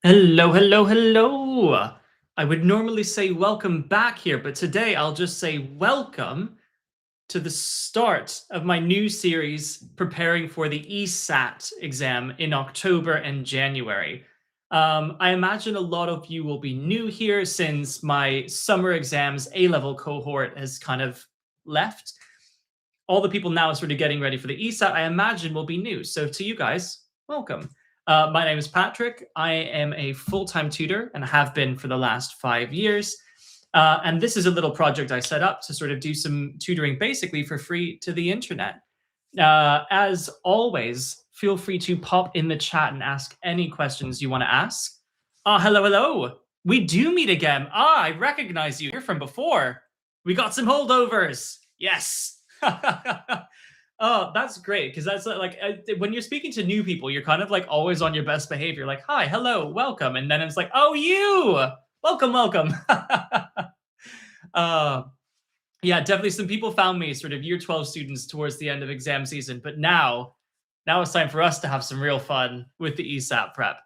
Hello, hello, hello. I would normally say welcome back here, but today I'll just say welcome to the start of my new series preparing for the ESAT exam in October and January. I imagine a lot of you will be new here since my summer exams A-level cohort has kind of left. All the people now sort of getting ready for the ESAT, I imagine, will be new. So to you guys, welcome. My name is Patrick. I am a full-time tutor and have been for the last 5 years. And this is a little project I set up to sort of do some tutoring basically for free to the internet. As always, feel free to pop in the chat and ask any questions you want to ask. Hello, hello. We do meet again. I recognize you. You're from before. We got some holdovers. Yes. Oh, that's great, because that's like when you're speaking to new people, you're kind of like always on your best behavior, like, hi, hello, welcome. And then it's like, oh, you, welcome, welcome. Yeah, definitely some people found me sort of year 12 students towards the end of exam season, but now it's time for us to have some real fun with the ESAT prep.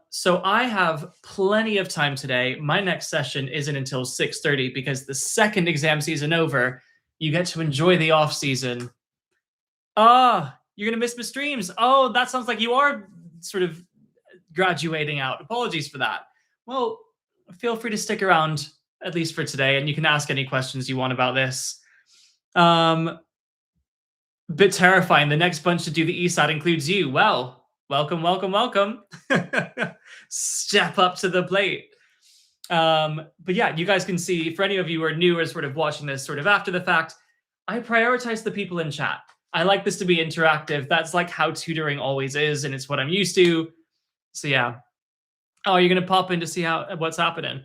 So I have plenty of time today. My next session isn't until 6:30 because the second exam season over, you get to enjoy the off season. You're gonna miss my streams. Oh, that sounds like you are sort of graduating out. Apologies for that. Well, feel free to stick around at least for today, and you can ask any questions you want about this. Bit terrifying. The next bunch to do the ESAT includes you. Well, welcome, welcome, welcome. Step up to the plate. But yeah, you guys can see, for any of you who are new or sort of watching this sort of after the fact, I prioritize the people in chat. I like this to be interactive. That's like how tutoring always is, and it's what I'm used to. So yeah. Oh, you're gonna pop in to see what's happening.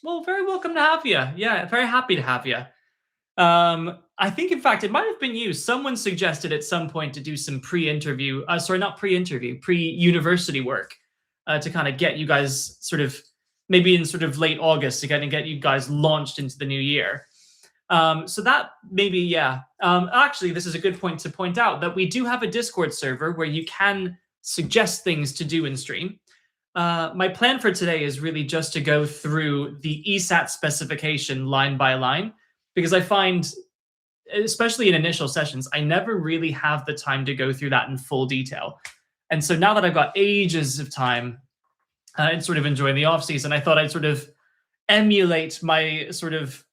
Well, very welcome to have you. Yeah, very happy to have you. I think, in fact, it might have been you. Someone suggested at some point to do some pre-interview, not pre-interview, pre-university work to kind of get you guys sort of, maybe in sort of late August, to kind of get you guys launched into the new year. So that maybe, yeah. Actually, this is a good point to point out that we do have a Discord server where you can suggest things to do in stream. My plan for today is really just to go through the ESAT specification line by line, because I find, especially in initial sessions, I never really have the time to go through that in full detail. And so now that I've got ages of time and sort of enjoying the off season, I thought I'd sort of emulate my sort of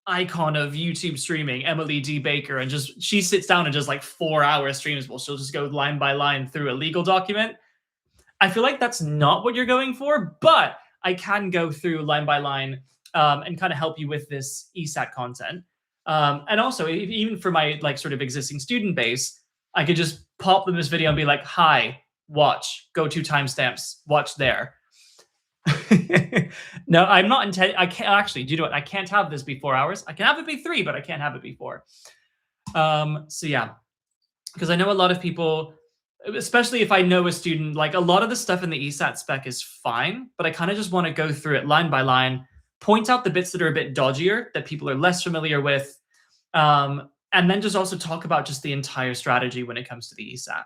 icon of YouTube streaming, Emily D. Baker, and she sits down and just like 4-hour streams. Well, she'll just go line by line through a legal document. I feel like that's not what you're going for, but I can go through line by line and kind of help you with this ESAT content. And also, even for my like sort of existing student base, I could just pop them this video and be like, hi, watch, go to timestamps, watch there. No, I'm not intending. I can't actually. Do you know what? I can't have this be 4 hours. I can have it be 3, but I can't have it be 4. So yeah, because I know a lot of people, especially if I know a student, like a lot of the stuff in the ESAT spec is fine, but I kind of just want to go through it line by line, point out the bits that are a bit dodgier that people are less familiar with, and then just also talk about just the entire strategy when it comes to the ESAT.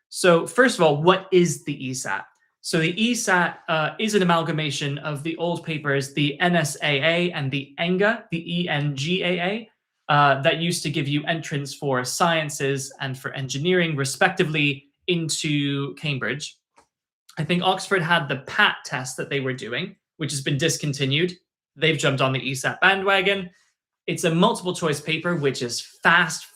So first of all, what is the ESAT? So the ESAT is an amalgamation of the old papers, the NSAA and the ENGA, the ENGAA, that used to give you entrance for sciences and for engineering, respectively, into Cambridge. I think Oxford had the PAT test that they were doing, which has been discontinued. They've jumped on the ESAT bandwagon. It's a multiple choice paper, which is fast,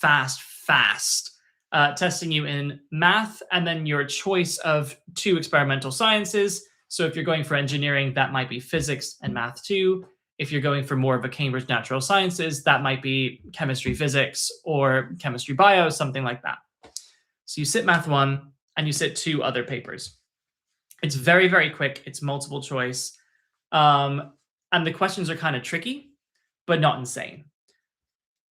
testing you in math and then your choice of 2 experimental sciences. So if you're going for engineering, that might be physics and math 2. If you're going for more of a Cambridge Natural Sciences, that might be chemistry, physics, or chemistry, bio, something like that. So you sit math 1 and you sit 2 other papers. It's very, very quick. It's multiple choice. And the questions are kind of tricky, but not insane.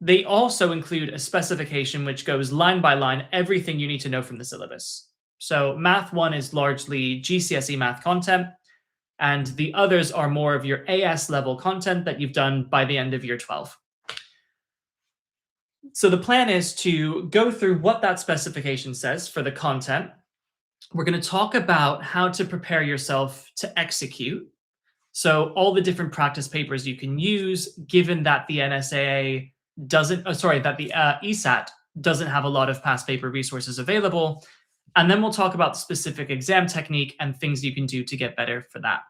They also include a specification which goes line by line, everything you need to know from the syllabus. So math 1 is largely GCSE math content, and the others are more of your AS level content that you've done by the end of year 12. So the plan is to go through what that specification says for the content, we're going to talk about how to prepare yourself to execute. So all the different practice papers you can use, given that the NSAA doesn't, that the ESAT doesn't have a lot of past paper resources available. And then we'll talk about the specific exam technique and things you can do to get better for that.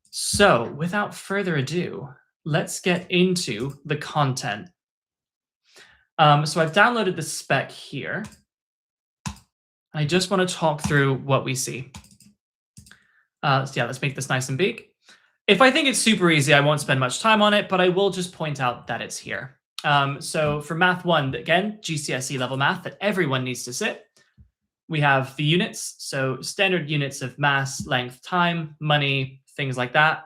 So without further ado, let's get into the content. So I've downloaded the spec here. I just want to talk through what we see. So yeah, let's make this nice and big. If I think it's super easy, I won't spend much time on it, but I will just point out that it's here. So for Math 1, again, GCSE level math that everyone needs to sit, we have the units, so standard units of mass, length, time, money, things like that,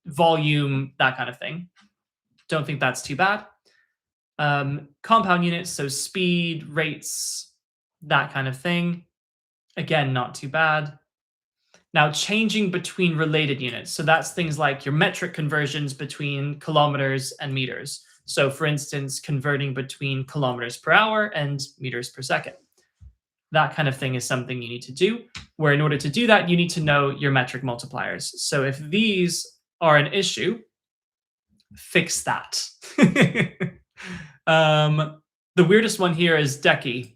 volume, that kind of thing. Don't think that's too bad. Compound units, so speed, rates, that kind of thing. Again, not too bad. Now, changing between related units. So that's things like your metric conversions between kilometers and meters. So for instance, converting between kilometers per hour and meters per second. That kind of thing is something you need to do, where in order to do that, you need to know your metric multipliers. So if these are an issue, fix that. The weirdest one here is deca,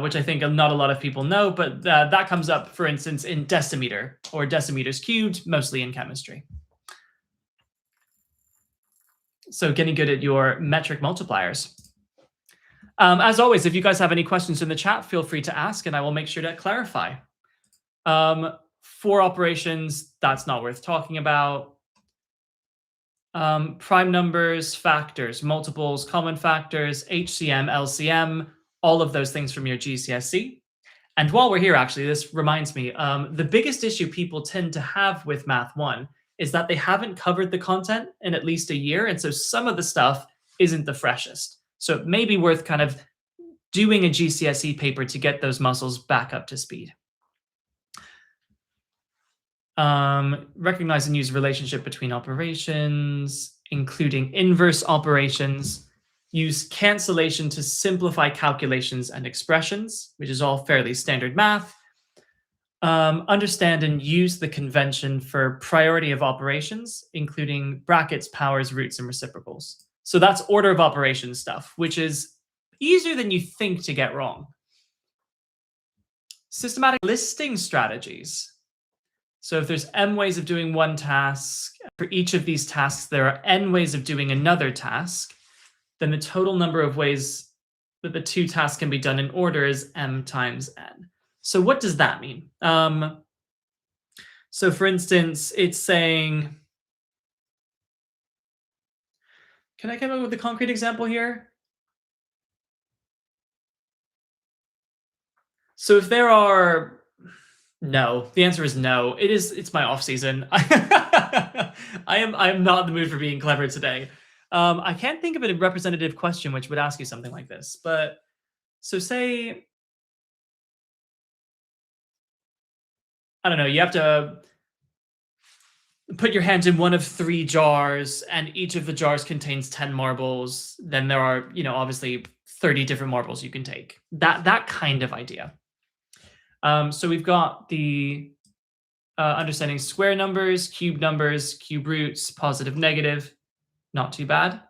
which I think not a lot of people know, but that comes up, for instance, in decimeter or decimeters cubed, mostly in chemistry. So getting good at your metric multipliers. As always, if you guys have any questions in the chat, feel free to ask, and I will make sure to clarify. For operations, that's not worth talking about. Prime numbers, factors, multiples, common factors, HCM, LCM, all of those things from your GCSE. And while we're here, actually, this reminds me, the biggest issue people tend to have with Math 1 is that they haven't covered the content in at least a year. And so some of the stuff isn't the freshest. So it may be worth kind of doing a GCSE paper to get those muscles back up to speed. Recognize and use relationship between operations, including inverse operations. Use cancellation to simplify calculations and expressions, which is all fairly standard math. Understand and use the convention for priority of operations, including brackets, powers, roots, and reciprocals. So that's order of operations stuff, which is easier than you think to get wrong. Systematic listing strategies. So if there's m ways of doing one task, for each of these tasks, there are n ways of doing another task, then the total number of ways that the two tasks can be done in order is m times n. So what does that mean? So for instance, it's saying, can I come up with a concrete example here? So if there are, no, the answer is no. It's my off season. I am not in the mood for being clever today. I can't think of a representative question which would ask you something like this, but so say, I don't know, you have to put your hands in one of 3 jars and each of the jars contains 10 marbles. Then there are, obviously 30 different marbles you can take. That kind of idea. So we've got the understanding square numbers, cube roots, positive, negative. Not too bad.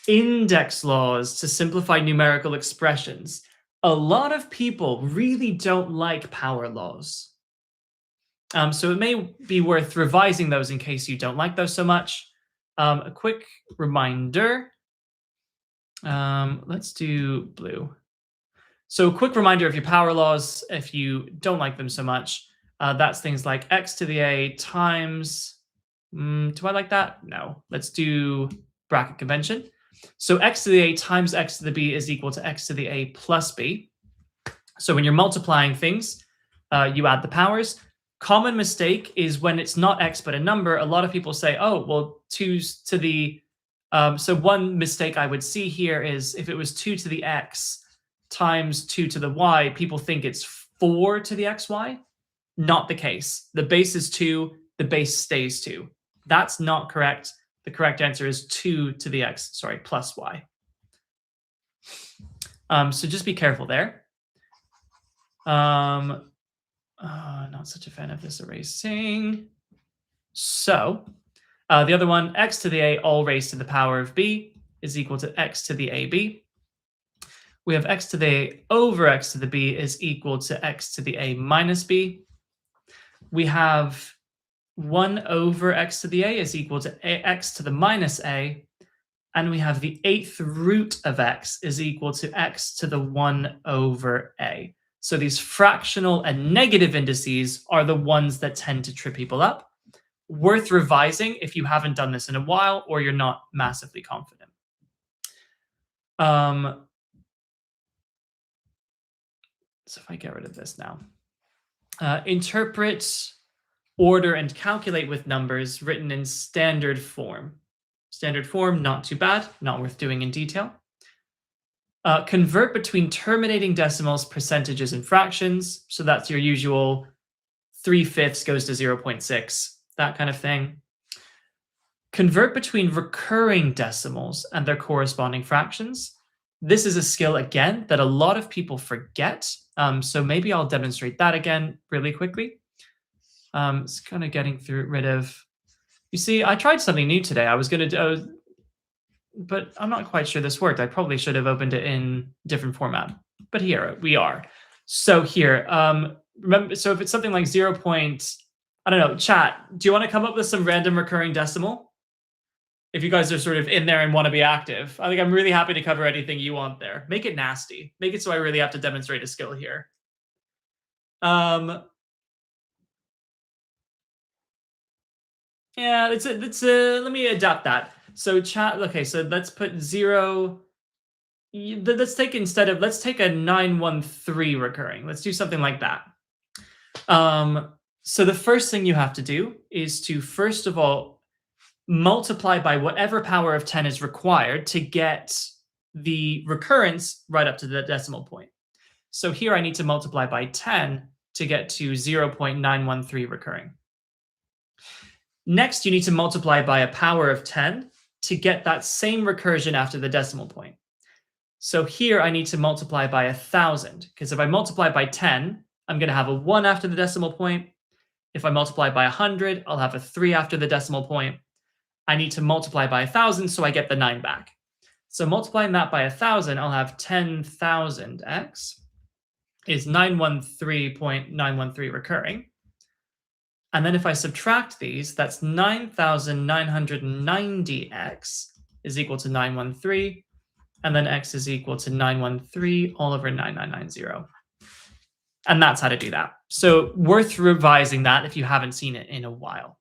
Index laws to simplify numerical expressions. A lot of people really don't like power laws. So it may be worth revising those in case you don't like those so much. A quick reminder. Let's do blue. So a quick reminder of your power laws if you don't like them so much. That's things like x to the a times, do I like that? No. Let's do bracket convention. So x to the a times x to the b is equal to x to the a plus b. So when you're multiplying things, you add the powers. Common mistake is when it's not x but a number, a lot of people say, oh, well, 2 to the, so one mistake I would see here is if it was 2 to the x times 2 to the y, people think it's 4 to the xy. Not the case. The base is 2, the base stays 2. That's not correct. The correct answer is 2 to the x, plus y. So just be careful there. Not such a fan of this erasing. So the other one, x to the a all raised to the power of b is equal to x to the ab. We have x to the a over x to the b is equal to x to the a minus b. We have 1 over x to the a is equal to x to the minus a. And we have the 8th root of x is equal to x to the 1 over a. So these fractional and negative indices are the ones that tend to trip people up. Worth revising if you haven't done this in a while or you're not massively confident. So if I get rid of this now. Interpret, order, and calculate with numbers written in standard form. Standard form, not too bad, not worth doing in detail. Convert between terminating decimals, percentages, and fractions. So that's your usual 3/5 goes to 0.6, that kind of thing. Convert between recurring decimals and their corresponding fractions. This is a skill, again, that a lot of people forget. So maybe I'll demonstrate that again really quickly. It's kind of getting rid of... You see, I tried something new today. I was going to do... But I'm not quite sure this worked. I probably should have opened it in different format. But here we are. So here, remember, so if it's something like 0. I don't know, chat, do you want to come up with some random recurring decimal? If you guys are sort of in there and want to be active. I think I'm really happy to cover anything you want there. Make it nasty. Make it so I really have to demonstrate a skill here. Yeah, let me adapt that. So chat, okay, so let's put 0. Let's take a 913 recurring. Let's do something like that. So the first thing you have to do is to, first of all, multiply by whatever power of 10 is required to get the recurrence right up to the decimal point. So here I need to multiply by 10 to get to 0.913 recurring. Next, you need to multiply by a power of 10 to get that same recursion after the decimal point. So here I need to multiply by 1,000, because if I multiply by 10, I'm going to have a 1 after the decimal point. If I multiply by 100, I'll have a 3 after the decimal point. I need to multiply by 1,000, so I get the 9 back. So multiplying that by 1,000, I'll have 10,000x is 913.913 recurring. And then if I subtract these, that's 9,990x is equal to 913. And then x is equal to 913 all over 9990. And that's how to do that. So worth revising that if you haven't seen it in a while.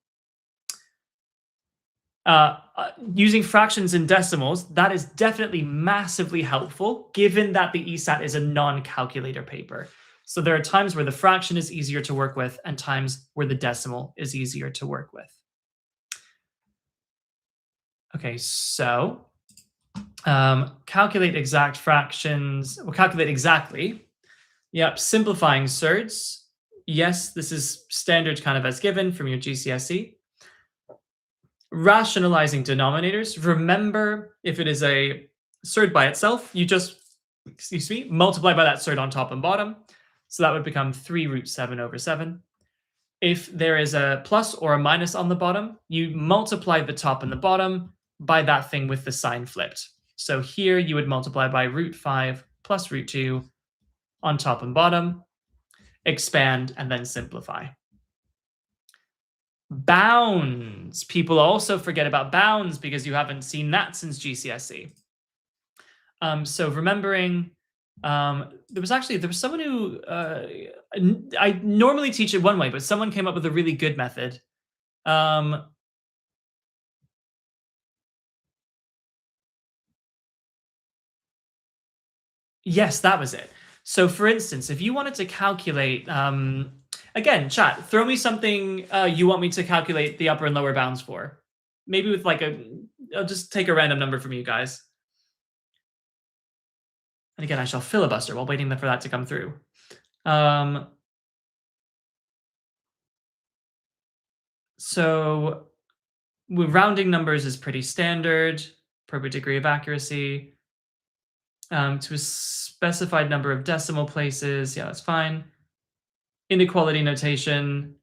Using fractions and decimals, that is definitely massively helpful, given that the ESAT is a non-calculator paper. So there are times where the fraction is easier to work with and times where the decimal is easier to work with. Okay, so calculate exact fractions. We'll calculate exactly. Yep, simplifying surds. Yes, this is standard kind of as given from your GCSE. Rationalizing denominators. Remember, if it is a surd by itself, you just, multiply by that surd on top and bottom. So that would become 3 root 7 over 7. If there is a plus or a minus on the bottom, you multiply the top and the bottom by that thing with the sign flipped. So here you would multiply by root 5 plus root 2 on top and bottom, expand, and then simplify. Bounds. People also forget about bounds because you haven't seen that since GCSE. So remembering, there was someone who, I normally teach it one way, but someone came up with a really good method. Yes, that was it. So for instance, if you wanted to calculate, again, chat, throw me something you want me to calculate the upper and lower bounds for. Maybe with like I'll just take a random number from you guys. And again, I shall filibuster while waiting for that to come through. So with rounding numbers is pretty standard, appropriate degree of accuracy. to a specified number of decimal places. Yeah, that's fine. Inequality notation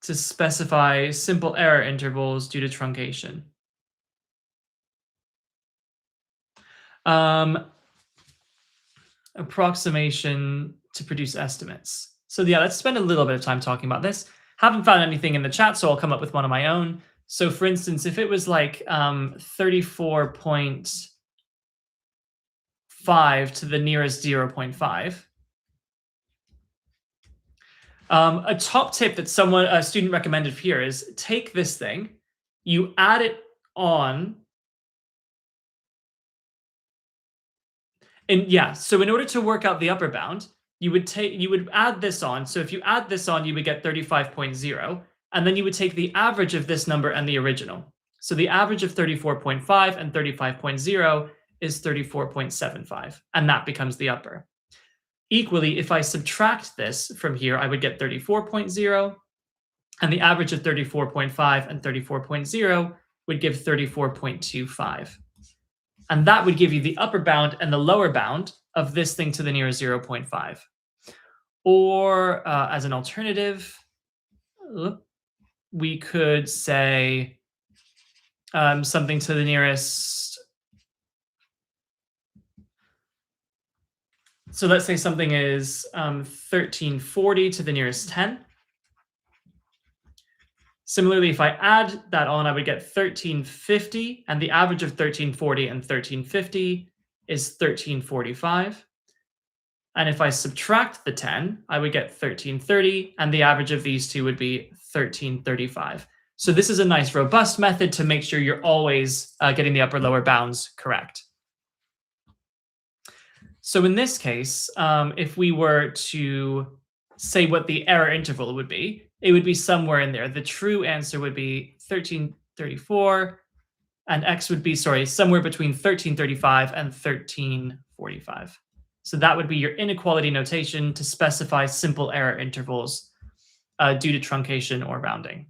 to specify simple error intervals due to truncation. Approximation to produce estimates. So yeah, let's spend a little bit of time talking about this. Haven't found anything in the chat, so I'll come up with one of my own. So for instance, if it was like 34.5 to the nearest 0.5, a top tip that a student recommended here is take this thing, you add it on. And yeah, so in order to work out the upper bound, you would add this on. So if you add this on, you would get 35.0, and then you would take the average of this number and the original. So the average of 34.5 and 35.0 is 34.75, and that becomes the upper. Equally, if I subtract this from here, I would get 34.0, and the average of 34.5 and 34.0 would give 34.25. And that would give you the upper bound and the lower bound of this thing to the nearest 0.5. Or as an alternative, we could say something to the nearest. So let's say something is 1340 to the nearest 10. Similarly, if I add that on, I would get 1350, and the average of 1340 and 1350 is 1345. And if I subtract the 10, I would get 1330, and the average of these two would be 1335. So this is a nice robust method to make sure you're always getting the upper lower bounds correct. So in this case, if we were to say what the error interval would be, it would be somewhere in there. The true answer would be 1334, and x would be, somewhere between 1335 and 1345. So that would be your inequality notation to specify simple error intervals due to truncation or rounding.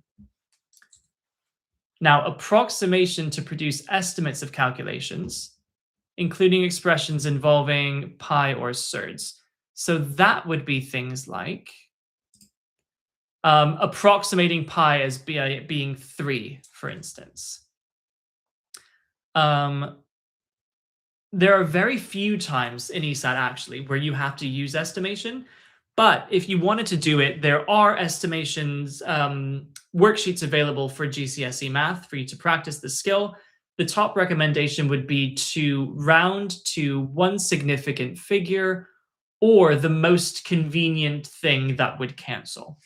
Now, approximation to produce estimates of calculations, including expressions involving pi or surds. So that would be things like approximating pi as being 3, for instance. There are very few times in ESAT actually where you have to use estimation, but if you wanted to do it, there are estimations worksheets available for GCSE math for you to practice the skill. The top recommendation would be to round to one significant figure or the most convenient thing that would cancel.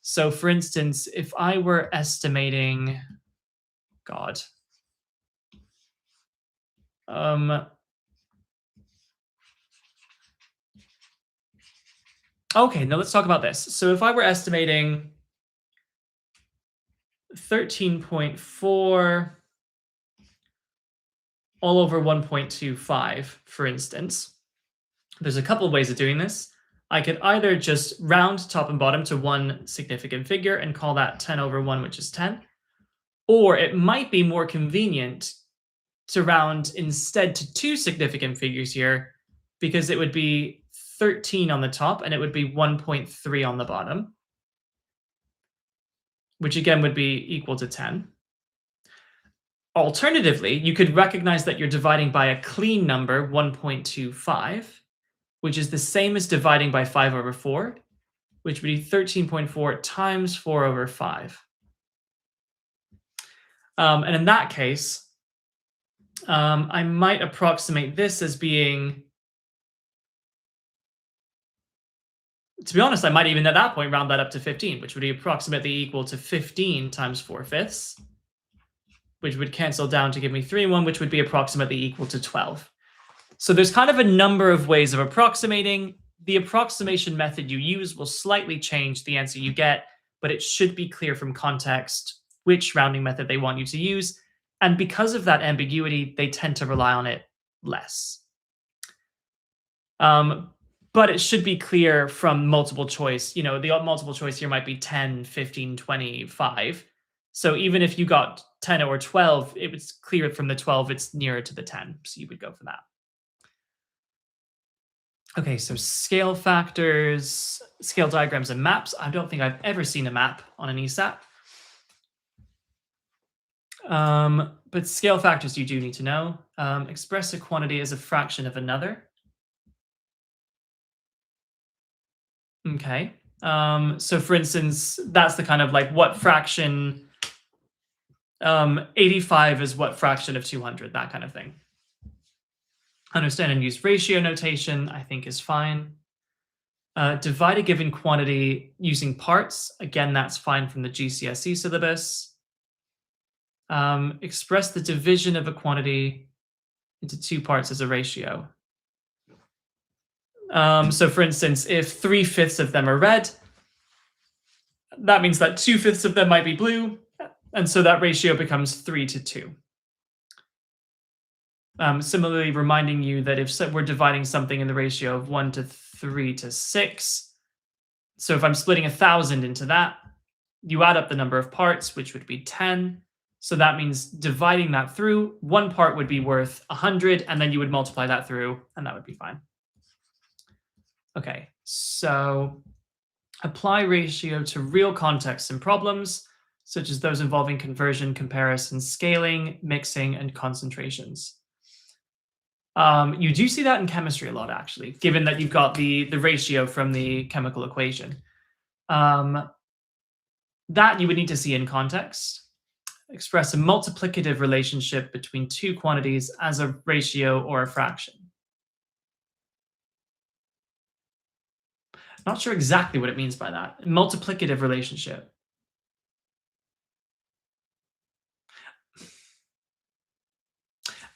So for instance, if I were estimating, okay, now let's talk about this. So if I were estimating 13.4 all over 1.25, for instance, there's a couple of ways of doing this. I could either just round top and bottom to one significant figure and call that 10 over 1, which is 10. Or it might be more convenient to round instead to two significant figures here, because it would be 13 on the top and it would be 1.3 on the bottom, which again would be equal to 10. Alternatively, you could recognize that you're dividing by a clean number, 1.25, which is the same as dividing by 5 over 4, which would be 13.4 times 4 over 5. And in that case, I might approximate this as being, to be honest, I might even at that point round that up to 15, which would be approximately equal to 15 times 4/5, which would cancel down to give me 3 and 1, which would be approximately equal to 12. So there's kind of a number of ways of approximating. The approximation method you use will slightly change the answer you get, but it should be clear from context which rounding method they want you to use. And because of that ambiguity, they tend to rely on it less. But it should be clear from multiple choice. You know, the multiple choice here might be 10, 15, 20, 5. So even if you got 10 or 12, it was clear from the 12 it's nearer to the 10. So you would go for that. Okay, so scale factors, scale diagrams, and maps. I don't think I've ever seen a map on an ESAT. But scale factors you do need to know. Express a quantity as a fraction of another. Okay. So for instance, that's the kind of like what fraction, 85 is what fraction of 200, that kind of thing. Understand and use ratio notation, I think is fine. Divide a given quantity using parts. Again, that's fine from the GCSE syllabus. Express the division of a quantity into two parts as a ratio. So for instance, if 3/5 of them are red, that means that 2/5 of them might be blue, and so that ratio becomes 3:2. Similarly, reminding you that if we're dividing something in the ratio of 1:3:6, so if I'm splitting 1,000 into that, you add up the number of parts, which would be 10. So that means dividing that through, one part would be worth 100, and then you would multiply that through, and that would be fine. Okay, so apply ratio to real contexts and problems, such as those involving conversion, comparison, scaling, mixing, and concentrations. You do see that in chemistry a lot, actually, given that you've got the ratio from the chemical equation. That you would need to see in context. Express a multiplicative relationship between two quantities as a ratio or a fraction. Not sure exactly what it means by that. Multiplicative relationship.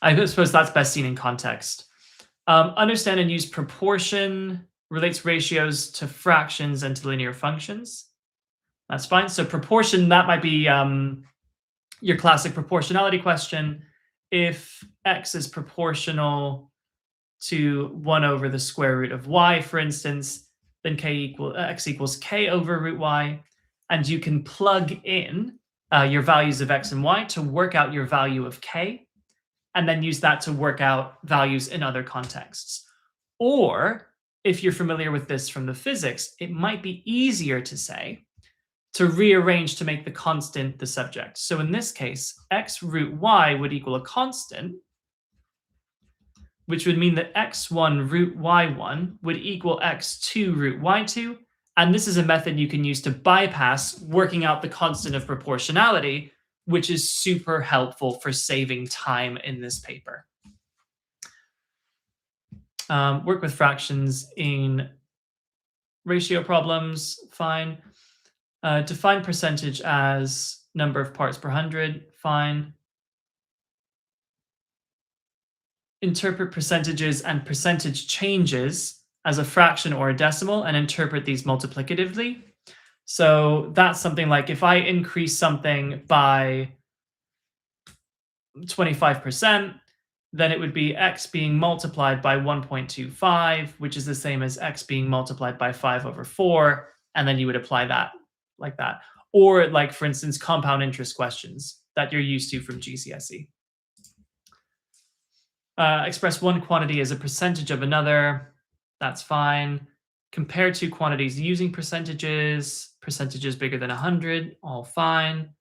I suppose that's best seen in context. Understand and use proportion relates ratios to fractions and to linear functions. That's fine. So proportion, that might be your classic proportionality question. If x is proportional to 1 over the square root of y, for instance, then x equals k over root y, and you can plug in your values of x and y to work out your value of k, and then use that to work out values in other contexts. Or, if you're familiar with this from the physics, it might be easier to say, to rearrange to make the constant the subject. So in this case, x root y would equal a constant, which would mean that x1 root y1 would equal x2 root y2. And this is a method you can use to bypass working out the constant of proportionality, which is super helpful for saving time in this paper. Work with fractions in ratio problems, fine. Define percentage as number of parts per 100, fine. Interpret percentages and percentage changes as a fraction or a decimal and interpret these multiplicatively. So that's something like if I increase something by 25%, then it would be x being multiplied by 1.25, which is the same as x being multiplied by 5 over 4, and then you would apply that like that. Or like, for instance, compound interest questions that you're used to from GCSE. Express one quantity as a percentage of another. That's fine. Compare two quantities using percentages. Percentages bigger than 100. All fine.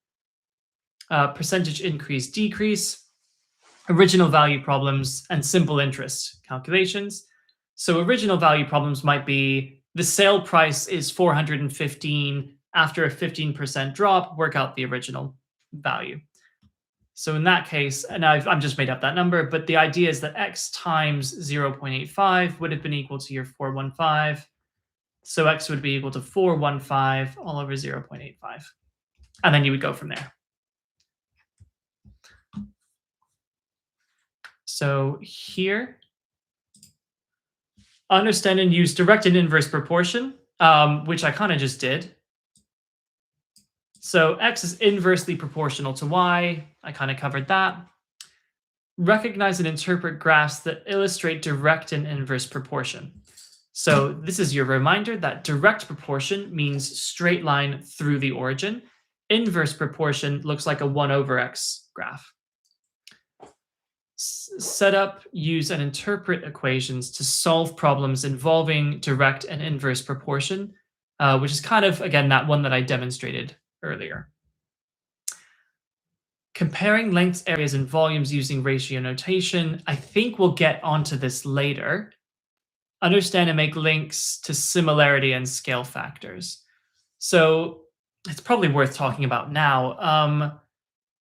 Percentage increase, decrease. Original value problems and simple interest calculations. So original value problems might be the sale price is 415. After a 15% drop, work out the original value. So in that case, and I've just made up that number, but the idea is that x times 0.85 would have been equal to your 415. So x would be equal to 415 all over 0.85. And then you would go from there. So here, understand and use direct and inverse proportion, which I kind of just did. So x is inversely proportional to y. I kind of covered that. Recognize and interpret graphs that illustrate direct and inverse proportion. So this is your reminder that direct proportion means straight line through the origin. inverse proportion looks like a 1 over x graph. Set up, use, and interpret equations to solve problems involving direct and inverse proportion, which is kind of, again, that one that I demonstrated earlier. Comparing lengths, areas, and volumes using ratio notation. I think we'll get onto this later. Understand and make links to similarity and scale factors. So it's probably worth talking about now.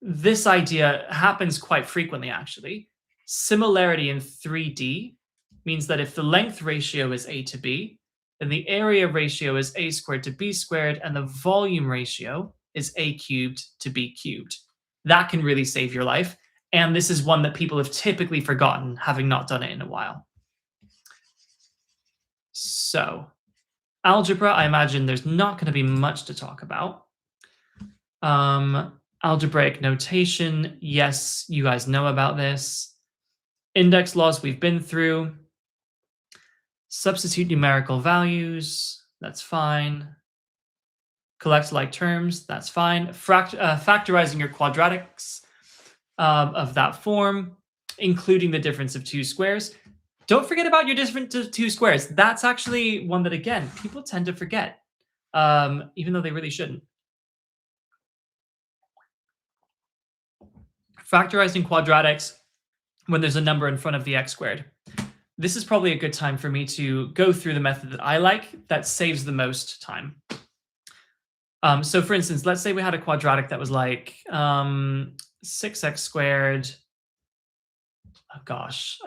This idea happens quite frequently, actually. Similarity in 3D means that if the length ratio is a to b, then the area ratio is a squared to b squared, and the volume ratio is a cubed to b cubed. That can really save your life, and this is one that people have typically forgotten, having not done it in a while. So, algebra, I imagine there's not going to be much to talk about. Algebraic notation, yes, you guys know about this. Index laws we've been through. Substitute numerical values, that's fine. Collect like terms, that's fine. Factorizing your quadratics of that form, including the difference of two squares. Don't forget about your difference of two squares. That's actually one that, again, people tend to forget, even though they really shouldn't. Factorizing quadratics when there's a number in front of the x squared. This is probably a good time for me to go through the method that I like that saves the most time. So for instance, let's say we had a quadratic that was like 6x squared. Oh gosh.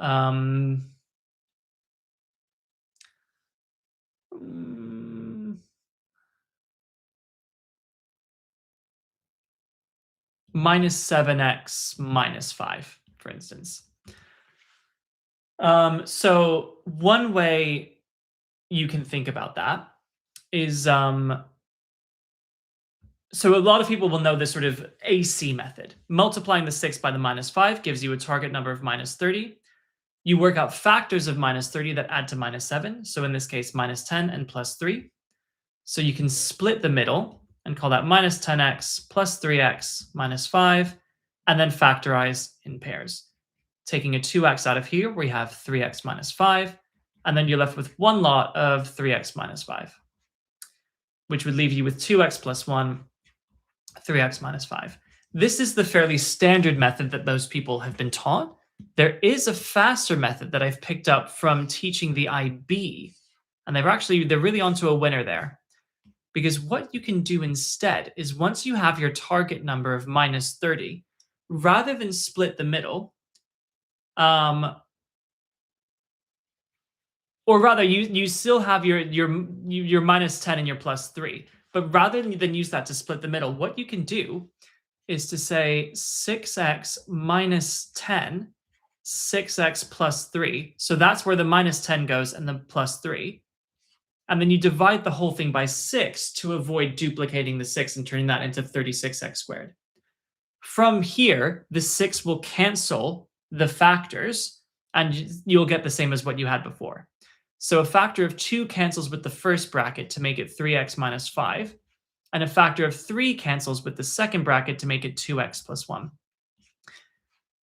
Minus 7x minus 5, for instance. So one way you can think about that is, so a lot of people will know this sort of AC method. Multiplying the 6 by the minus 5 gives you a target number of minus 30. You work out factors of minus 30 that add to minus 7. So in this case, minus 10 and plus 3. So you can split the middle and call that minus 10x plus 3x minus 5, and then factorize in pairs. Taking a 2x out of here, we have 3x minus 5, and then you're left with one lot of 3x minus 5, which would leave you with 2x plus 1, 3x minus 5. This is the fairly standard method that most people have been taught. There is a faster method that I've picked up from teaching the IB, and they're really onto a winner there. Because what you can do instead is once you have your target number of minus 30, rather than split the middle, or rather you still have your minus 10 and your plus 3, but rather than use that to split the middle, what you can do is to say 6x minus 10, 6x plus 3. So that's where the minus 10 goes and the plus 3. And then you divide the whole thing by 6 to avoid duplicating the 6 and turning that into 36x squared. From here, the 6 will cancel the factors, and you'll get the same as what you had before. So a factor of 2 cancels with the first bracket to make it 3x minus 5, and a factor of 3 cancels with the second bracket to make it 2x plus 1.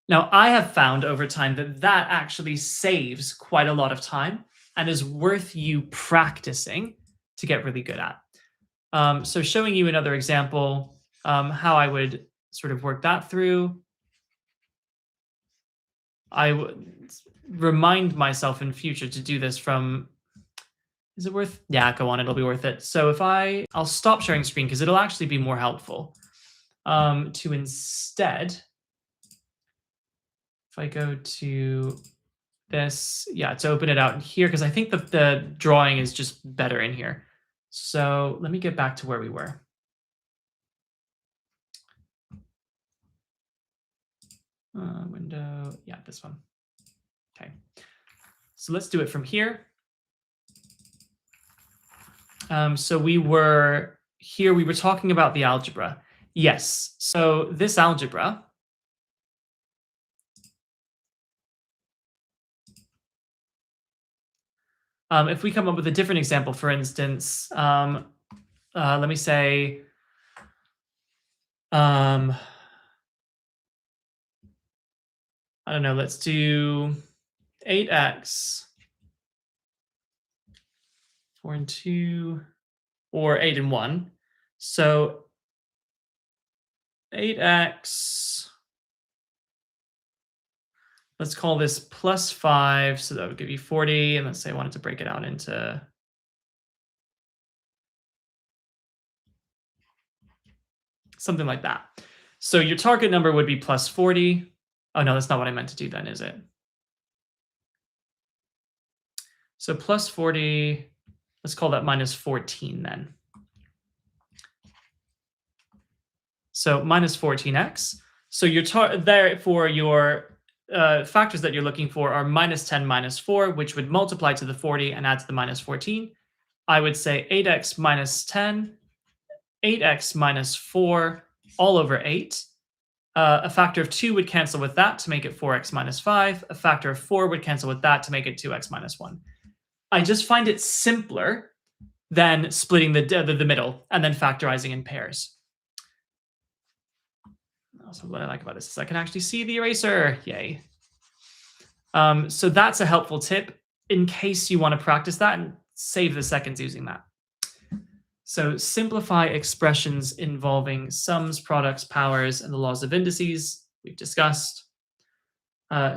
Now, I have found over time that that actually saves quite a lot of time and is worth you practicing to get really good at. So showing you another example, how I would sort of work that through. I would remind myself in future to do this from, is it worth? Yeah, go on, it'll be worth it. So if I'll stop sharing screen because it'll actually be more helpful to instead, if I go to this, yeah, to open it out in here, because I think the drawing is just better in here. So let me get back to where we were. Window, yeah, this one. Okay, so let's do it from here. So we were talking about the algebra. Yes, so this algebra, if we come up with a different example, for instance, let me say I don't know, let's do 8x, 4 and 2, or 8 and 1. So 8x, let's call this plus 5, so that would give you 40, and let's say I wanted to break it out into something like that. So your target number would be plus 40. Oh no, that's not what I meant to do then, is it? So plus 40, let's call that minus 14 then. So minus 14x. So your there for your factors that you're looking for are minus 10 minus 4, which would multiply to the 40 and add to the minus 14. I would say 8x minus 10, 8x minus 4, all over 8. A factor of 2 would cancel with that to make it 4x minus 5. A factor of 4 would cancel with that to make it 2x minus 1. I just find it simpler than splitting the middle and then factorizing in pairs. Also, what I like about this is I can actually see the eraser. Yay. So that's a helpful tip in case you want to practice that and save the seconds using that. So simplify expressions involving sums, products, powers, and the laws of indices. We've discussed.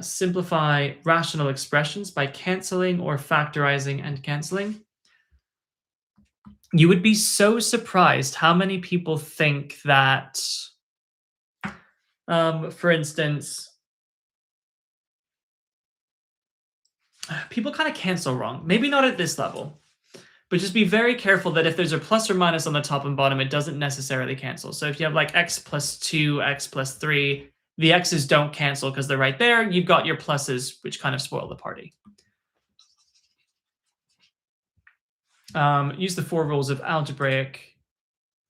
Simplify rational expressions by canceling or factorizing and canceling. You would be so surprised how many people think that, for instance, people kind of cancel wrong. Maybe not at this level, but just be very careful that if there's a plus or minus on the top and bottom, it doesn't necessarily cancel. So if you have like x plus 2, x plus 3, the x's don't cancel because they're right there. You've got your pluses, which kind of spoil the party. Use the 4 rules of algebraic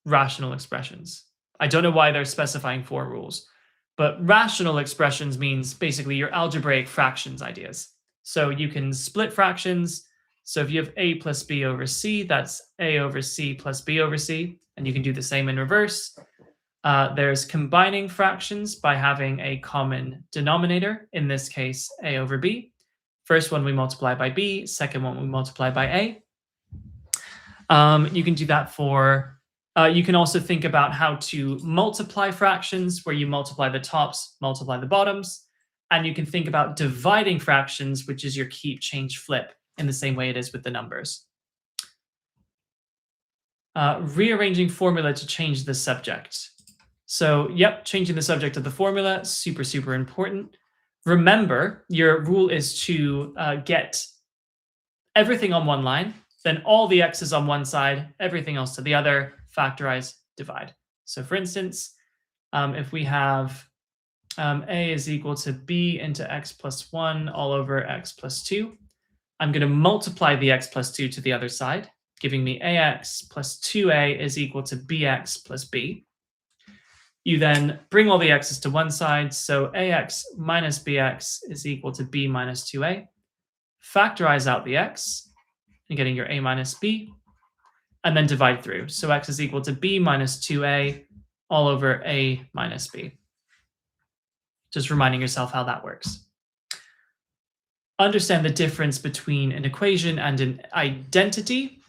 rational expressions. I don't know why they're specifying 4 rules, but rational expressions means basically your algebraic fractions ideas. So you can split fractions. So if you have a plus b over c, that's a over c plus b over c, and you can do the same in reverse. There's combining fractions by having a common denominator, in this case, a over b. First one we multiply by b, second one we multiply by a. You can do that for, you can also think about how to multiply fractions, where you multiply the tops, multiply the bottoms, and you can think about dividing fractions, which is your keep, change, flip, in the same way it is with the numbers. Rearranging formula to change the subject. So, yep, changing the subject of the formula, super, super important. Remember, your rule is to get everything on one line, then all the x's on one side, everything else to the other, factorize, divide. So for instance, if we have a is equal to b into x plus 1 all over x plus 2, I'm going to multiply the x plus 2 to the other side, giving me ax plus 2a is equal to bx plus b. You then bring all the x's to one side, so ax minus bx is equal to b minus 2a. Factorize out the x, and getting your a minus b, and then divide through. So x is equal to b minus 2a all over a minus b. Just reminding yourself how that works. Understand the difference between an equation and an identity.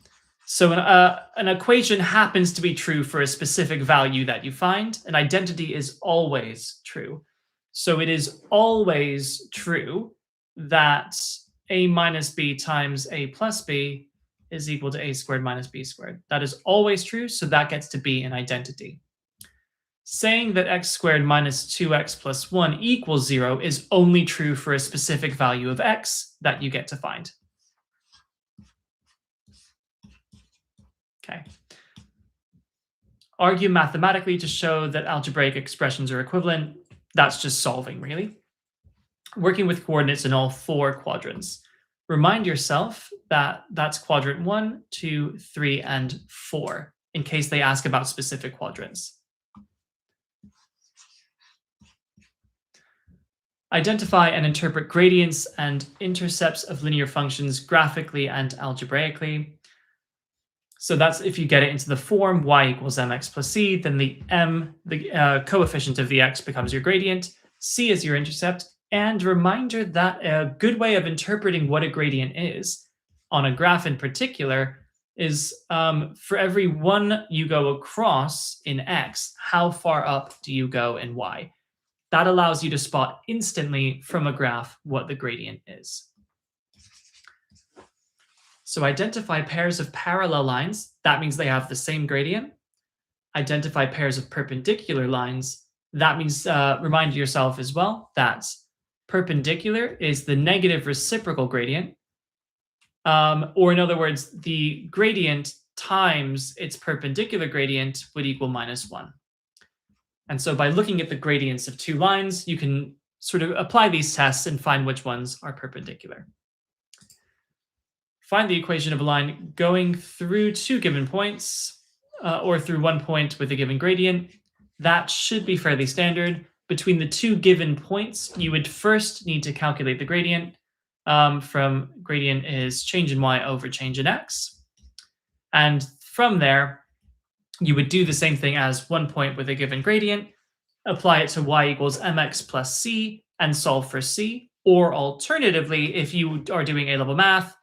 So an equation happens to be true for a specific value that you find. An identity is always true. So it is always true that a minus b times a plus b is equal to a squared minus b squared. That is always true, so that gets to be an identity. Saying that x squared minus 2x plus 1 equals 0 is only true for a specific value of x that you get to find. Okay. Argue mathematically to show that algebraic expressions are equivalent. That's just solving, really. Working with coordinates in all 4 quadrants. Remind yourself that that's quadrant 1, 2, 3, and 4, in case they ask about specific quadrants. Identify and interpret gradients and intercepts of linear functions graphically and algebraically. So that's if you get it into the form y equals mx plus c, then the coefficient of the x becomes your gradient, c is your intercept, and reminder that a good way of interpreting what a gradient is on a graph in particular is for every one you go across in x, how far up do you go in y? That allows you to spot instantly from a graph what the gradient is. So identify pairs of parallel lines. That means they have the same gradient. Identify pairs of perpendicular lines. That means remind yourself as well that perpendicular is the negative reciprocal gradient. Or in other words, the gradient times its perpendicular gradient would equal -1. And so by looking at the gradients of two lines, you can sort of apply these tests and find which ones are perpendicular. Find the equation of a line going through two given points, or through one point with a given gradient. That should be fairly standard. Between the two given points, you would first need to calculate the gradient. From gradient is change in y over change in x. And from there, you would do the same thing as one point with a given gradient, apply it to y equals mx plus c, and solve for c. Or alternatively, if you are doing A-level math,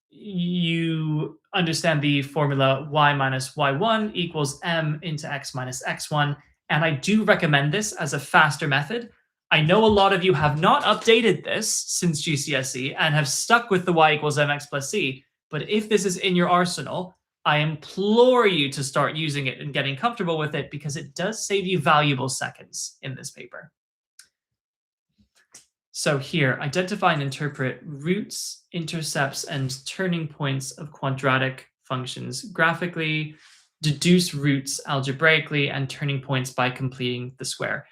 you understand the formula y minus y1 equals m into x minus x1. And I do recommend this as a faster method. I know a lot of you have not updated this since GCSE and have stuck with the y equals mx plus c. But if this is in your arsenal, I implore you to start using it and getting comfortable with it because it does save you valuable seconds in this paper. So here, identify and interpret roots, intercepts, and turning points of quadratic functions graphically, deduce roots algebraically, and turning points by completing the square.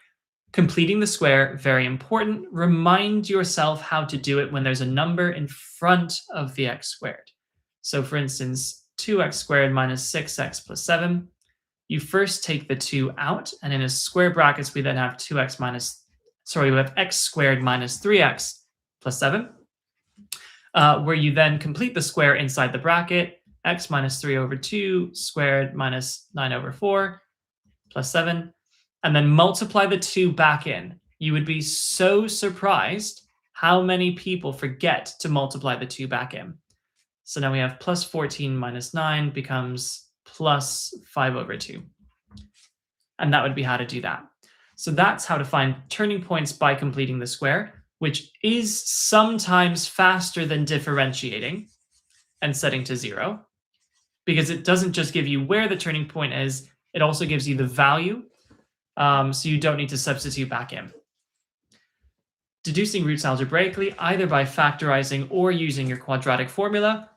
Completing the square, very important. Remind yourself how to do it when there's a number in front of the x squared. So for instance, 2x squared minus 6x plus 7. You first take the 2 out, and in a square brackets, we then have we have x squared minus 3x plus 7, where you then complete the square inside the bracket, x minus 3 over 2 squared minus 9 over 4 plus 7, and then multiply the 2 back in. You would be so surprised how many people forget to multiply the 2 back in. So now we have plus 14 minus 9 becomes plus 5 over 2. And that would be how to do that. So that's how to find turning points by completing the square, which is sometimes faster than differentiating and setting to 0, because it doesn't just give you where the turning point is, it also gives you the value, so you don't need to substitute back in. Deducing roots algebraically, either by factorizing or using your quadratic formula.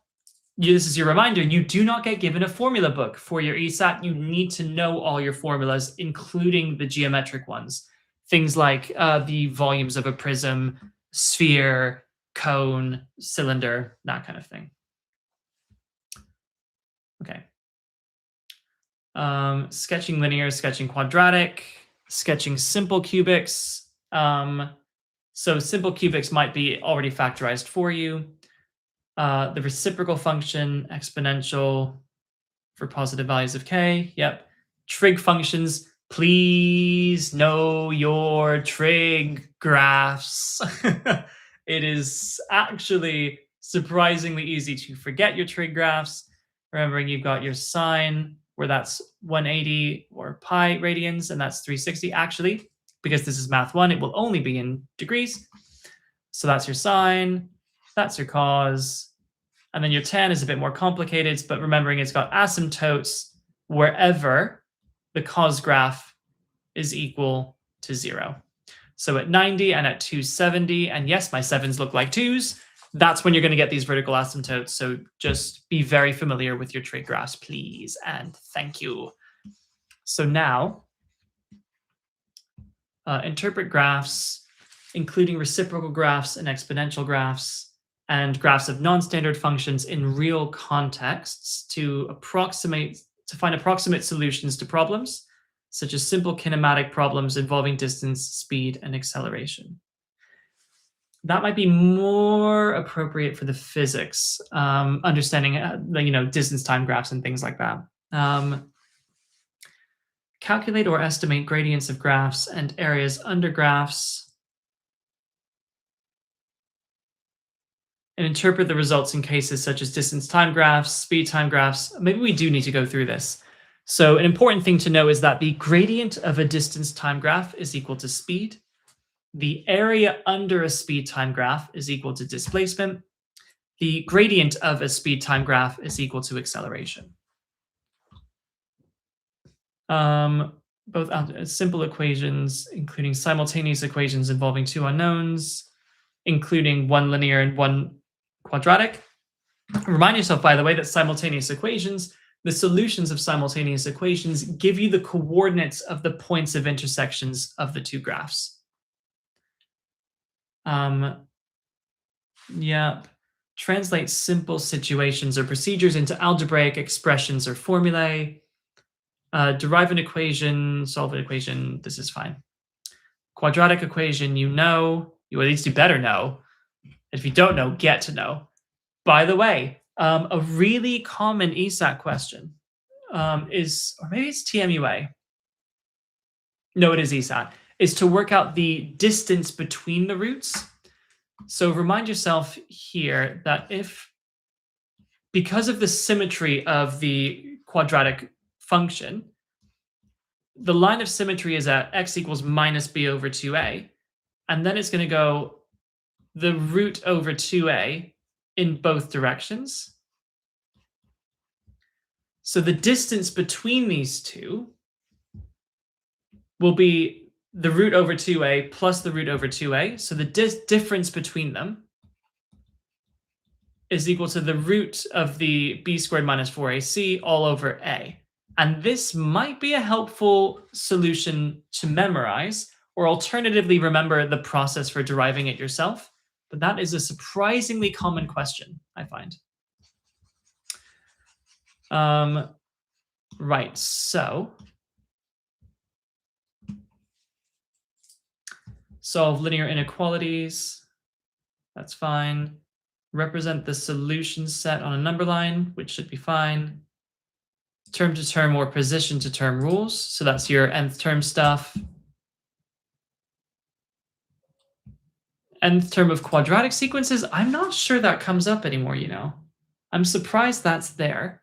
This is your reminder, you do not get given a formula book for your ESAT. You need to know all your formulas, including the geometric ones. Things like the volumes of a prism, sphere, cone, cylinder, that kind of thing. Okay. Sketching linear, sketching quadratic, sketching simple cubics. So simple cubics might be already factorized for you. The reciprocal function, exponential for positive values of k. Yep. Trig functions. Please know your trig graphs. It is actually surprisingly easy to forget your trig graphs. Remembering you've got your sine, where that's 180 or pi radians, and that's 360. Actually, because this is math 1, it will only be in degrees. So that's your sine. That's your cos. And then your tan is a bit more complicated, but remembering it's got asymptotes wherever the cos graph is equal to 0. So at 90 and at 270, and yes, my 7s look like 2s, that's when you're going to get these vertical asymptotes. So just be very familiar with your trig graphs, please, and thank you. So now, interpret graphs, including reciprocal graphs and exponential graphs, and graphs of non-standard functions in real contexts to find approximate solutions to problems, such as simple kinematic problems involving distance, speed, and acceleration. that might be more appropriate for the physics, understanding distance time graphs and things like that. Calculate or estimate gradients of graphs and areas under graphs, and interpret the results in cases such as distance time graphs, speed time graphs. Maybe we do need to go through this. So an important thing to know is that the gradient of a distance time graph is equal to speed. The area under a speed time graph is equal to displacement. The gradient of a speed time graph is equal to acceleration. Both simple equations, including simultaneous equations involving two unknowns, including one linear and one quadratic. Remind yourself, by the way, that simultaneous equations, the solutions of simultaneous equations, give you the coordinates of the points of intersections of the two graphs. Yep. Translate simple situations or procedures into algebraic expressions or formulae. Derive an equation, solve an equation. This is fine. Quadratic equation, you at least you better know. If you don't know, get to know. By the way, a really common ESAT question is, or maybe it's TMUA. No, it is ESAT. Is to work out the distance between the roots. So remind yourself here that because of the symmetry of the quadratic function, the line of symmetry is at x equals minus b over 2a, and then it's going to go the root over 2a in both directions. So the distance between these two will be the root over 2a plus the root over 2a. So the difference between them is equal to the root of the b squared minus 4ac all over a. And this might be a helpful solution to memorize, or alternatively remember the process for deriving it yourself. But that is a surprisingly common question, I find. Right, so solve linear inequalities. That's fine. Represent the solution set on a number line, which should be fine. Term to term or position to term rules. So that's your nth term stuff. Nth term of quadratic sequences. I'm not sure that comes up anymore, I'm surprised that's there.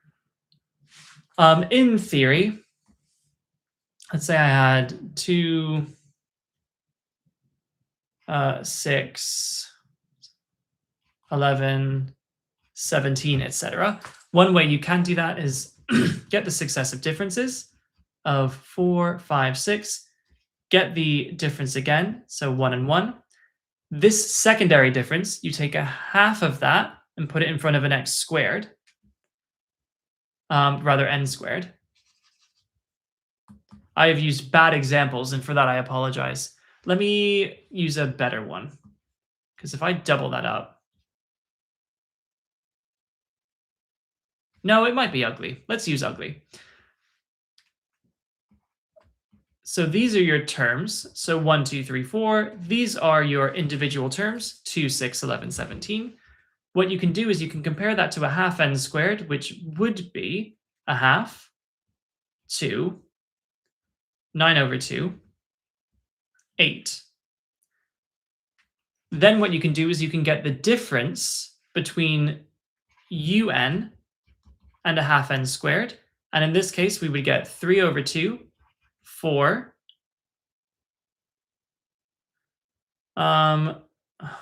In theory, let's say I had 2, 6, 11, 17, etc. One way you can do that is get the successive differences of 4, 5, 6, get the difference again, so 1 and 1. This secondary difference, you take a half of that and put it in front of an x squared, rather n squared. I have used bad examples, and for that I apologize. Let me use a better one, because if I double that up, no, it might be ugly. Let's use ugly. So these are your terms. So 1, 2, 3, 4. These are your individual terms, 2, 6, 11, 17. What you can do is you can compare that to a half n squared, which would be a half, 2, 9 over 2, 8. Then what you can do is you can get the difference between un and a half n squared. And in this case, we would get 3 over 2, 4.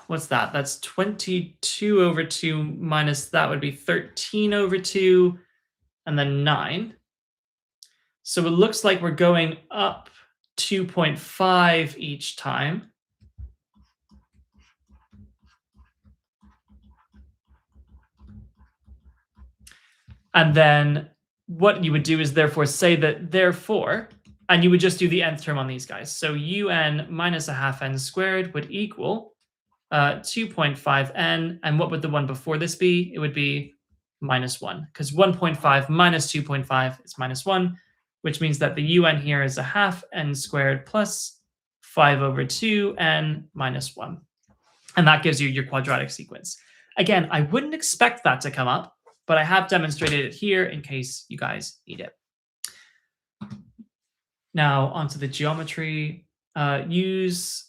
What's that? That's 22 over 2 minus that would be 13 over 2, and then 9. So it looks like we're going up 2.5 each time. And then what you would do is therefore say that therefore, and you would just do the nth term on these guys. So un minus a half n squared would equal 2.5n. And what would the one before this be? It would be minus 1, because 1.5 minus 2.5 is minus 1, which means that the un here is a half n squared plus 5 over 2n minus 1. And that gives you your quadratic sequence. Again, I wouldn't expect that to come up, but I have demonstrated it here in case you guys need it. Now onto the geometry. Use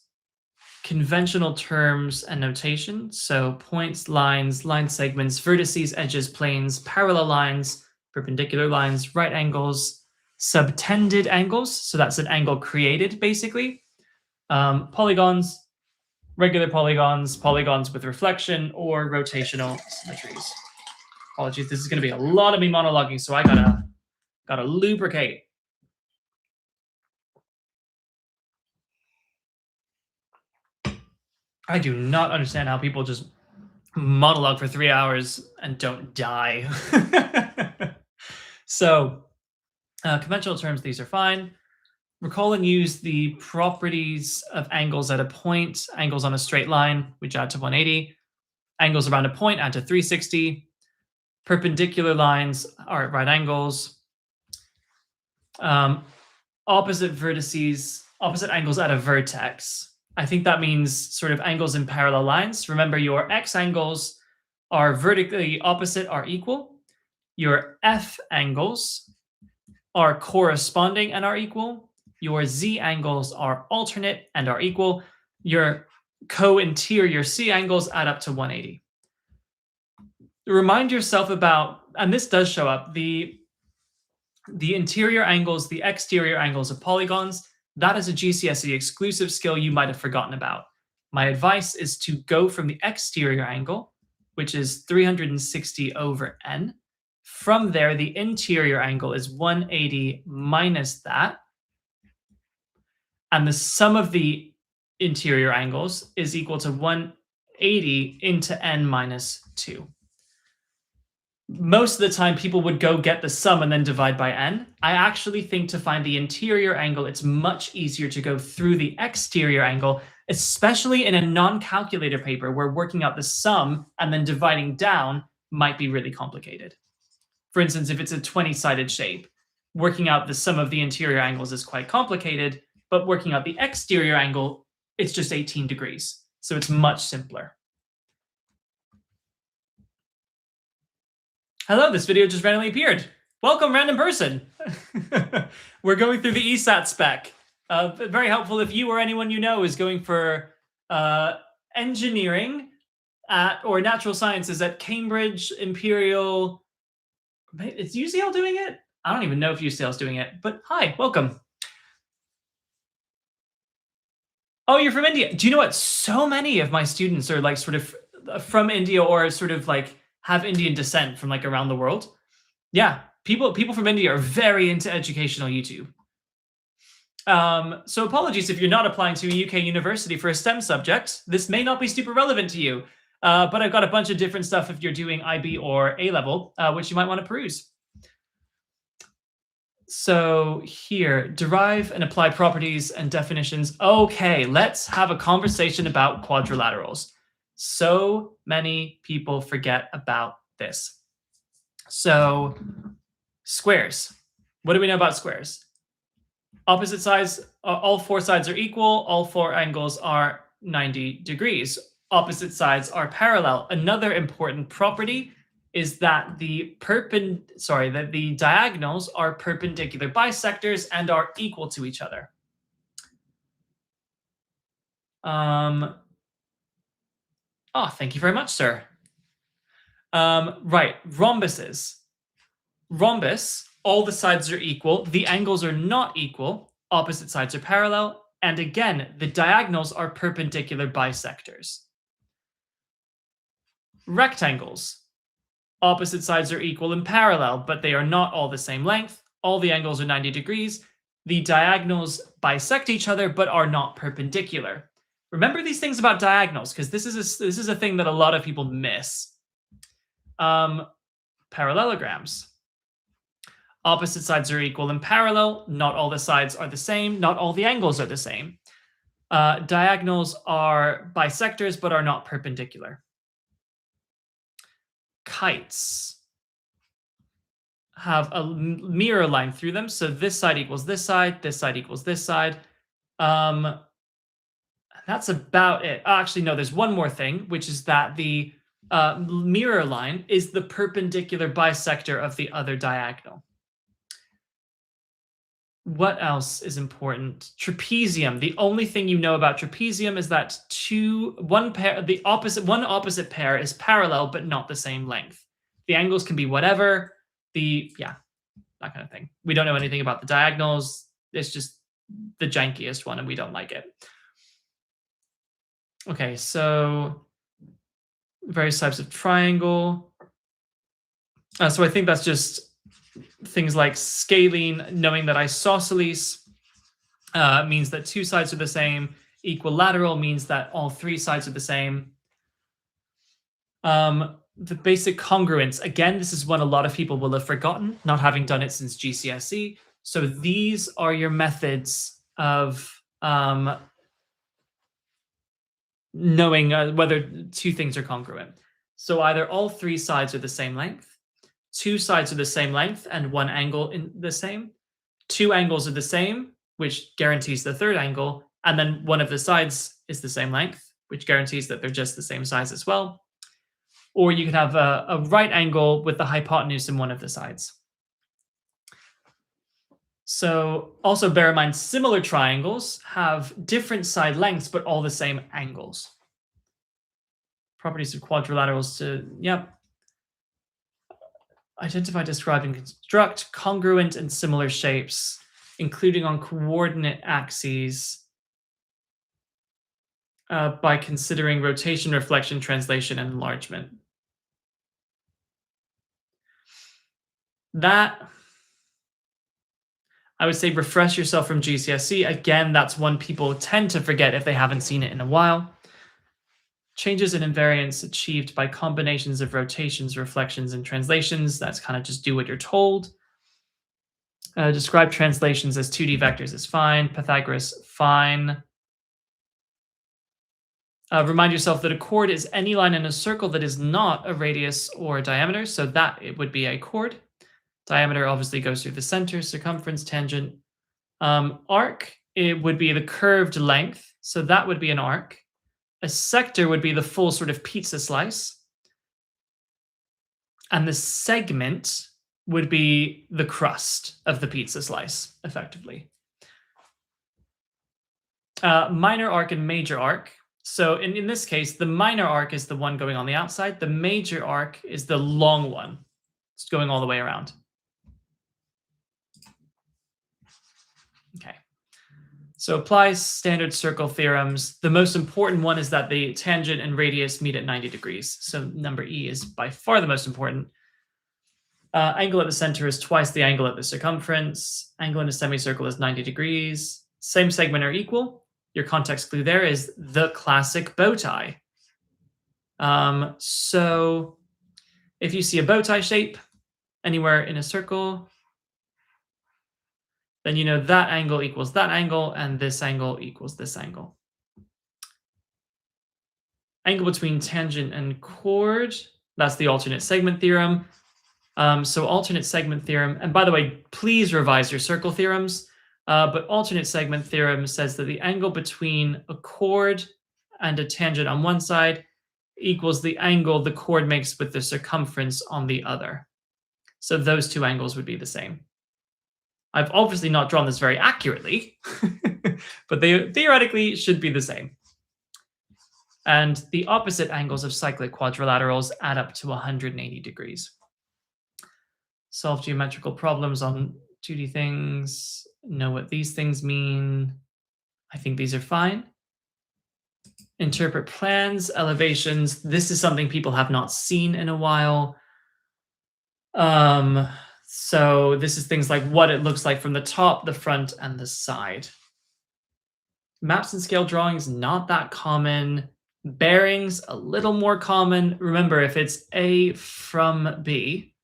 conventional terms and notation. So points, lines, line segments, vertices, edges, planes, parallel lines, perpendicular lines, right angles, subtended angles. So that's an angle created, basically. Polygons, regular polygons, polygons with reflection, or rotational symmetries. Apologies, this is going to be a lot of me monologuing, so I gotta lubricate. I do not understand how people just monologue for 3 hours and don't die. So, conventional terms, these are fine. Recall and use the properties of angles at a point, angles on a straight line, which add to 180. Angles around a point add to 360. Perpendicular lines are at right angles. Opposite vertices, opposite angles at a vertex. I think that means sort of angles in parallel lines. Remember, your x angles are vertically opposite are equal. Your f angles are corresponding and are equal. Your z angles are alternate and are equal. Your co-interior c angles add up to 180. Remind yourself about, and this does show up, the interior angles, the exterior angles of polygons. That is a GCSE exclusive skill you might have forgotten about. My advice is to go from the exterior angle, which is 360 over n. From there, the interior angle is 180 minus that. And the sum of the interior angles is equal to 180 into n minus 2. Most of the time, people would go get the sum and then divide by n. I actually think to find the interior angle, it's much easier to go through the exterior angle, especially in a non-calculator paper where working out the sum and then dividing down might be really complicated. For instance, if it's a 20-sided shape, working out the sum of the interior angles is quite complicated, but working out the exterior angle, it's just 18 degrees. So it's much simpler. Hello, this video just randomly appeared. Welcome, random person. We're going through the ESAT spec. Very helpful if you or anyone you know is going for engineering or natural sciences at Cambridge, Imperial. Is UCL doing it? I don't even know if UCL is doing it, but hi, welcome. Oh, you're from India. Do you know what? So many of my students are like sort of from India or sort of like have Indian descent from like around the world. Yeah, people from India are very into educational YouTube. So apologies if you're not applying to a UK university for a STEM subject. This may not be super relevant to you, but I've got a bunch of different stuff if you're doing IB or A-level, which you might want to peruse. So here, derive and apply properties and definitions. Okay, let's have a conversation about quadrilaterals. So many people forget about this. So squares. What do we know about squares? Opposite sides, all four sides are equal. All four angles are 90 degrees. Opposite sides are parallel. Another important property is that the diagonals are perpendicular bisectors and are equal to each other. Oh, thank you very much, sir. Right, rhombuses. Rhombus, all the sides are equal. The angles are not equal. Opposite sides are parallel. And again, the diagonals are perpendicular bisectors. Rectangles. Opposite sides are equal and parallel, but they are not all the same length. All the angles are 90 degrees. The diagonals bisect each other, but are not perpendicular. Remember these things about diagonals, because this is a thing that a lot of people miss. Parallelograms. Opposite sides are equal and parallel. Not all the sides are the same. Not all the angles are the same. Diagonals are bisectors, but are not perpendicular. Kites have a mirror line through them. So this side equals this side equals this side. That's about it. Actually, no, there's one more thing, which is that the mirror line is the perpendicular bisector of the other diagonal. What else is important? Trapezium. The only thing you know about trapezium is that one opposite pair is parallel but not the same length. The angles can be whatever. That kind of thing. We don't know anything about the diagonals. It's just the jankiest one, and we don't like it. Okay, so various types of triangle. So I think that's just things like scaling, knowing that isosceles means that two sides are the same. Equilateral means that all three sides are the same. The basic congruence, again, this is one a lot of people will have forgotten, not having done it since GCSE. So these are your methods of knowing whether two things are congruent. So either all three sides are the same length, two sides are the same length and one angle in the same, two angles are the same, which guarantees the third angle, and then one of the sides is the same length, which guarantees that they're just the same size as well. Or you could have a right angle with the hypotenuse in one of the sides. So also bear in mind, similar triangles have different side lengths, but all the same angles. Properties of quadrilaterals identify, describe, and construct congruent and similar shapes, including on coordinate axes, by considering rotation, reflection, translation, and enlargement. That, I would say, refresh yourself from GCSE. Again, that's one people tend to forget if they haven't seen it in a while. Changes in invariance achieved by combinations of rotations, reflections, and translations. That's kind of just do what you're told. Describe translations as 2D vectors is fine. Pythagoras, fine. Remind yourself that a chord is any line in a circle that is not a radius or a diameter. So that it would be a chord. Diameter obviously goes through the center, circumference, tangent. Arc, it would be the curved length. So that would be an arc. A sector would be the full sort of pizza slice. And the segment would be the crust of the pizza slice, effectively. Minor arc and major arc. So in this case, the minor arc is the one going on the outside. The major arc is the long one. It's going all the way around. Okay. So apply standard circle theorems. The most important one is that the tangent and radius meet at 90 degrees. So number E is by far the most important. Angle at the center is twice the angle at the circumference. Angle in a semicircle is 90 degrees. Same segment are equal. Your context clue there is the classic bow tie. So if you see a bow tie shape anywhere in a circle, then you know that angle equals that angle, and this angle equals this angle. Angle between tangent and chord, that's the alternate segment theorem. So alternate segment theorem, and by the way, please revise your circle theorems, but alternate segment theorem says that the angle between a chord and a tangent on one side equals the angle the chord makes with the circumference on the other. So those two angles would be the same. I've obviously not drawn this very accurately, but they theoretically should be the same. And the opposite angles of cyclic quadrilaterals add up to 180 degrees. Solve geometrical problems on 2D things, know what these things mean. I think these are fine. Interpret plans, elevations. This is something people have not seen in a while. So this is things like what it looks like from the top, the front, and the side. Maps and scale drawings, not that common. Bearings, a little more common. Remember, if it's A from B,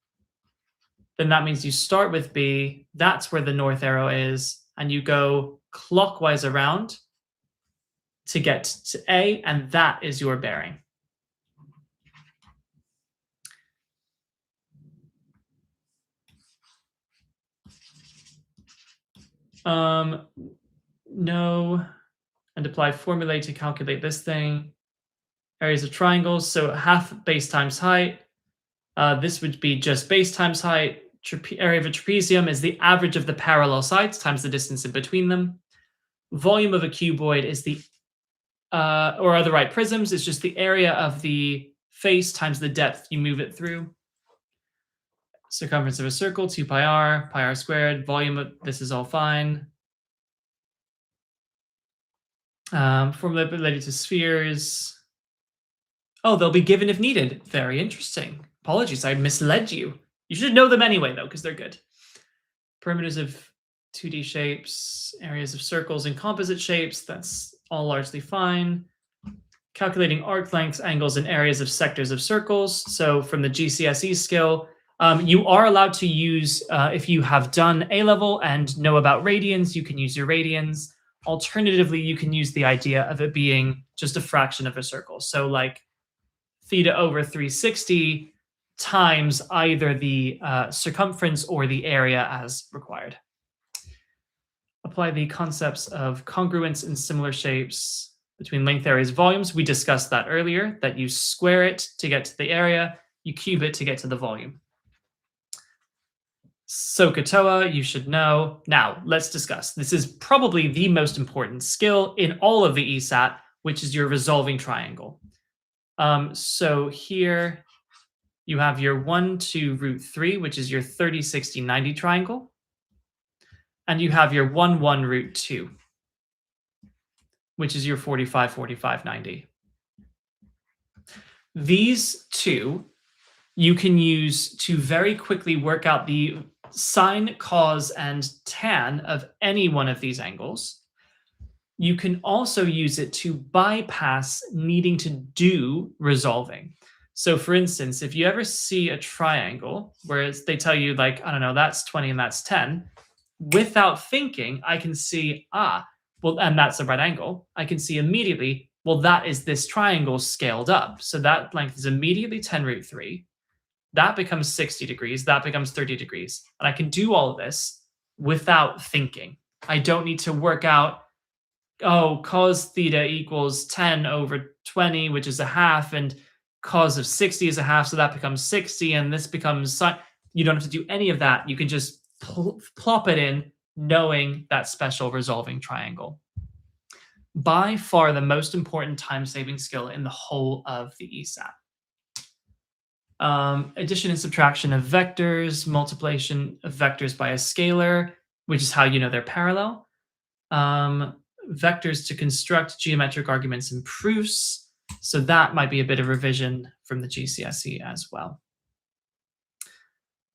then that means you start with B, that's where the north arrow is, and you go clockwise around to get to A, and that is your bearing. No. And and apply formulae to calculate this thing. Areas of triangles, so half base times height. This would be just base times height. Area of a trapezium is the average of the parallel sides times the distance in between them. Volume of a cuboid is the, or other right prisms, is just the area of the face times the depth you move it through. Circumference of a circle, 2 pi r squared. Volume of, this is all fine. Formula related to spheres. Oh, they'll be given if needed. Very interesting. Apologies, I misled you. You should know them anyway, though, because they're good. Perimeters of 2D shapes, areas of circles and composite shapes, that's all largely fine. Calculating arc lengths, angles, and areas of sectors of circles. So from the GCSE skill, you are allowed to use, if you have done A-level and know about radians, you can use your radians. Alternatively, you can use the idea of it being just a fraction of a circle. So like theta over 360 times either the circumference or the area as required. Apply the concepts of congruence in similar shapes between length, areas, volumes. We discussed that earlier, that you square it to get to the area, you cube it to get to the volume. SOHCAHTOA, you should know. Now, let's discuss. This is probably the most important skill in all of the ESAT, which is your resolving triangle. So here you have your 1, 2, root 3, which is your 30, 60, 90 triangle. And you have your 1, 1, root 2, which is your 45, 45, 90. These two you can use to very quickly work out the sine, cos, and tan of any one of these angles. You can also use it to bypass needing to do resolving. So for instance, if you ever see a triangle where they tell you like, I don't know, that's 20 and that's 10, without thinking, I can see, well, and that's the right angle. I can see immediately, well, that is this triangle scaled up. So that length is immediately 10 root 3. That becomes 60 degrees. That becomes 30 degrees. And I can do all of this without thinking. I don't need to work out, oh, cos theta equals 10 over 20, which is a half, and cos of 60 is a half, so that becomes 60, and this becomes sine. You don't have to do any of that. You can just plop it in, knowing that special resolving triangle. By far the most important time-saving skill in the whole of the ESAT. Addition and subtraction of vectors, multiplication of vectors by a scalar, which is how you know they're parallel. Vectors to construct geometric arguments and proofs. So that might be a bit of revision from the GCSE as well.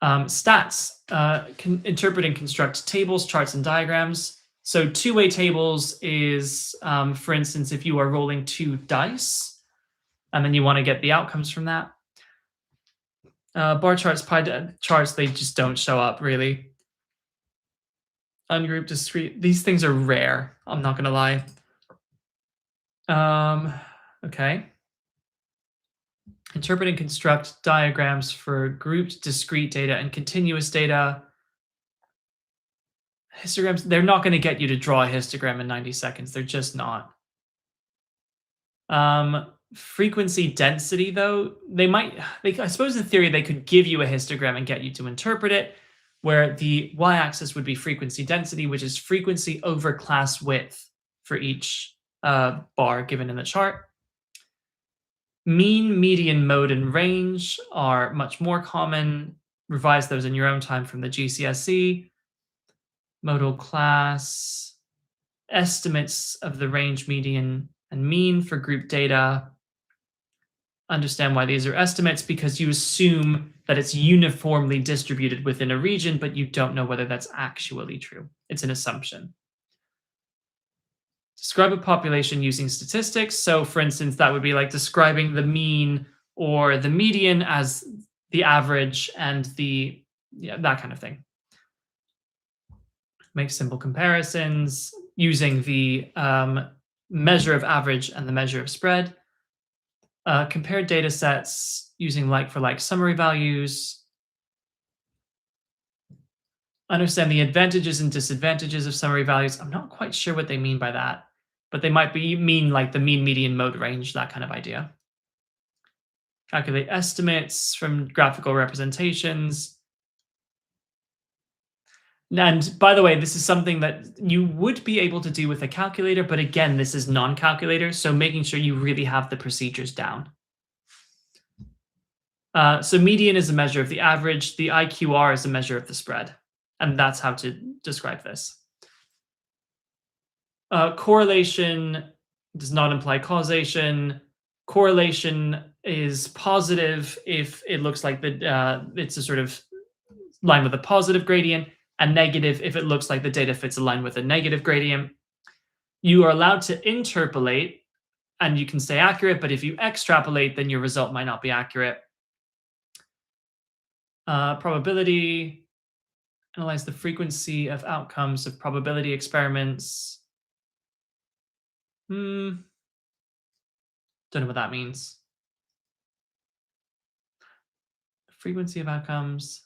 Stats, can interpret and construct tables, charts, and diagrams. So two-way tables is, for instance, if you are rolling 2 dice, and then you want to get the outcomes from that. Bar charts, pie charts, they just don't show up, really. Ungrouped, discrete, these things are rare, I'm not going to lie. Okay. Interpret and construct diagrams for grouped, discrete data and continuous data. Histograms, they're not going to get you to draw a histogram in 90 seconds. They're just not. Frequency density, though, I suppose in theory they could give you a histogram and get you to interpret it, where the y-axis would be frequency density, which is frequency over class width for each bar given in the chart. Mean, median, mode, and range are much more common. Revise those in your own time from the GCSE. Modal class, estimates of the range, median, and mean for group data. Understand why these are estimates, because you assume that it's uniformly distributed within a region, but you don't know whether that's actually true. It's an assumption. Describe a population using statistics. So for instance, that would be like describing the mean or the median as the average and the, that kind of thing. Make simple comparisons using the measure of average and the measure of spread. Compare data sets using like-for-like summary values. Understand the advantages and disadvantages of summary values. I'm not quite sure what they mean by that. but they might mean like the mean, median, mode range, that kind of idea. Calculate estimates from graphical representations. And by the way, this is something that you would be able to do with a calculator, but again, this is non-calculator, so making sure you really have the procedures down. So median is a measure of the average, the IQR is a measure of the spread, and that's how to describe this. Correlation does not imply causation. Correlation is positive if it looks like it's a sort of line with a positive gradient, and negative if it looks like the data fits a line with a negative gradient. You are allowed to interpolate, and you can stay accurate, but if you extrapolate, then your result might not be accurate. Probability, analyze the frequency of outcomes of probability experiments. Don't know what that means. Frequency of outcomes.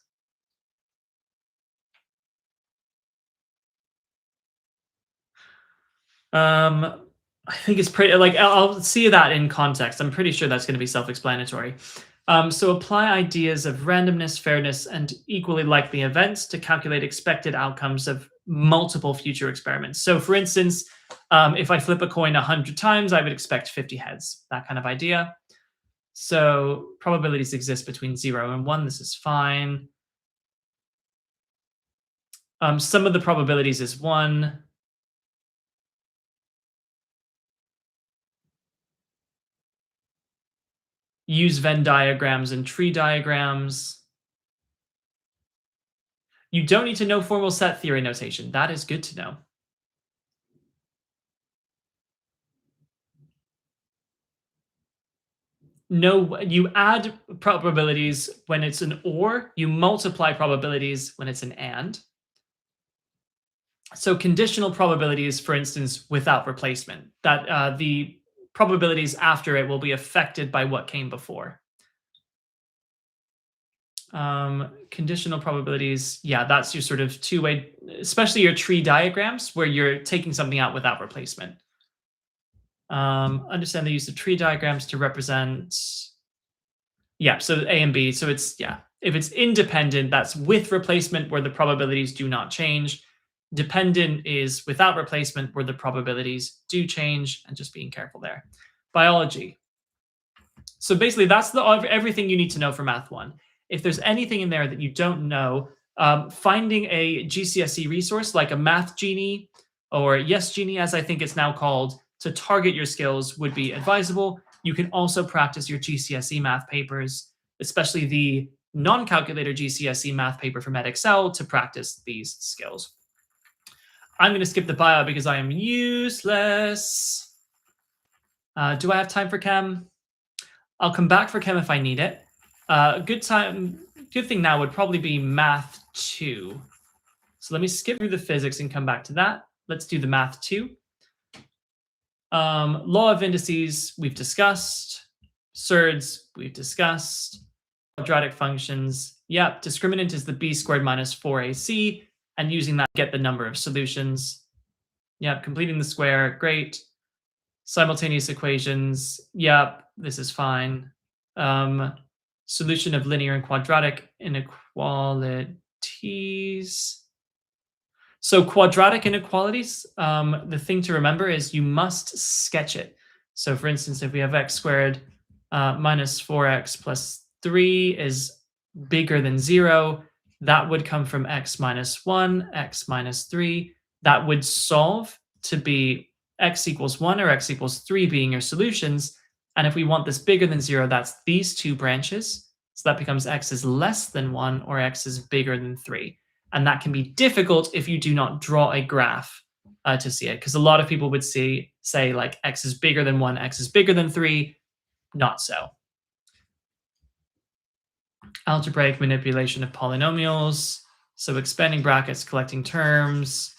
I think it's pretty, like, I'll see that in context. I'm pretty sure that's going to be self-explanatory. So apply ideas of randomness, fairness, and equally likely events to calculate expected outcomes of multiple future experiments. So for instance, if I flip a coin 100 times, I would expect 50 heads, that kind of idea. So probabilities exist between 0 and 1. This is fine. Some of the probabilities is 1. Use Venn diagrams and tree diagrams. You don't need to know formal set theory notation. That is good to know. No, you add probabilities when it's an or, you multiply probabilities when it's an and. So conditional probabilities, for instance, without replacement, that the probabilities after it will be affected by what came before. Conditional probabilities, yeah, that's your sort of two-way, especially your tree diagrams where you're taking something out without replacement. Understand the use of tree diagrams to represent, yeah, so A and B. So it's, yeah, if it's independent, that's with replacement where the probabilities do not change. Dependent is without replacement where the probabilities do change, and just being careful there. Biology. So basically that's everything you need to know for Math 1. If there's anything in there that you don't know, finding a GCSE resource like a Math Genie or Yes Genie, as I think it's now called, to target your skills would be advisable. You can also practice your GCSE math papers, especially the non-calculator GCSE math paper from Edexcel, to practice these skills. I'm going to skip the bio because I am useless. Do I have time for chem? I'll come back for chem if I need it. Good thing now would probably be Math 2. So let me skip through the physics and come back to that. Let's do the Math 2. Law of indices, we've discussed. Surds, we've discussed. Quadratic functions, yep. Discriminant is the b squared minus 4ac, and using that, get the number of solutions. Yep, completing the square, great. Simultaneous equations, yep, this is fine. Solution of linear and quadratic inequalities. So quadratic inequalities, the thing to remember is you must sketch it. So for instance, if we have x squared minus 4x plus 3 is bigger than 0, that would come from x minus 1, x minus 3. That would solve to be x equals 1 or x equals 3 being your solutions. And if we want this bigger than 0, that's these two branches. So that becomes x is less than 1 or x is bigger than 3. And that can be difficult if you do not draw a graph to see it, because a lot of people would say like x is bigger than 1, x is bigger than 3. Not so. Algebraic manipulation of polynomials. So expanding brackets, collecting terms.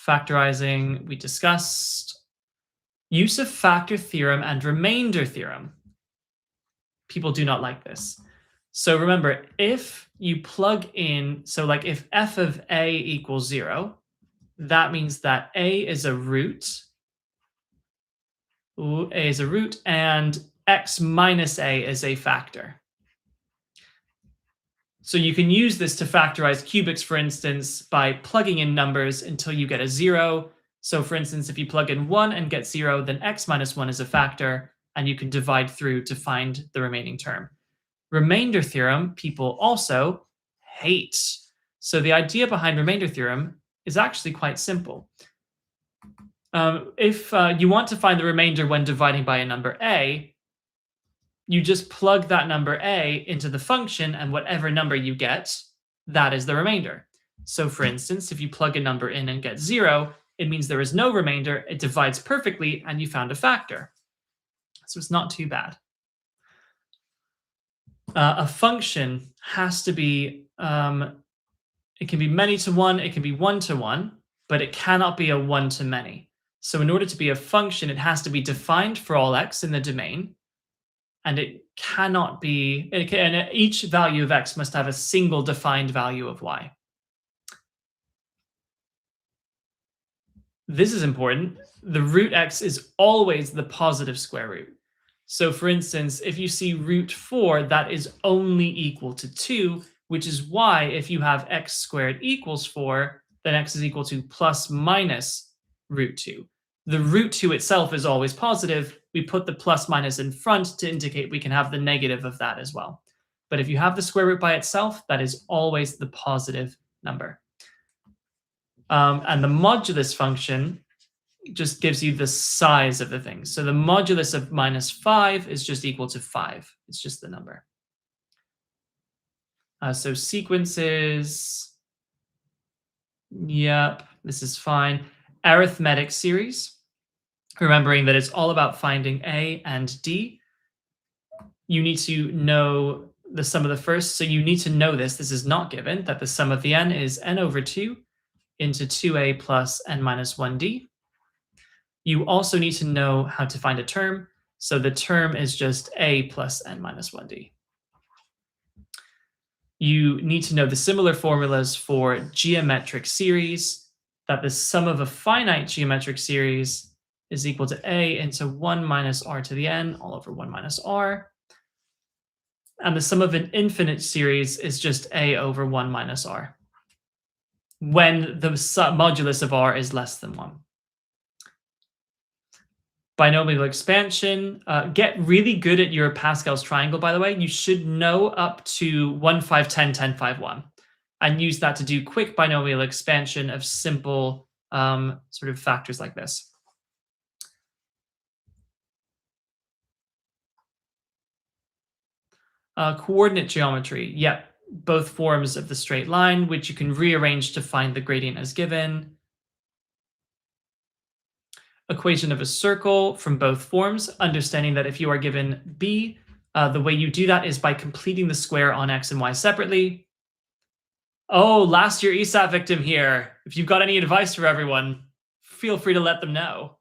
Factorizing, we discussed. Use of factor theorem and remainder theorem. People do not like this. So remember, if you plug in, so like if f of a equals 0, that means that a is a root Ooh, a is a root, and x minus a is a factor. So you can use this to factorize cubics, for instance, by plugging in numbers until you get a 0. So for instance, if you plug in 1 and get 0, then x minus 1 is a factor, and you can divide through to find the remaining term. Remainder theorem, people also hate. So the idea behind remainder theorem is actually quite simple. If you want to find the remainder when dividing by a number a, you just plug that number a into the function, and whatever number you get, that is the remainder. So for instance, if you plug a number in and get 0, it means there is no remainder, it divides perfectly, and you found a factor. So it's not too bad. A function has to be, it can be many to one, it can be one to one, but it cannot be a one to many. So in order to be a function, it has to be defined for all x in the domain, and it cannot be, and each value of x must have a single defined value of y. This is important. The root x is always the positive square root. So for instance, if you see root 4, that is only equal to 2, which is why if you have x squared equals 4, then x is equal to plus minus root 2. The root 2 itself is always positive. We put the plus minus in front to indicate we can have the negative of that as well. But if you have the square root by itself, that is always the positive number. And the modulus function just gives you the size of the thing. So the modulus of minus 5 is just equal to 5. It's just the number. So sequences, yep, this is fine. Arithmetic series, remembering that it's all about finding a and d. You need to know the sum of the first, so you need to know this. This is not given, that the sum of the n is n over 2 into 2a plus n minus 1d. You also need to know how to find a term. So the term is just a plus n minus 1d. You need to know the similar formulas for geometric series, that the sum of a finite geometric series is equal to a into 1 minus r to the n all over 1 minus r. And the sum of an infinite series is just a over 1 minus r, when the modulus of r is less than 1. Binomial expansion, get really good at your Pascal's triangle, by the way. You should know up to 1, 5, 10, 10, 5, 1, and use that to do quick binomial expansion of simple sort of factors like this. Coordinate geometry, yep, both forms of the straight line, which you can rearrange to find the gradient as given. Equation of a circle from both forms, understanding that if you are given b, the way you do that is by completing the square on x and y separately. Oh, last year ESAT victim here. If you've got any advice for everyone, feel free to let them know.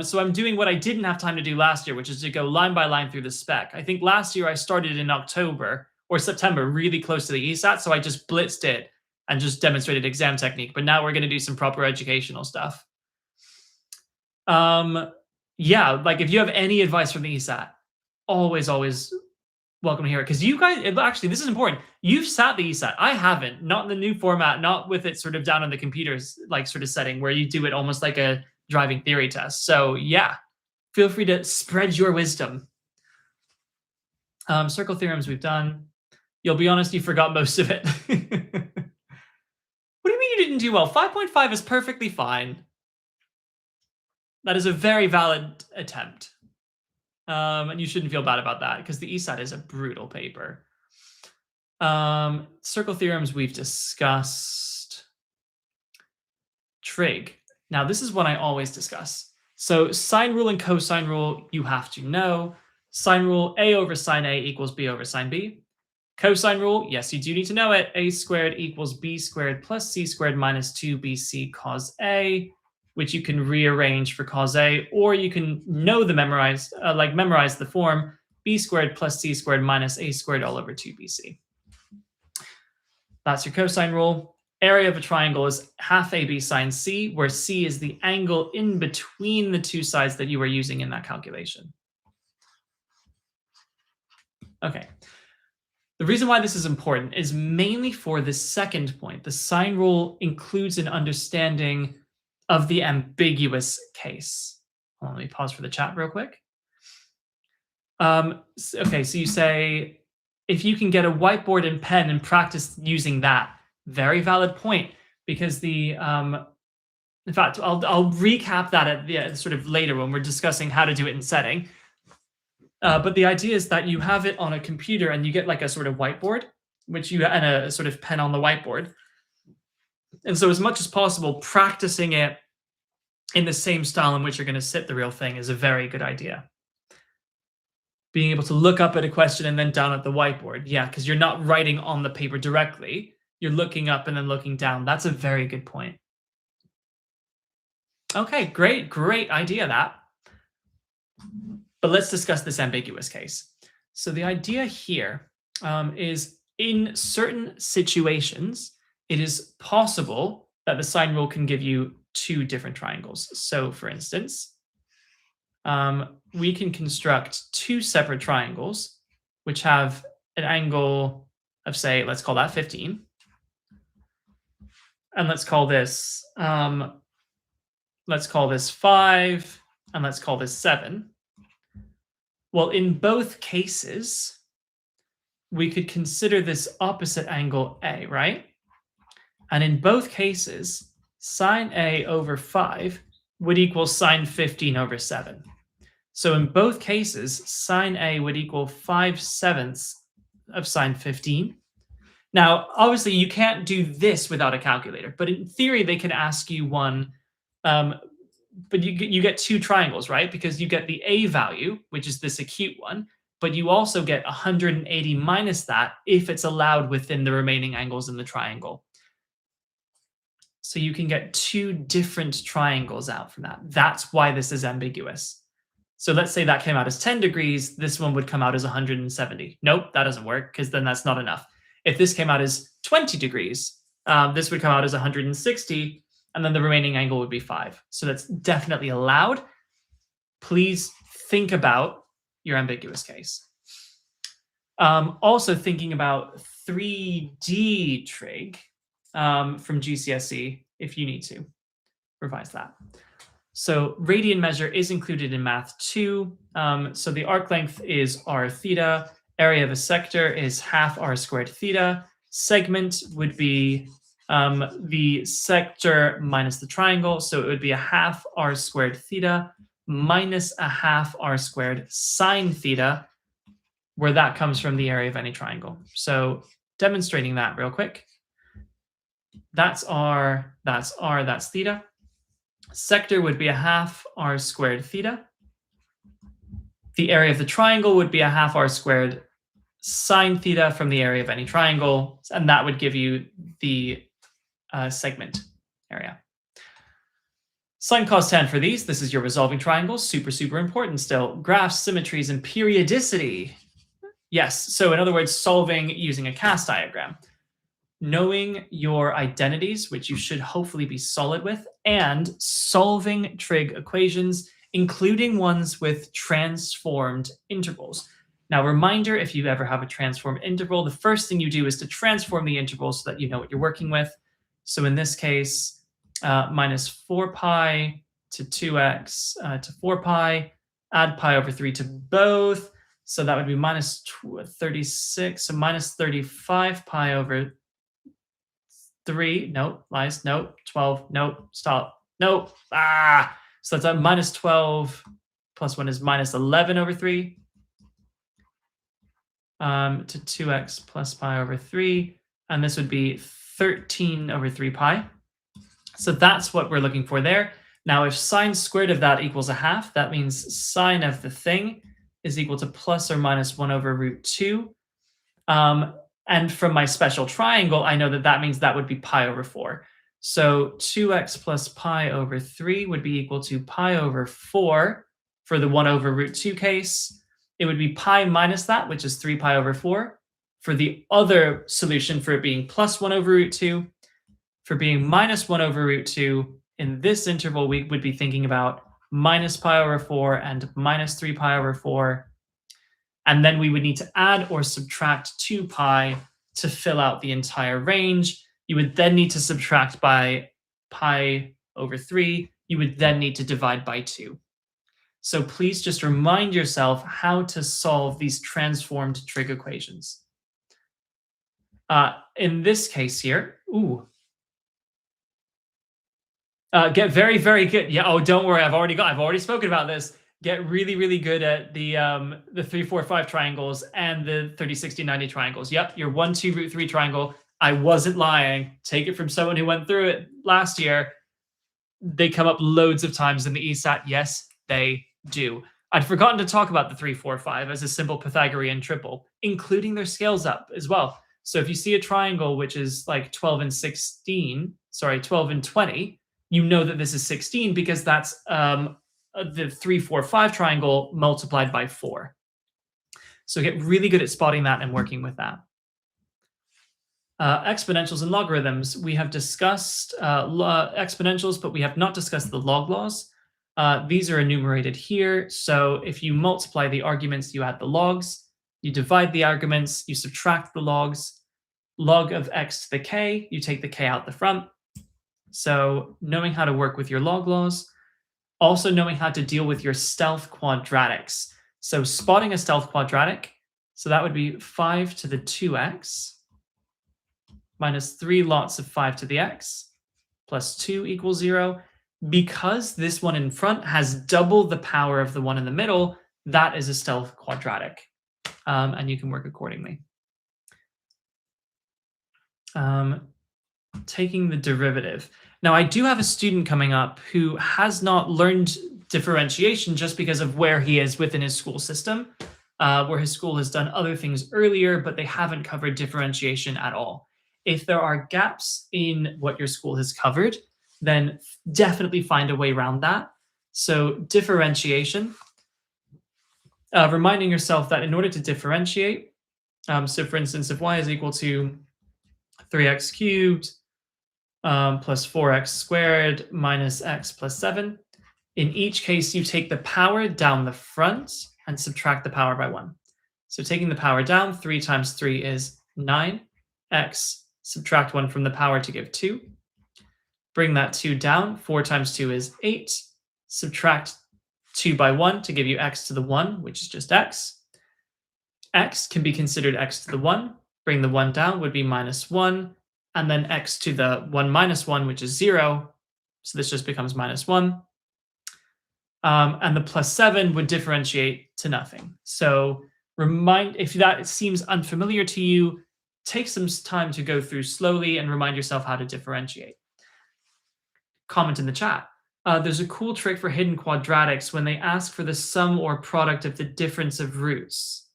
So I'm doing what I didn't have time to do last year, which is to go line by line through the spec. I think last year I started in October or September, really close to the ESAT, so I just blitzed it and just demonstrated exam technique. But now we're going to do some proper educational stuff. Yeah, like if you have any advice from the ESAT, always welcome to hear it. Because you guys, actually, this is important. You've sat the ESAT. I haven't, not in the new format, not with it sort of down on the computers, like sort of setting where you do it almost like a driving theory test. So yeah, feel free to spread your wisdom. Circle theorems we've done. You'll be honest, you forgot most of it. What do you mean you didn't do well? 5.5 is perfectly fine. That is a very valid attempt. And you shouldn't feel bad about that because the ESAT is a brutal paper. Circle theorems we've discussed. Trig. Now, this is what I always discuss. So sine rule and cosine rule, you have to know. Sine rule, a over sine a equals b over sine b. Cosine rule, yes, you do need to know it. A squared equals b squared plus c squared minus 2bc cos a, which you can rearrange for cos a, or you can know the memorize the form b squared plus c squared minus a squared all over 2bc. That's your cosine rule. area of a triangle is half AB sine C, where C is the angle in between the two sides that you are using in that calculation. Okay. The reason why this is important is mainly for the second point. The sine rule includes an understanding of the ambiguous case. Let me pause for the chat real quick. Okay, so you say, if you can get a whiteboard and pen and practice using that, very valid point, because the, in fact, I'll recap that at the sort of later when we're discussing how to do it in setting. But the idea is that you have it on a computer and you get like a sort of whiteboard, and a sort of pen on the whiteboard. And so as much as possible, practicing it in the same style in which you're going to sit the real thing is a very good idea. Being able to look up at a question and then down at the whiteboard. Yeah, because you're not writing on the paper directly. You're looking up and then looking down. That's a very good point. Okay, great idea, that. But let's discuss this ambiguous case. So the idea here is in certain situations, it is possible that the sine rule can give you two different triangles. So for instance, we can construct two separate triangles which have an angle of, say, let's call that 15. And let's call this 5, and let's call this 7. Well, in both cases, we could consider this opposite angle A, right? And in both cases, sine A over 5 would equal sine 15 over 7. So in both cases, sine A would equal 5/7 of sine 15. Now, obviously, you can't do this without a calculator, but in theory, they can ask you one, but you get two triangles, right? Because you get the A value, which is this acute one, but you also get 180 minus that if it's allowed within the remaining angles in the triangle. So you can get two different triangles out from that. That's why this is ambiguous. So let's say that came out as 10 degrees. This one would come out as 170. Nope, that doesn't work, because then that's not enough. If this came out as 20 degrees, this would come out as 160, and then the remaining angle would be 5. So that's definitely allowed. Please think about your ambiguous case. Also thinking about 3D trig from GCSE, if you need to revise that. So radian measure is included in math 2. So the arc length is r theta. Area of a sector is half r squared theta. Segment would be the sector minus the triangle. So it would be a half r squared theta minus a half r squared sine theta, where that comes from the area of any triangle. So demonstrating that real quick. That's r, that's theta. Sector would be a half r squared theta. The area of the triangle would be a half r squared sine theta from the area of any triangle, and that would give you the segment area. Sine cos tan for these, this is your resolving triangles, super important still. Graphs, symmetries, and periodicity. Yes, so in other words, solving using a cast diagram. Knowing your identities, which you should hopefully be solid with, and solving trig equations, including ones with transformed intervals. Now, reminder, if you ever have a transformed interval, the first thing you do is to transform the interval so that you know what you're working with. So in this case, minus 4 pi to 2x to 4 pi, add pi over 3 to both. So that would be minus 36, so minus 35 pi over 3, nope, lies, nope, 12, nope, stop, nope, so that's a minus 12 plus 1 is minus 11 over 3 to 2x plus pi over 3, and this would be 13 over 3 pi. So that's what we're looking for there. Now, if sine squared of that equals a half, that means sine of the thing is equal to plus or minus 1 over root 2. And from my special triangle, I know that that means that would be pi over 4. So 2x plus pi over 3 would be equal to pi over 4 for the 1 over root 2 case. It would be pi minus that, which is 3 pi over 4. For the other solution, for it being plus 1 over root 2, For being minus 1 over root 2, in this interval, we would be thinking about minus pi over 4 and minus 3 pi over 4. And then we would need to add or subtract 2 pi to fill out the entire range. You would then need to subtract by pi over 3. You would then need to divide by 2. So please just remind yourself how to solve these transformed trig equations. In this case here, get very, very good. Yeah. Oh, don't worry. I've already spoken about this. Get really, really good at the 3, 4, 5 triangles and the 30, 60, 90 triangles. Yep, your 1, 2, root 3 triangle. I wasn't lying. Take it from someone who went through it last year. They come up loads of times in the ESAT. Yes, they do. I'd forgotten to talk about the 3, 4, 5 as a simple Pythagorean triple, including their scales up as well. So if you see a triangle which is like 12 and 16, sorry, 12 and 20, you know that this is 16 because that's the 3, 4, 5 triangle multiplied by 4. So get really good at spotting that and working with that. Exponentials and logarithms. We have discussed exponentials, but we have not discussed the log laws. These are enumerated here. So if you multiply the arguments, you add the logs. You divide the arguments, you subtract the logs. Log of x to the k, you take the k out the front. So knowing how to work with your log laws. Also knowing how to deal with your stealth quadratics. So spotting a stealth quadratic. So that would be 5 to the 2x minus 3 lots of 5 to the x plus 2 equals 0. Because this one in front has double the power of the one in the middle, that is a stealth quadratic. And you can work accordingly. Taking the derivative. Now, I do have a student coming up who has not learned differentiation just because of where he is within his school system, where his school has done other things earlier, but they haven't covered differentiation at all. If there are gaps in what your school has covered, then definitely find a way around that. So differentiation, reminding yourself that in order to differentiate, so for instance, if y is equal to 3x cubed plus 4x squared minus x plus 7, in each case, you take the power down the front and subtract the power by 1. So taking the power down, 3 times 3 is 9. X, subtract 1 from the power to give 2. Bring that 2 down. 4 times 2 is 8. Subtract 2 by 1 to give you x to the 1, which is just x. X can be considered x to the 1. Bring the 1 down would be minus 1. And then x to the 1 minus 1, which is 0. So this just becomes minus 1. And the plus 7 would differentiate to nothing. So if that seems unfamiliar to you, take some time to go through slowly and remind yourself how to differentiate. Comment in the chat. There's a cool trick for hidden quadratics when they ask for the sum or product of the difference of roots.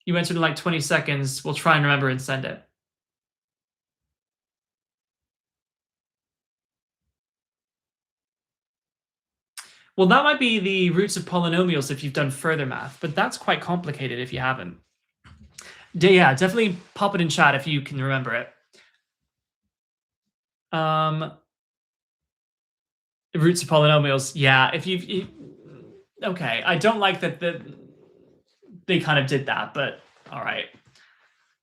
You answered in like 20 seconds. We'll try and remember and send it. Well, that might be the roots of polynomials if you've done further math, but that's quite complicated if you haven't. Yeah, definitely pop it in chat if you can remember it. Roots of polynomials, yeah. If okay, I don't like that they kind of did that, but all right,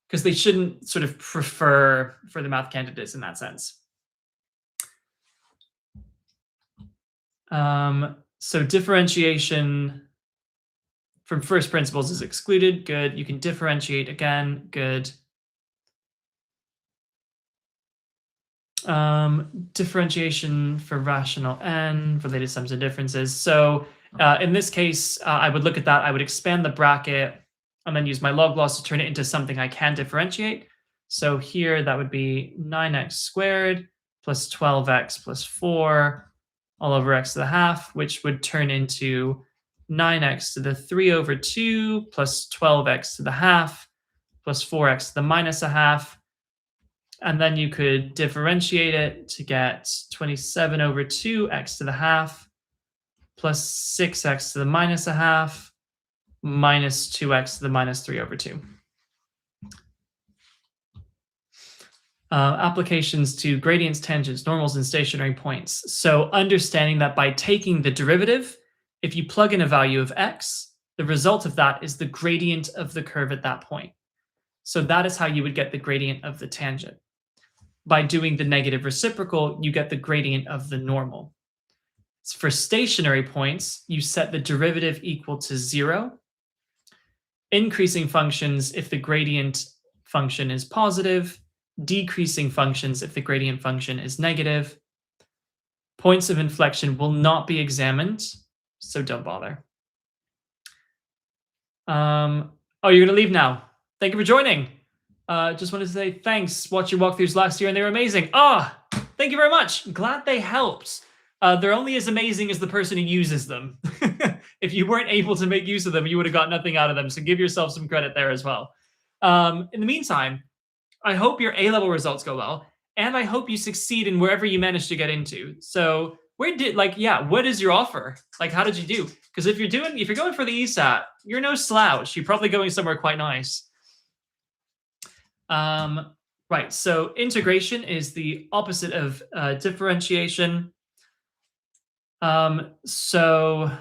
because they shouldn't sort of prefer for the math candidates in that sense. So differentiation from first principles is excluded. Good. You can differentiate again. Good. Differentiation for rational n, related sums and differences. So in this case, I would look at that. I would expand the bracket and then use my log laws to turn it into something I can differentiate. So here that would be 9x squared plus 12x plus 4 all over x to the half, which would turn into 9x to the 3 over 2 plus 12x to the half plus 4x to the minus a half. And then you could differentiate it to get 27 over 2 x to the half plus 6x to the minus a half minus 2x to the minus 3 over 2. Applications to gradients, tangents, normals, and stationary points. So understanding that by taking the derivative, if you plug in a value of x, the result of that is the gradient of the curve at that point. So that is how you would get the gradient of the tangent. By doing the negative reciprocal, you get the gradient of the normal. For stationary points, you set the derivative equal to 0. Increasing functions if the gradient function is positive, decreasing functions if the gradient function is negative. Points of inflection will not be examined, so don't bother. Oh, you're going to leave now. Thank you for joining. Just wanted to say thanks. Watched your walkthroughs last year and they were amazing. Thank you very much. Glad they helped. They're only as amazing as the person who uses them. If you weren't able to make use of them, you would have got nothing out of them. So give yourself some credit there as well. In the meantime, I hope your A-level results go well, and I hope you succeed in wherever you manage to get into. So what is your offer? Like, how did you do? Because if you're going for the ESAT, you're no slouch. You're probably going somewhere quite nice. Right, so integration is the opposite of differentiation. So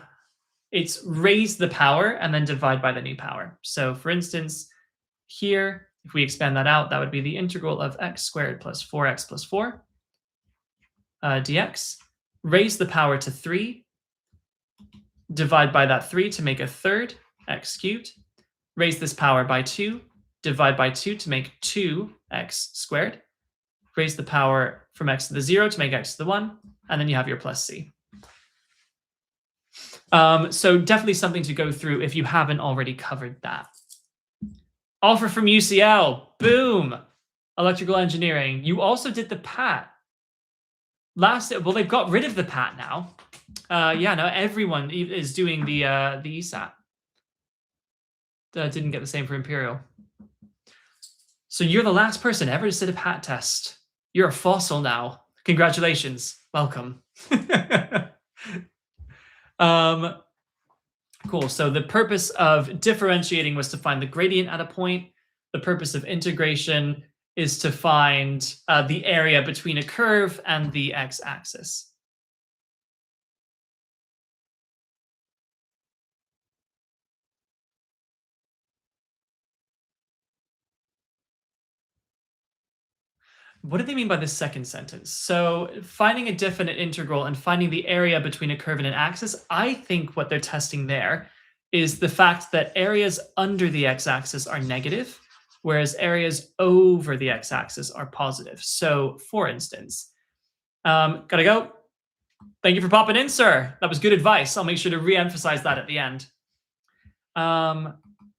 it's raise the power and then divide by the new power. So for instance, here, if we expand that out, that would be the integral of x squared plus 4x plus 4 dx. Raise the power to 3. Divide by that 3 to make a third, x cubed. Raise this power by 2. Divide by 2 to make 2x squared. Raise the power from x to the 0 to make x to the 1. And then you have your plus c. So definitely something to go through if you haven't already covered that. Offer from UCL. Boom. Electrical engineering. You also did the PAT. Well, they've got rid of the PAT now. No, everyone is doing the ESAT. Didn't get the same for Imperial. So you're the last person ever to sit a PAT test. You're a fossil now. Congratulations. Welcome. Cool. So the purpose of differentiating was to find the gradient at a point. The purpose of integration is to find the area between a curve and the x-axis. What do they mean by the second sentence? So finding a definite integral and finding the area between a curve and an axis, I think what they're testing there is the fact that areas under the x-axis are negative, whereas areas over the x-axis are positive. So for instance, gotta go. Thank you for popping in, sir. That was good advice. I'll make sure to re-emphasize that at the end.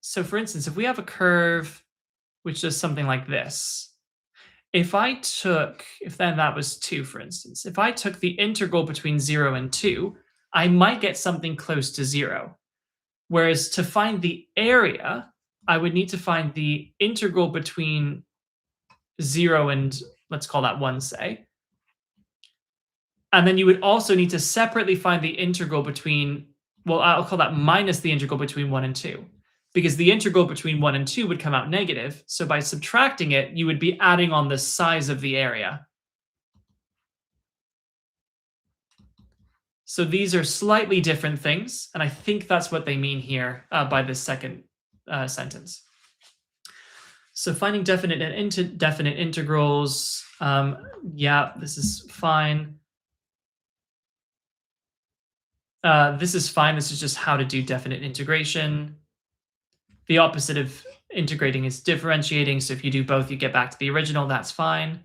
So for instance, if we have a curve which does something like this, if then that was 2, for instance, if I took the integral between 0 and 2, I might get something close to 0. Whereas to find the area, I would need to find the integral between 0 and, let's call that 1, say. And then you would also need to separately find the integral between, well, I'll call that minus the integral between 1 and 2. Because the integral between 1 and 2 would come out negative. So by subtracting it, you would be adding on the size of the area. So these are slightly different things. And I think that's what they mean here by this second sentence. So finding definite and indefinite integrals. Yeah, this is fine. This is fine. This is just how to do definite integration. The opposite of integrating is differentiating. So if you do both, you get back to the original. That's fine.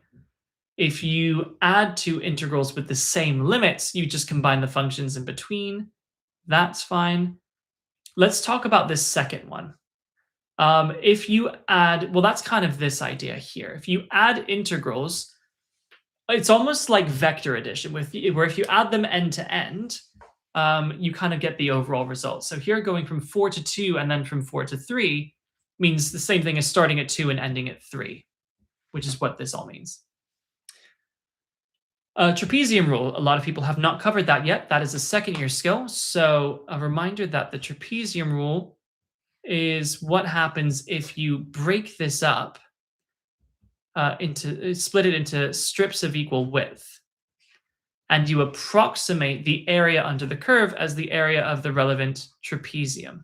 If you add two integrals with the same limits, you just combine the functions in between. That's fine. Let's talk about this second one. If you add, well, that's kind of this idea here. If you add integrals, it's almost like vector addition, where if you add them end to end, you kind of get the overall result. So here going from 4 to 2 and then from 4 to 3 means the same thing as starting at 2 and ending at 3, which is what this all means. Trapezium rule, a lot of people have not covered that yet. That is a second-year skill. So a reminder that the trapezium rule is what happens if you break this up split it into strips of equal width, and you approximate the area under the curve as the area of the relevant trapezium.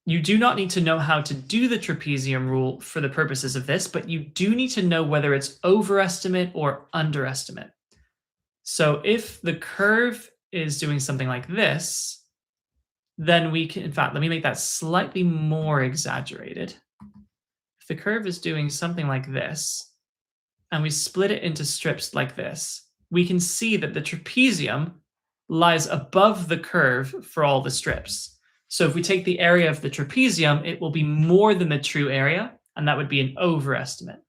You do not need to know how to do the trapezium rule for the purposes of this, but you do need to know whether it's overestimate or underestimate. So if the curve is doing something like this, then we can, in fact, let me make that slightly more exaggerated. If the curve is doing something like this, and we split it into strips like this, we can see that the trapezium lies above the curve for all the strips. So if we take the area of the trapezium, it will be more than the true area, and that would be an overestimate.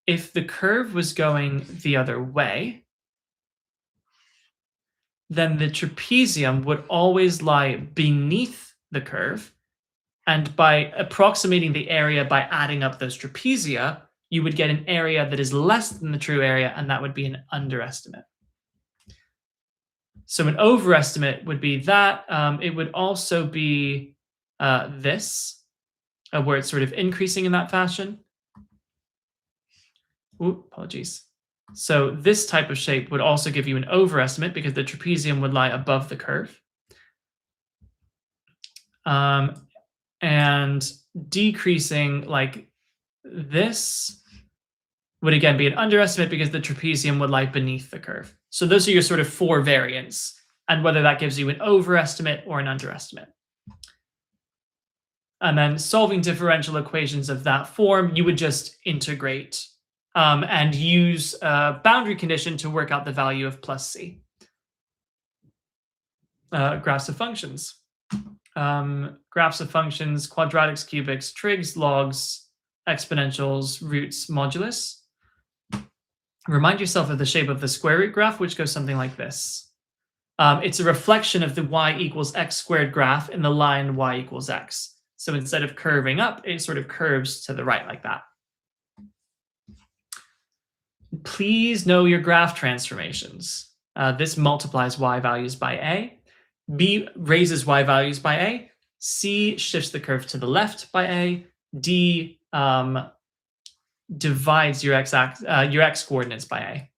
If the curve was going the other way, then the trapezium would always lie beneath the curve, and by approximating the area by adding up those trapezia, you would get an area that is less than the true area, and that would be an underestimate. So an overestimate would be that. It would also be this, where it's sort of increasing in that fashion. Ooh, apologies. So this type of shape would also give you an overestimate because the trapezium would lie above the curve. And decreasing like this would again be an underestimate because the trapezium would lie beneath the curve. So those are your sort of 4 variants, and whether that gives you an overestimate or an underestimate. And then solving differential equations of that form, you would just integrate and use a boundary condition to work out the value of plus c. Graphs of functions. Graphs of functions, quadratics, cubics, trigs, logs, exponentials, roots, modulus. Remind yourself of the shape of the square root graph, which goes something like this. It's a reflection of the y equals x squared graph in the line y equals x. So instead of curving up, it sort of curves to the right like that. Please know your graph transformations. This multiplies y values by a. B raises y values by a. C shifts the curve to the left by a. D divides your x coordinates by a.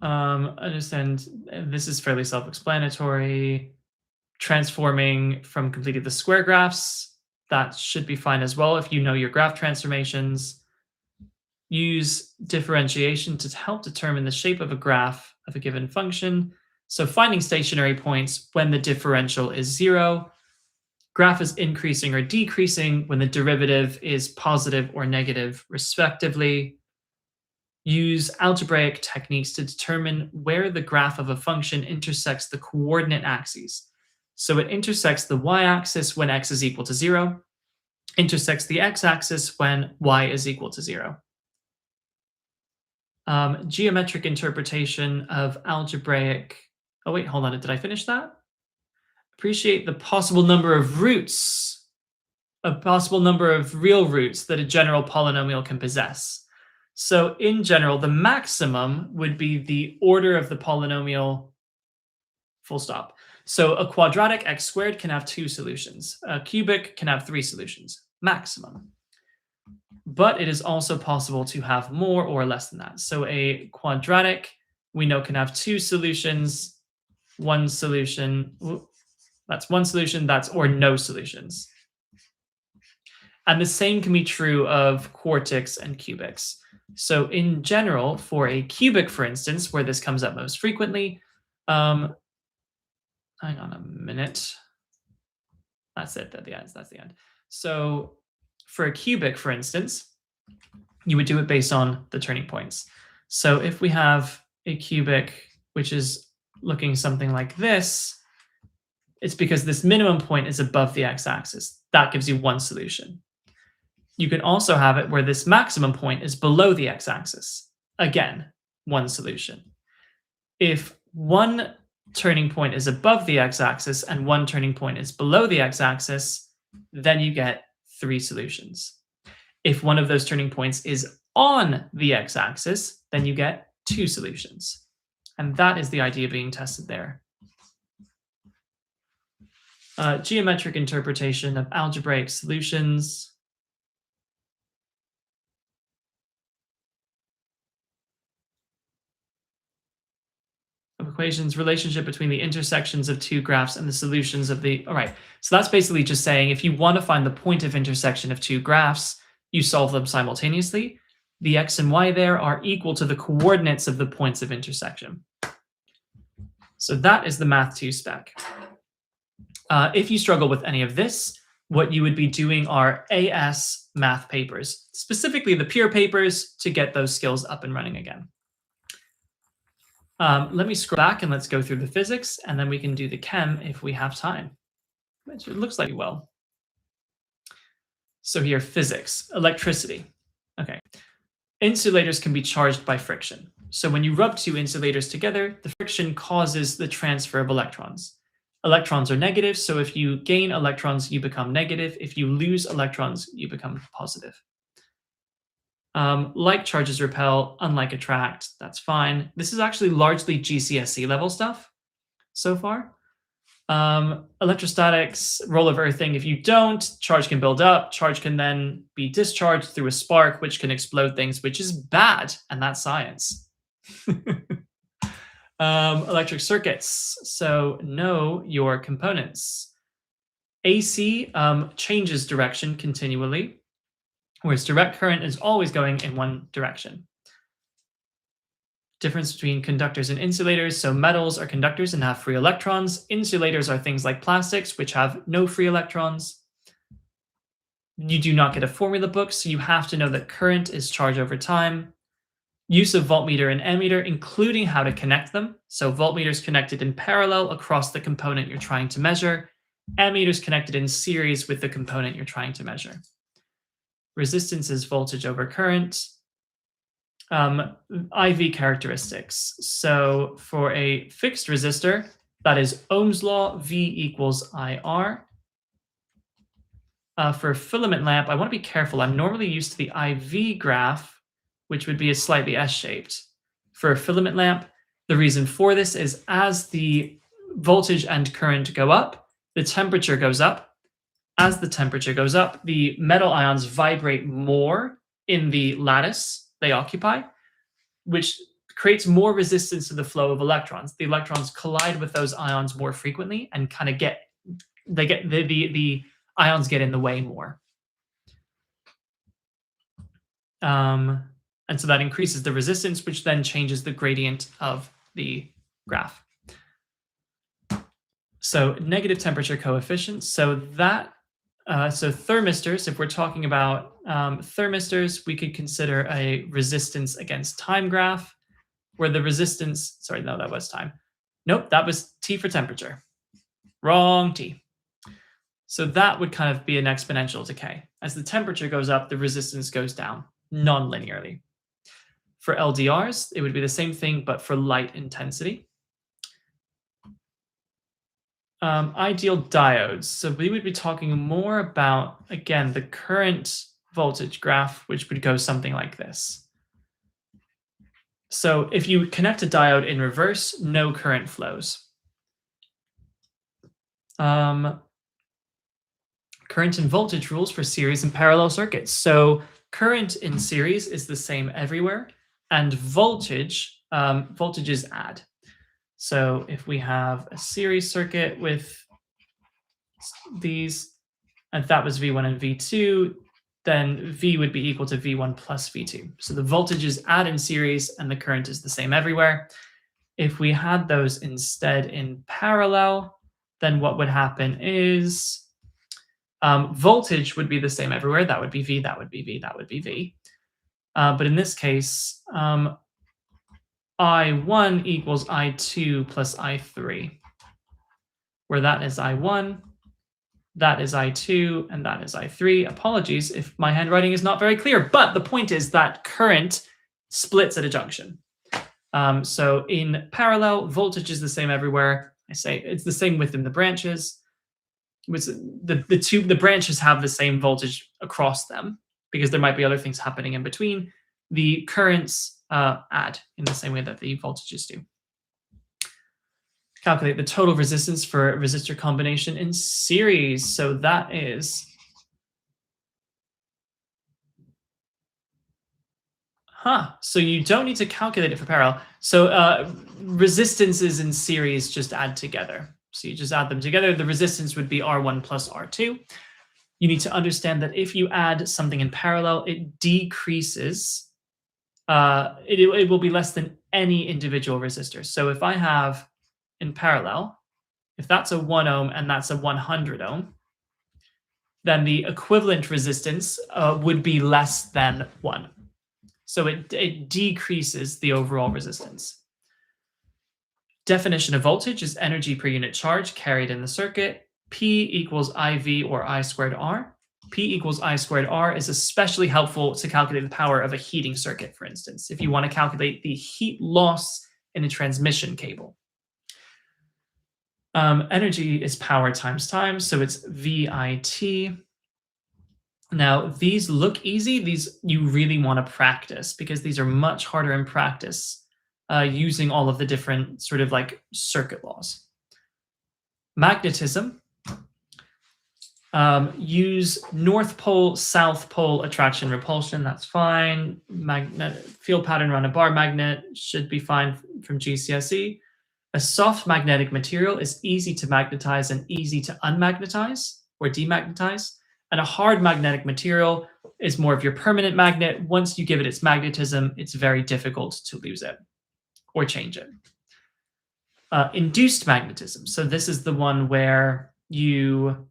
Understand this is fairly self-explanatory. Transforming from completing the square graphs, that should be fine as well if you know your graph transformations. Use differentiation to help determine the shape of a graph of a given function. So finding stationary points when the differential is 0. Graph is increasing or decreasing when the derivative is positive or negative, respectively. Use algebraic techniques to determine where the graph of a function intersects the coordinate axes. So it intersects the y-axis when x is equal to 0, intersects the x-axis when y is equal to 0. Geometric interpretation of algebraic... Oh, wait, hold on. Did I finish that? Appreciate the possible number of roots, a possible number of real roots that a general polynomial can possess. So in general, the maximum would be the order of the polynomial, full stop. So a quadratic x squared can have 2 solutions. A cubic can have 3 solutions, maximum. But it is also possible to have more or less than that. So a quadratic, we know, can have 2 solutions, 1 solution. That's 1 solution, that's or no solutions. And the same can be true of quartics and cubics. So in general, for a cubic, for instance, where this comes up most frequently, hang on a minute. That's it, that's the end. So for a cubic, for instance, you would do it based on the turning points. So if we have a cubic, which is looking something like this, it's because this minimum point is above the x-axis. That gives you 1 solution. You can also have it where this maximum point is below the x-axis. Again, 1 solution. If 1 turning point is above the x-axis and 1 turning point is below the x-axis, then you get 3 solutions. If one of those turning points is on the x-axis, then you get 2 solutions. And that is the idea being tested there. Geometric interpretation of algebraic solutions. Of equations, relationship between the intersections of two graphs and the solutions of the... All right, so that's basically just saying if you want to find the point of intersection of two graphs, you solve them simultaneously. The x and y there are equal to the coordinates of the points of intersection. So that is the Math 2 spec. If you struggle with any of this, what you would be doing are AS math papers, specifically the peer papers, to get those skills up and running again. Let me scroll back and let's go through the physics, and then we can do the chem if we have time, which it looks like we will. So here, physics, electricity. Okay. Insulators can be charged by friction. So when you rub two insulators together, the friction causes the transfer of electrons. Electrons are negative, so if you gain electrons, you become negative. If you lose electrons, you become positive. Like charges repel, unlike attract, that's fine. This is actually largely GCSE level stuff so far. Electrostatics, role of earthing. If you don't, charge can build up. Charge can then be discharged through a spark, which can explode things, which is bad, and that's science. Electric circuits. So know your components. AC changes direction continually, whereas direct current is always going in one direction. Difference between conductors and insulators. So metals are conductors and have free electrons. Insulators are things like plastics, which have no free electrons. You do not get a formula book, so you have to know that current is charge over time. Use of voltmeter and ammeter, including how to connect them. So voltmeters connected in parallel across the component you're trying to measure. Ammeters connected in series with the component you're trying to measure. Resistance is voltage over current. IV characteristics. So for a fixed resistor, that is Ohm's law, V equals IR. For a filament lamp, I want to be careful. I'm normally used to the IV graph, which would be a slightly S-shaped. For a filament lamp, the reason for this is as the voltage and current go up, the temperature goes up. As the temperature goes up, the metal ions vibrate more in the lattice they occupy, which creates more resistance to the flow of electrons. The electrons collide with those ions more frequently and kind of the ions get in the way more. And so that increases the resistance, which then changes the gradient of the graph. So negative temperature coefficients. So that so thermistors, if we're talking about thermistors, we could consider a resistance against time graph, where the resistance, sorry, no, that was time. Nope, that was T for temperature. Wrong T. So that would kind of be an exponential decay. As the temperature goes up, the resistance goes down non-linearly. For LDRs, it would be the same thing, but for light intensity. Ideal diodes. So we would be talking more about, again, the current voltage graph, which would go something like this. So if you connect a diode in reverse, no current flows. Current and voltage rules for series and parallel circuits. So current in series is the same everywhere, and voltage, voltages add. So if we have a series circuit with these, and if that was V1 and V2, then V would be equal to V1 plus V2. So the voltages add in series and the current is the same everywhere. If we had those instead in parallel, then what would happen is voltage would be the same everywhere. That would be V, that would be V, that would be V. But in this case, I1 equals I2 plus I3, where that is I1, that is I2, and that is I3. Apologies if my handwriting is not very clear, but the point is that current splits at a junction. So in parallel, voltage is the same everywhere. I say it's the same within the branches. The branches have the same voltage across them because there might be other things happening in between. The currents add in the same way that the voltages do. calculate the total resistance for a resistor combination in series. So that is, so you don't need to calculate it for parallel. So resistances in series just add together. So you just add them together. The resistance would be R1 plus R2. You need to understand that if you add something in parallel, it decreases. It will be less than any individual resistor. So if I have in parallel, if that's a 1 ohm and that's a 100 ohm, then the equivalent resistance would be less than 1. So it decreases the overall resistance. Definition of voltage is energy per unit charge carried in the circuit. P equals IV or I squared R. P equals I squared R is especially helpful to calculate the power of a heating circuit, for instance, if you want to calculate the heat loss in a transmission cable. Energy is power times time, so it's VIT. Now, these look easy. These you really want to practice because these are much harder in practice using all of the different sort of like circuit laws. Magnetism. Use North Pole, South Pole attraction repulsion. That's fine. Magnetic field pattern around a bar magnet should be fine from GCSE. A soft magnetic material is easy to magnetize and easy to unmagnetize or demagnetize. And a hard magnetic material is more of your permanent magnet. Once you give it its magnetism, it's very difficult to lose it or change it. Induced magnetism. So this is the one where you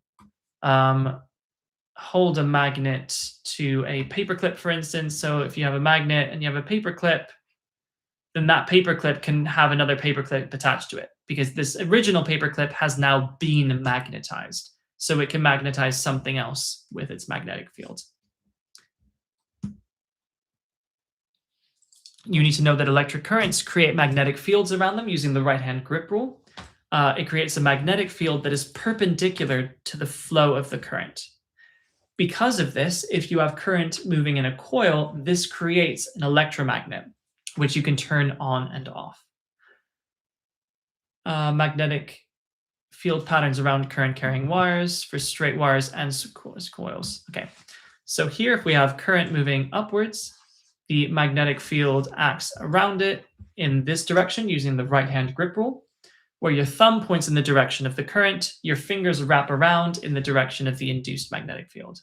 hold a magnet to a paperclip, for instance. So if you have a magnet and you have a paperclip, then that paperclip can have another paperclip attached to it because this original paperclip has now been magnetized. So it can magnetize something else with its magnetic field. You need to know that electric currents create magnetic fields around them using the right-hand grip rule. It creates a magnetic field that is perpendicular to the flow of the current. Because of this, if you have current moving in a coil, this creates an electromagnet, which you can turn on and off. Magnetic field patterns around current carrying wires for straight wires and coils. Okay, so here if we have current moving upwards, the magnetic field acts around it in this direction using the right-hand grip rule, where your thumb points in the direction of the current, your fingers wrap around in the direction of the induced magnetic field.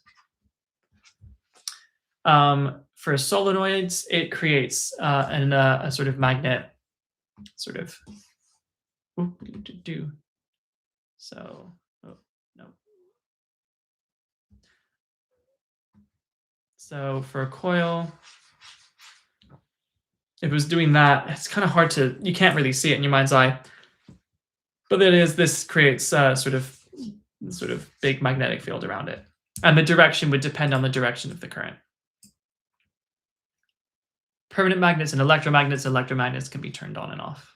For solenoids, it creates a sort of magnet, sort of. So, oh, no. So for a coil, if it was doing that, it's kind of hard to, you can't really see it in your mind's eye. But this creates sort of big magnetic field around it. And the direction would depend on the direction of the current. Permanent magnets and electromagnets can be turned on and off.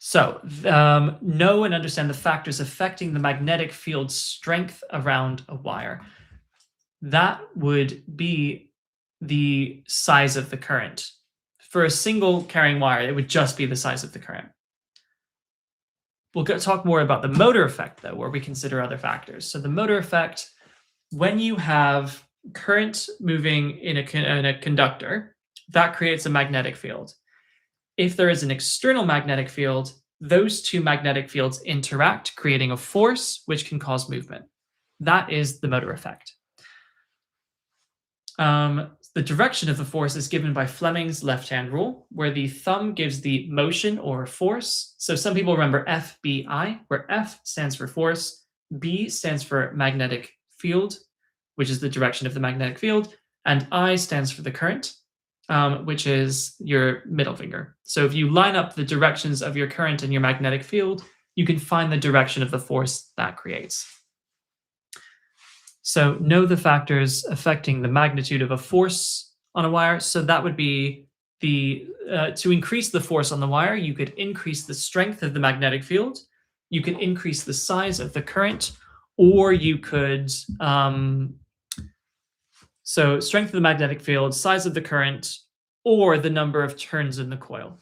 So know and understand the factors affecting the magnetic field strength around a wire. That would be the size of the current. For a single carrying wire, it would just be the size of the current. We'll talk more about the motor effect, though, where we consider other factors. So the motor effect, when you have current moving in a conductor, that creates a magnetic field. If there is an external magnetic field, those two magnetic fields interact, creating a force which can cause movement. That is the motor effect. The direction of the force is given by Fleming's left-hand rule, where the thumb gives the motion or force. So some people remember FBI, where F stands for force, B stands for magnetic field, which is the direction of the magnetic field, and I stands for the current, which is your middle finger. So if you line up the directions of your current and your magnetic field, you can find the direction of the force that creates. So know the factors affecting the magnitude of a force on a wire. So that would be to increase the force on the wire, you could increase the strength of the magnetic field, you could increase the size of the current, or you could, so strength of the magnetic field, size of the current, or the number of turns in the coil.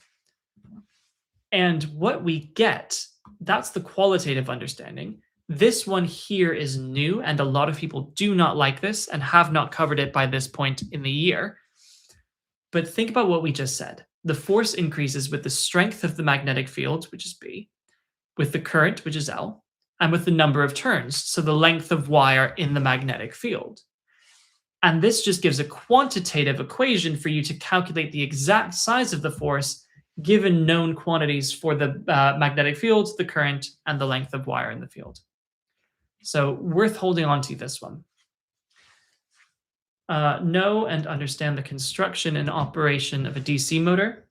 And what we get, that's the qualitative understanding. This one here is new, and a lot of people do not like this and have not covered it by this point in the year. But think about what we just said. The force increases with the strength of the magnetic field, which is B, with the current, which is L, and with the number of turns, so the length of wire in the magnetic field. And this just gives a quantitative equation for you to calculate the exact size of the force given known quantities for the magnetic field, the current, and the length of wire in the field. So worth holding on to this one. Know and understand the construction and operation of a DC motor.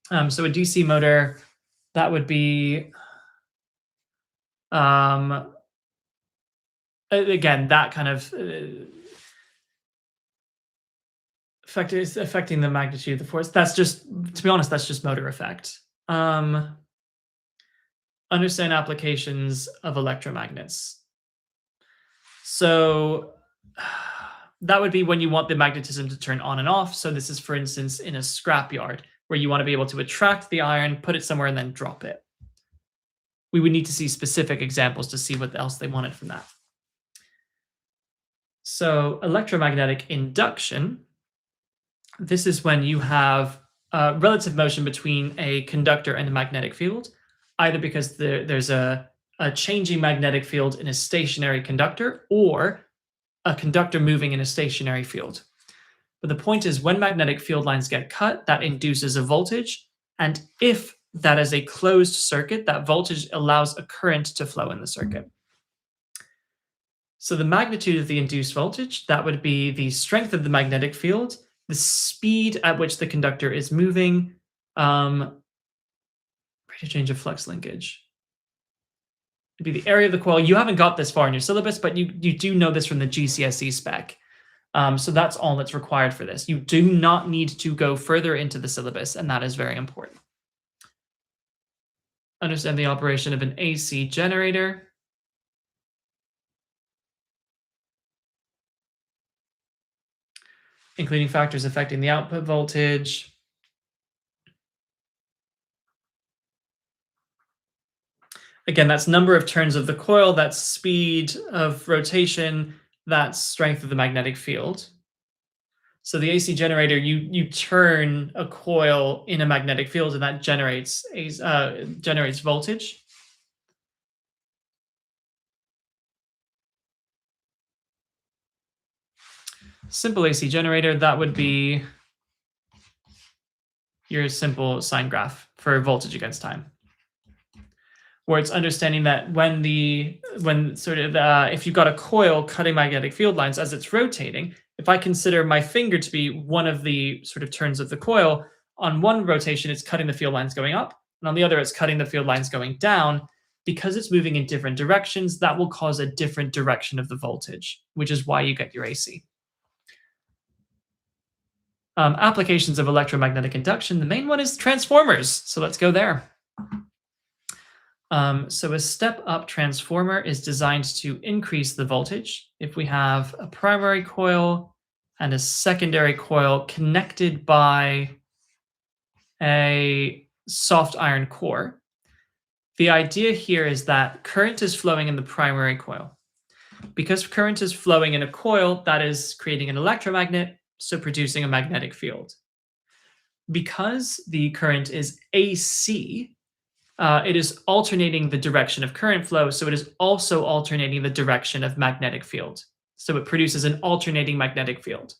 So a DC motor, that would be, again, that kind of affecting the magnitude of the force. That's just, to be honest, that's just motor effect. Understand applications of electromagnets. So that would be when you want the magnetism to turn on and off. So this is, for instance, in a scrapyard where you want to be able to attract the iron, put it somewhere, and then drop it. We would need to see specific examples to see what else they wanted from that. So electromagnetic induction, this is when you have relative motion between a conductor and a magnetic field, either because there's a changing magnetic field in a stationary conductor or a conductor moving in a stationary field. But the point is, when magnetic field lines get cut, that induces a voltage. And if that is a closed circuit, that voltage allows a current to flow in the circuit. So the magnitude of the induced voltage, that would be the strength of the magnetic field, the speed at which the conductor is moving, rate of change of flux linkage. It'd be the area of the coil. You haven't got this far in your syllabus, but you do know this from the GCSE spec. So that's all that's required for this. You do not need to go further into the syllabus, and that is very important. Understand the operation of an AC generator. Including factors affecting the output voltage. Again, that's number of turns of the coil, that's speed of rotation, that's strength of the magnetic field. So the AC generator, you turn a coil in a magnetic field, and that generates voltage. Simple AC generator, that would be your simple sine graph for voltage against time, where it's understanding that if you've got a coil cutting magnetic field lines as it's rotating, if I consider my finger to be one of the sort of turns of the coil, on one rotation it's cutting the field lines going up, and on the other it's cutting the field lines going down. Because it's moving in different directions, that will cause a different direction of the voltage, which is why you get your AC. Applications of electromagnetic induction, the main one is transformers. So let's go there. So a step-up transformer is designed to increase the voltage. If we have a primary coil and a secondary coil connected by a soft iron core, the idea here is that current is flowing in the primary coil. Because current is flowing in a coil, that is creating an electromagnet, so producing a magnetic field. Because the current is AC, it is alternating the direction of current flow, so it is also alternating the direction of magnetic field. So it produces an alternating magnetic field.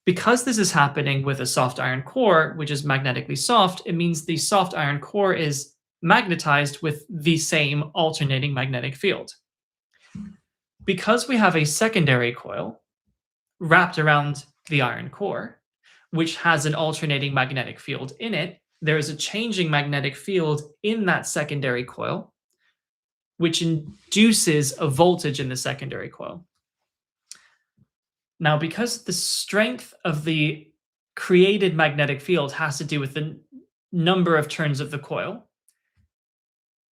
Because this is happening with a soft iron core, which is magnetically soft, it means the soft iron core is magnetized with the same alternating magnetic field. Because we have a secondary coil wrapped around the iron core, which has an alternating magnetic field in it, there is a changing magnetic field in that secondary coil, which induces a voltage in the secondary coil. Now, because the strength of the created magnetic field has to do with the number of turns of the coil,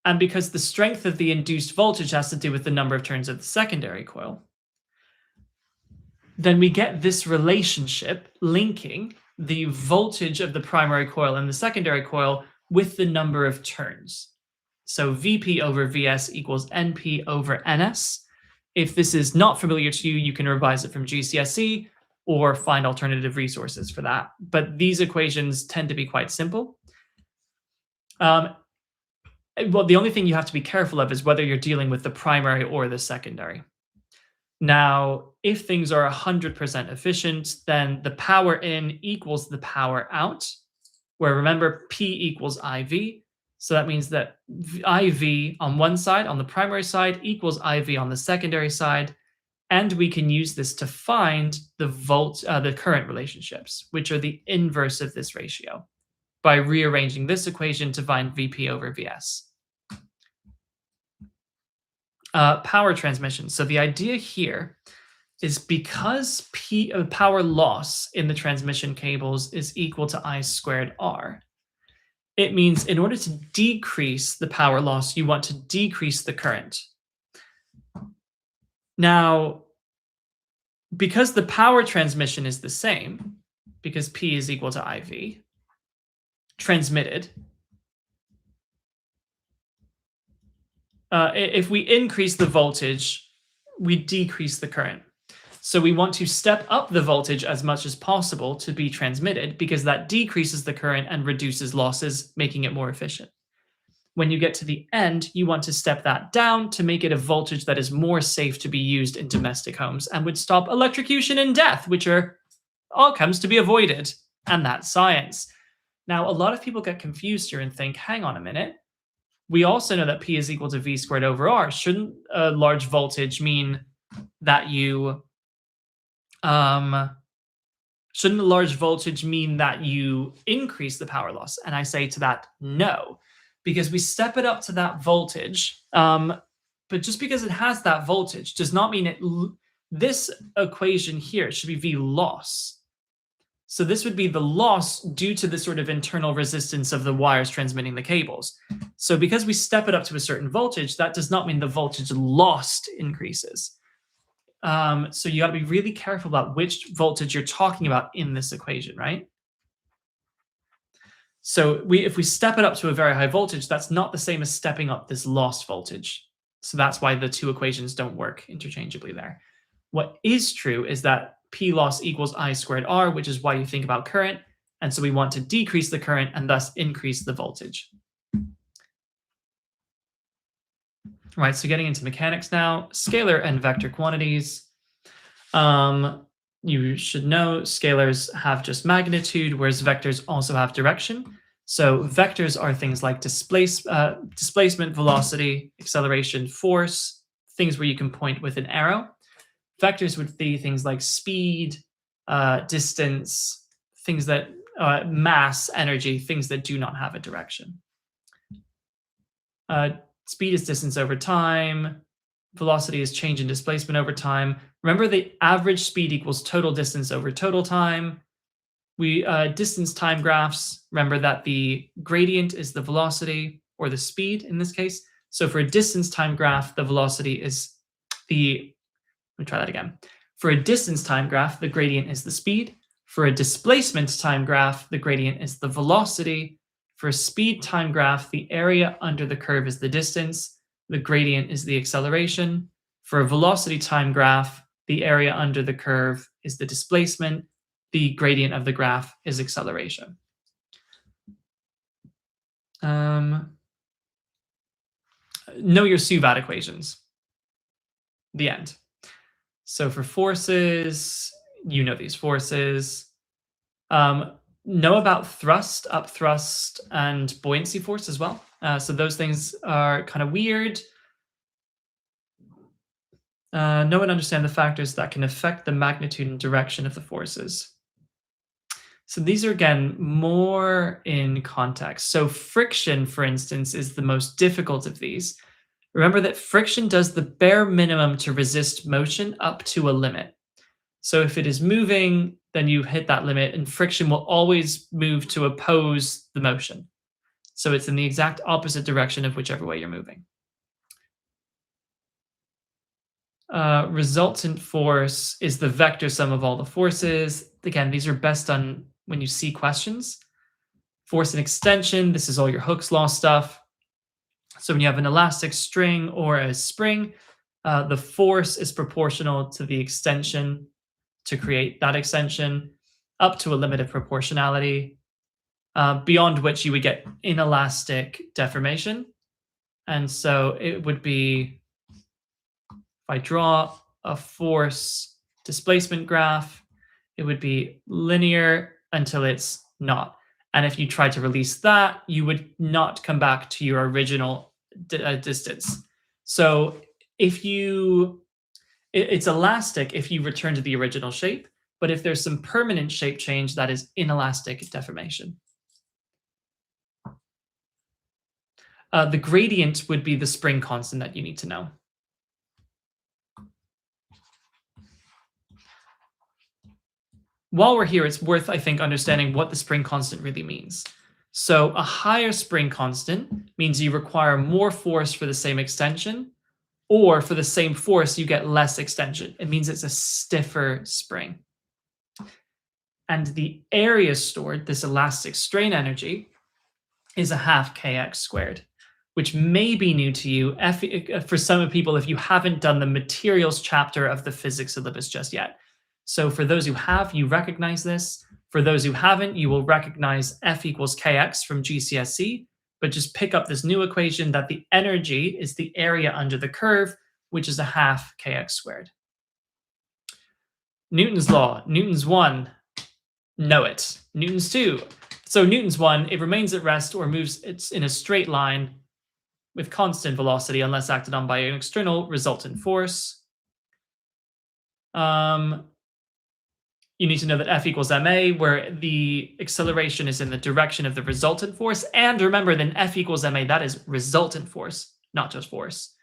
and because the strength of the induced voltage has to do with the number of turns of the secondary coil, then we get this relationship linking the voltage of the primary coil and the secondary coil with the number of turns. So Vp over Vs equals Np over Ns. If this is not familiar to you, you can revise it from GCSE or find alternative resources for that. But these equations tend to be quite simple. Well, the only thing you have to be careful of is whether you're dealing with the primary or the secondary. Now, if things are 100% efficient, then the power in equals the power out, where remember P equals IV. So that means that IV on one side, on the primary side, equals IV on the secondary side. And we can use this to find the current relationships, which are the inverse of this ratio, by rearranging this equation to find Vp over Vs. Power transmission. So the idea here is because power loss in the transmission cables is equal to I squared R, it means in order to decrease the power loss, you want to decrease the current. Now, because the power transmission is the same, because P is equal to IV, transmitted, if we increase the voltage, we decrease the current. So we want to step up the voltage as much as possible to be transmitted, because that decreases the current and reduces losses, making it more efficient. When you get to the end, you want to step that down to make it a voltage that is more safe to be used in domestic homes and would stop electrocution and death, which are outcomes to be avoided. And that's science. Now, a lot of people get confused here and think, hang on a minute. We also know that P is equal to V squared over R. Shouldn't a large voltage mean that you shouldn't a large voltage mean that you increase the power loss? And I say to that, no, because we step it up to that voltage. But just because it has that voltage does not mean this equation here should be V loss. So this would be the loss due to the sort of internal resistance of the wires transmitting the cables. So because we step it up to a certain voltage, that does not mean the voltage lost increases. So you got to be really careful about which voltage you're talking about in this equation, right? So if we step it up to a very high voltage, that's not the same as stepping up this lost voltage. So that's why the two equations don't work interchangeably there. What is true is that P loss equals I squared R, which is why you think about current. And so we want to decrease the current and thus increase the voltage. All right, so getting into mechanics now, scalar and vector quantities. You should know scalars have just magnitude, whereas vectors also have direction. So vectors are things like displacement, velocity, acceleration, force, things where you can point with an arrow. Vectors would be things like speed, distance, things that mass, energy, things that do not have a direction. Speed is distance over time. Velocity is change in displacement over time. Remember, the average speed equals total distance over total time. We distance time graphs, remember that the gradient is the velocity, or the speed in this case. So for a distance time graph, the velocity is the, let me try that again. For a distance time graph, the gradient is the speed. For a displacement time graph, the gradient is the velocity. For a speed time graph, the area under the curve is the distance. The gradient is the acceleration. For a velocity time graph, the area under the curve is the displacement. The gradient of the graph is acceleration. Know your SUVAT equations. The end. So for forces, you know these forces. Know about thrust, upthrust, and buoyancy force as well. So those things are kind of weird. Know and understand the factors that can affect the magnitude and direction of the forces. So these are, again, more in context. So friction, for instance, is the most difficult of these. Remember that friction does the bare minimum to resist motion up to a limit. So if it is moving, then you hit that limit, and friction will always move to oppose the motion. So it's in the exact opposite direction of whichever way you're moving. Resultant force is the vector sum of all the forces. Again, these are best done when you see questions. Force and extension, this is all your Hooke's law stuff. So when you have an elastic string or a spring, the force is proportional to the extension to create that extension up to a limit of proportionality, beyond which you would get inelastic deformation. And so it would be, if I draw a force displacement graph, it would be linear until it's not. And if you try to release that, you would not come back to your original distance. So if it's elastic if you return to the original shape, but if there's some permanent shape change, that is inelastic deformation. The gradient would be the spring constant that you need to know. While we're here, it's worth, I think, understanding what the spring constant really means. So a higher spring constant means you require more force for the same extension, or for the same force, you get less extension. It means it's a stiffer spring. And the area stored, this elastic strain energy, is a half kx squared, which may be new to you for some people if you haven't done the materials chapter of the physics syllabus just yet. So for those who have, you recognize this. For those who haven't, you will recognize F equals kx from GCSE, but just pick up this new equation that the energy is the area under the curve, which is a half kx squared. Newton's law, Newton's 1, know it. Newton's 2. So Newton's 1, it remains at rest or moves it's in a straight line with constant velocity unless acted on by an external resultant force. You need to know that F equals ma, where the acceleration is in the direction of the resultant force. And remember, then F equals ma, that is resultant force, not just force.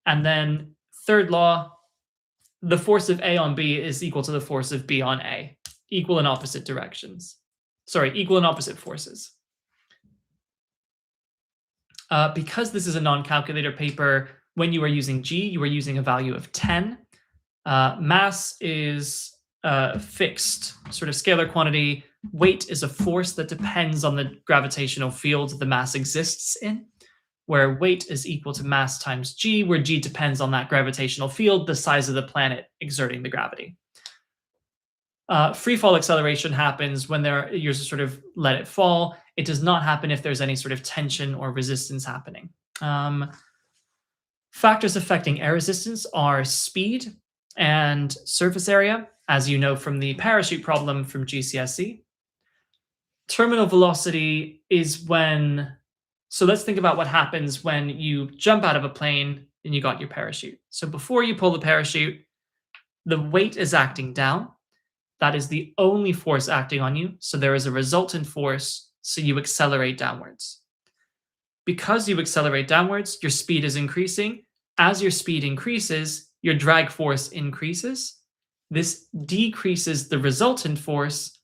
And then third law, the force of A on B is equal to the force of B on A, equal in opposite directions. Sorry, equal in opposite forces. Because this is a non-calculator paper, when you are using G, you are using a value of 10. Mass is fixed sort of scalar quantity. Weight is a force that depends on the gravitational field the mass exists in, where weight is equal to mass times g, where g depends on that gravitational field, the size of the planet exerting the gravity. Free fall acceleration happens when you sort of let it fall. It does not happen if there's any sort of tension or resistance happening. Factors affecting air resistance are speed and surface area, as you know from the parachute problem from GCSE. Terminal velocity is when, so let's think about what happens when you jump out of a plane and you got your parachute. So before you pull the parachute, the weight is acting down. That is the only force acting on you. So there is a resultant force, so you accelerate downwards. Because you accelerate downwards, your speed is increasing. As your speed increases, your drag force increases. This decreases the resultant force,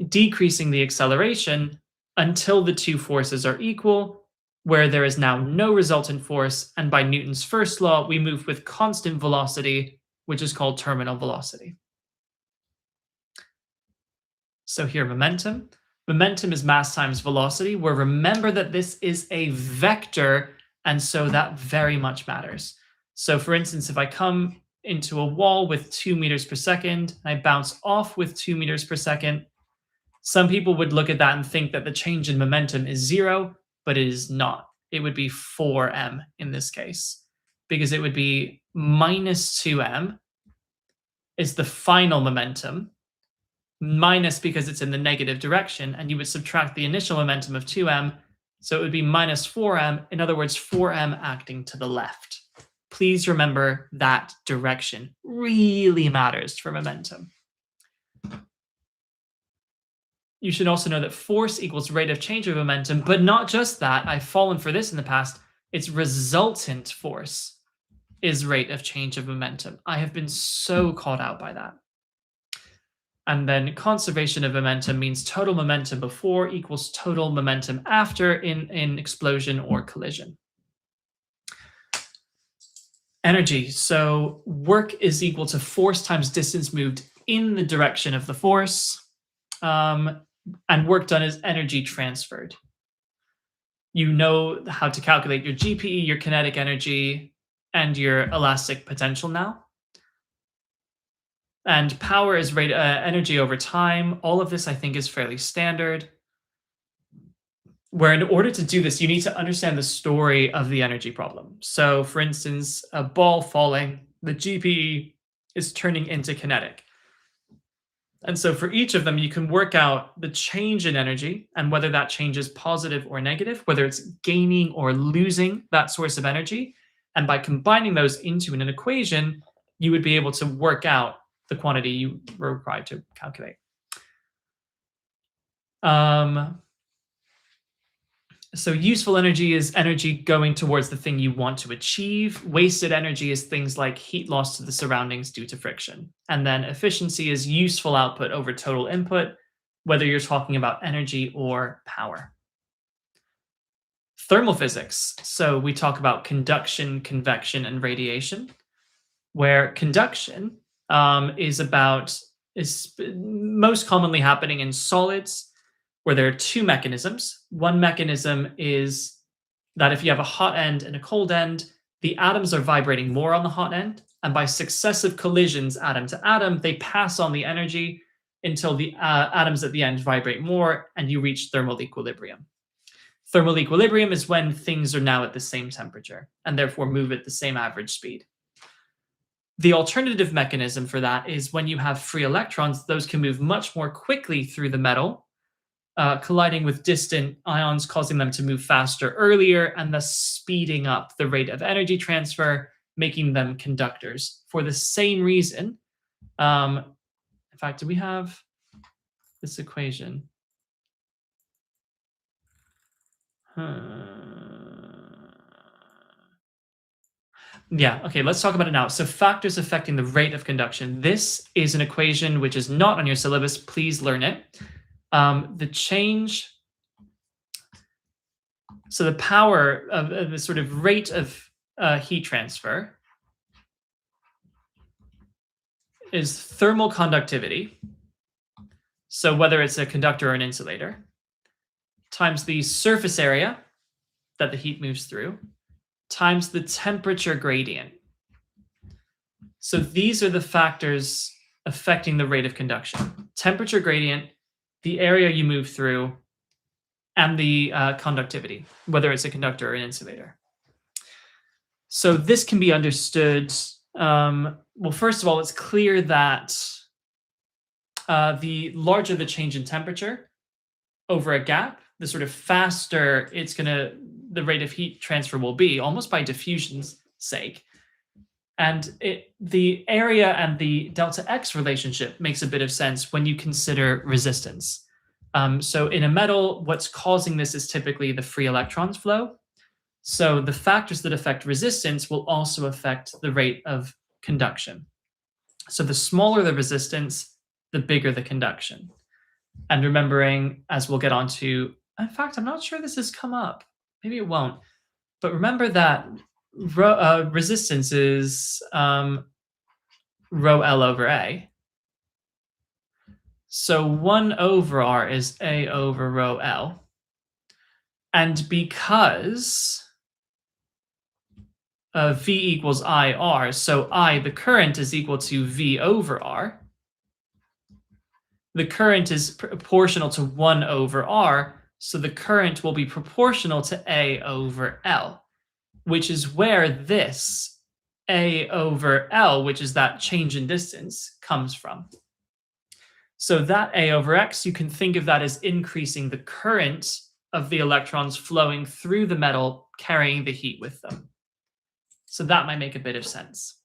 decreasing the acceleration until the two forces are equal, where there is now no resultant force. And by Newton's first law, we move with constant velocity, which is called terminal velocity. So here, momentum. Momentum is mass times velocity, where remember that this is a vector, and so that very much matters. So for instance, if I come into a wall with 2 meters per second, and I bounce off with 2 meters per second, some people would look at that and think that the change in momentum is 0, but it is not. It would be 4m in this case, because it would be minus 2m is the final momentum, minus because it's in the negative direction, and you would subtract the initial momentum of 2m, so it would be minus 4m, in other words, 4m acting to the left. Please remember that direction really matters for momentum. You should also know that force equals rate of change of momentum, but not just that. I've fallen for this in the past. It's resultant force is rate of change of momentum. I have been so caught out by that. And then conservation of momentum means total momentum before equals total momentum after in explosion or collision. Energy. So work is equal to force times distance moved in the direction of the force. and work done is energy transferred. You know how to calculate your GPE, your kinetic energy, and your elastic potential now. And power is energy over time. All of this, I think, is fairly standard. Where in order to do this, you need to understand the story of the energy problem. So, for instance, a ball falling, the GPE is turning into kinetic. And so for each of them, you can work out the change in energy and whether that change is positive or negative, whether it's gaining or losing that source of energy. And by combining those into an equation, you would be able to work out the quantity you were required to calculate. So useful energy is energy going towards the thing you want to achieve. Wasted energy is things like heat loss to the surroundings due to friction. And then efficiency is useful output over total input, whether you're talking about energy or power. Thermal physics. So we talk about conduction, convection, and radiation, where conduction is most commonly happening in solids, where there are two mechanisms. One mechanism is that if you have a hot end and a cold end, the atoms are vibrating more on the hot end, and by successive collisions, atom to atom, they pass on the energy until the atoms at the end vibrate more, and you reach thermal equilibrium. Thermal equilibrium is when things are now at the same temperature, and therefore move at the same average speed. The alternative mechanism for that is when you have free electrons, those can move much more quickly through the metal, colliding with distant ions, causing them to move faster earlier, and thus speeding up the rate of energy transfer, making them conductors. For the same reason, in fact, do we have this equation? Yeah, okay, let's talk about it now. So factors affecting the rate of conduction. This is an equation which is not on your syllabus. Please learn it. The change, so the power of the sort of rate of heat transfer is thermal conductivity. So whether it's a conductor or an insulator, times the surface area that the heat moves through, times the temperature gradient. So these are the factors affecting the rate of conduction. Temperature gradient, the area you move through, and the conductivity, whether it's a conductor or an insulator. So this can be understood. Well, first of all, it's clear that the larger the change in temperature over a gap, the sort of faster the rate of heat transfer will be, almost by diffusion's sake. And the area and the delta X relationship makes a bit of sense when you consider resistance. So in a metal, what's causing this is typically the free electrons flow. So the factors that affect resistance will also affect the rate of conduction. So the smaller the resistance, the bigger the conduction. And remembering, as we'll get onto, in fact, I'm not sure this has come up. Maybe it won't. But remember that resistance is rho L over A. So 1 over R is A over rho L. And because V equals IR, so I, the current, is equal to V over R, the current is proportional to 1 over R, so the current will be proportional to A over L, which is where this A over L, which is that change in distance, comes from. So that A over X, you can think of that as increasing the current of the electrons flowing through the metal, carrying the heat with them. So that might make a bit of sense.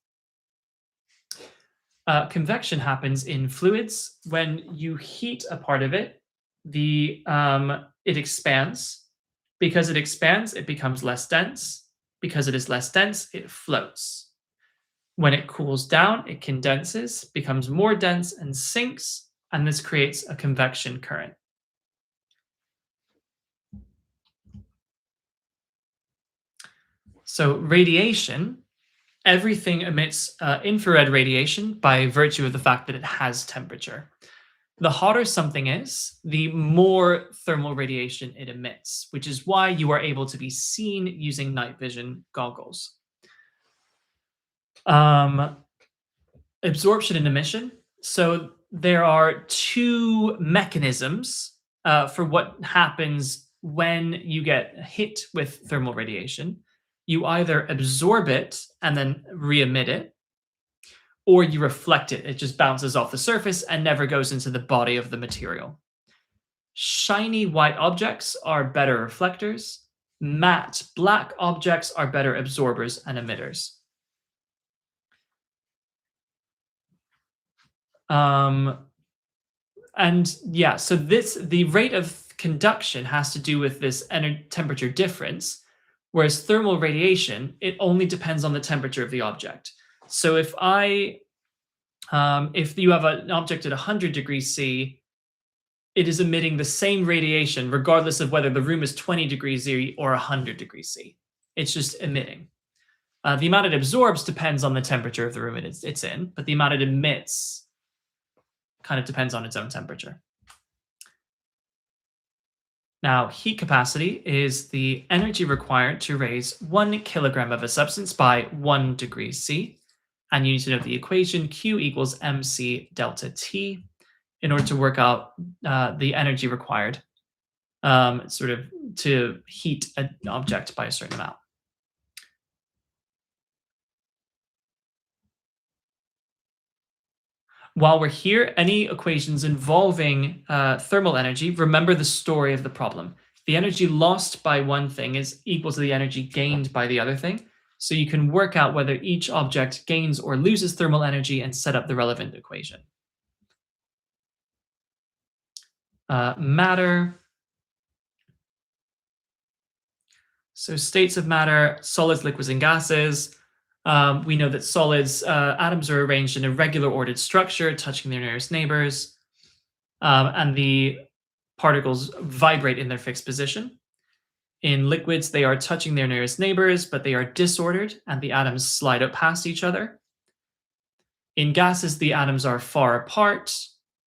Convection happens in fluids. When you heat a part of it, it expands. Because it expands, it becomes less dense. Because it is less dense, it floats. When it cools down, it condenses, becomes more dense, and sinks, and this creates a convection current. So radiation, everything emits infrared radiation by virtue of the fact that it has temperature. The hotter something is, the more thermal radiation it emits, which is why you are able to be seen using night vision goggles. Absorption and emission. So there are two mechanisms for what happens when you get hit with thermal radiation. You either absorb it and then re-emit it, or you reflect it. It just bounces off the surface and never goes into the body of the material. Shiny white objects are better reflectors. Matte black objects are better absorbers and emitters. And yeah, so the rate of conduction has to do with this temperature difference, whereas thermal radiation, it only depends on the temperature of the object. So if you have an object at 100 degrees C, it is emitting the same radiation regardless of whether the room is 20 degrees C or 100 degrees C. It's just emitting. The amount it absorbs depends on the temperature of the room it's in, but the amount it emits kind of depends on its own temperature. Now, heat capacity is the energy required to raise 1 kilogram of a substance by 1 degree C. And you need to know the equation Q equals mc delta T in order to work out the energy required sort of to heat an object by a certain amount. While we're here, any equations involving thermal energy, remember the story of the problem. The energy lost by one thing is equal to the energy gained by the other thing. So you can work out whether each object gains or loses thermal energy and set up the relevant equation. Matter. So states of matter, solids, liquids, and gases. We know that solids, atoms are arranged in a regular ordered structure, touching their nearest neighbors, and the particles vibrate in their fixed position. In liquids, they are touching their nearest neighbors, but they are disordered, and the atoms slide out past each other. In gases, the atoms are far apart,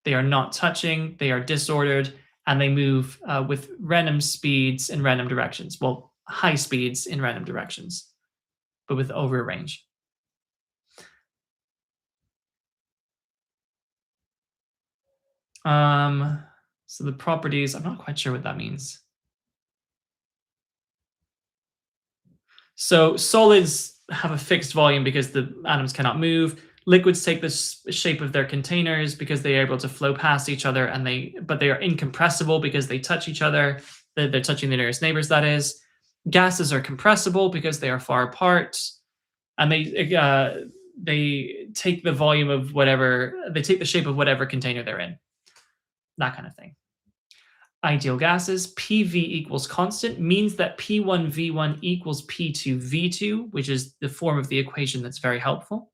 they are not touching, they are disordered, and they move with random speeds in random directions. Well, high speeds in random directions, but with over a range. So the properties, I'm not quite sure what that means. So solids have a fixed volume because the atoms cannot move. Liquids take the shape of their containers because they are able to flow past each other, but they are incompressible because they touch each other. They're touching the nearest neighbors, that is. Gases are compressible because they are far apart, and they take the volume of whatever, they take the shape of whatever container they're in. That kind of thing. Ideal gases, PV equals constant, means that P1 V1 equals P2 V2, which is the form of the equation that's very helpful.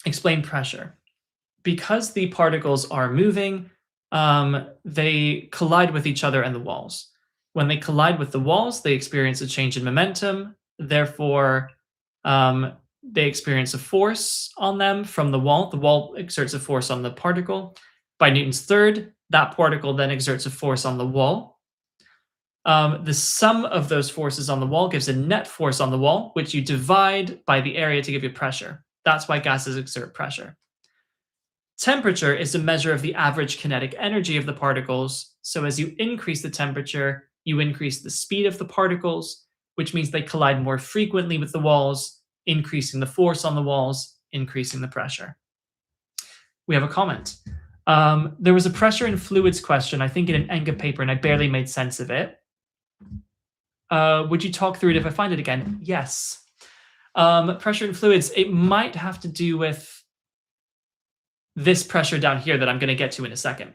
Explain pressure. Because the particles are moving, they collide with each other and the walls. When they collide with the walls, they experience a change in momentum. Therefore, they experience a force on them from the wall. The wall exerts a force on the particle. By Newton's third, that particle then exerts a force on the wall. The sum of those forces on the wall gives a net force on the wall, which you divide by the area to give you pressure. That's why gases exert pressure. Temperature is a measure of the average kinetic energy of the particles. So as you increase the temperature, you increase the speed of the particles, which means they collide more frequently with the walls, increasing the force on the walls, increasing the pressure. We have a comment. There was a pressure in fluids question, I think in an ENGA paper, and I barely made sense of it. Would you talk through it if I find it again? Yes. Pressure in fluids, it might have to do with this pressure down here that I'm going to get to in a second.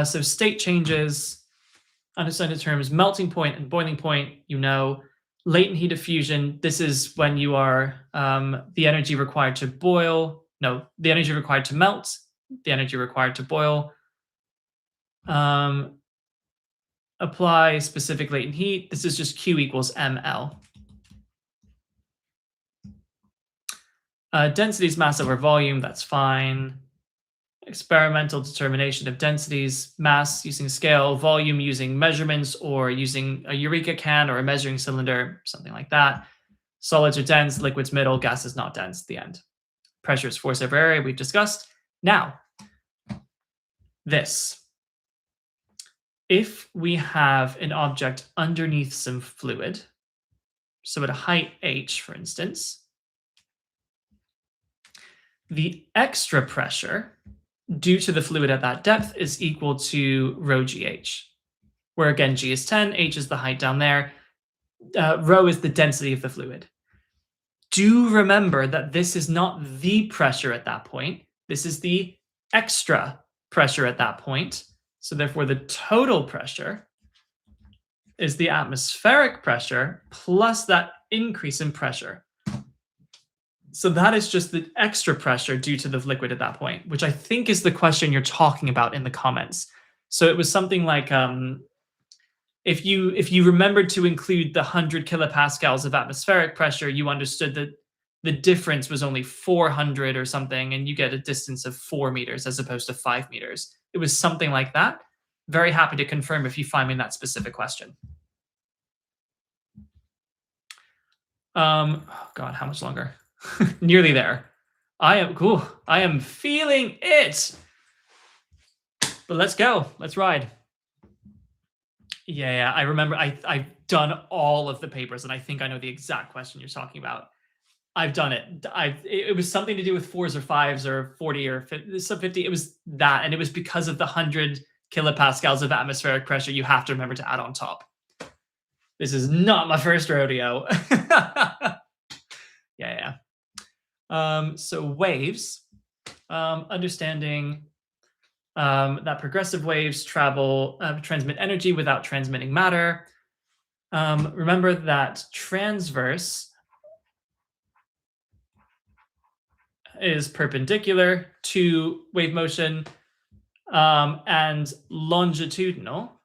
So state changes, understand the terms melting point and boiling point, you know. Latent heat of fusion, this is when you are the energy required to boil, no, the energy required to melt, the energy required to boil. Apply specific latent heat. This is just Q equals mL. Densities, mass over volume, that's fine. Experimental determination of densities, mass using scale, volume using measurements or using a Eureka can or a measuring cylinder, something like that. Solids are dense, liquids middle, gas is not dense, the end. Pressure is force over area, we've discussed. Now, this. If we have an object underneath some fluid, so at a height h, for instance, the extra pressure due to the fluid at that depth is equal to rho gh, where again, g is 10, h is the height down there, rho is the density of the fluid. Do remember that this is not the pressure at that point. This is the extra pressure at that point. So therefore, the total pressure is the atmospheric pressure plus that increase in pressure. So that is just the extra pressure due to the liquid at that point, which I think is the question you're talking about in the comments. So it was something like, if you remembered to include the 100 kilopascals of atmospheric pressure, you understood that the difference was only 400 or something, and you get a distance of 4 meters as opposed to 5 meters. It was something like that. Very happy to confirm if you find me in that specific question. Oh God, how much longer? Nearly there. I am feeling it. But let's go. Let's ride. Yeah, I remember I've done all of the papers, and I think I know the exact question you're talking about. I've done it. It was something to do with 4s or 5s or 40 or 50, sub 50. It was that, and it was because of the 100 kilopascals of atmospheric pressure you have to remember to add on top. This is not my first rodeo. Yeah. So waves, understanding that progressive waves transmit energy without transmitting matter. Remember that transverse is perpendicular to wave motion, and longitudinal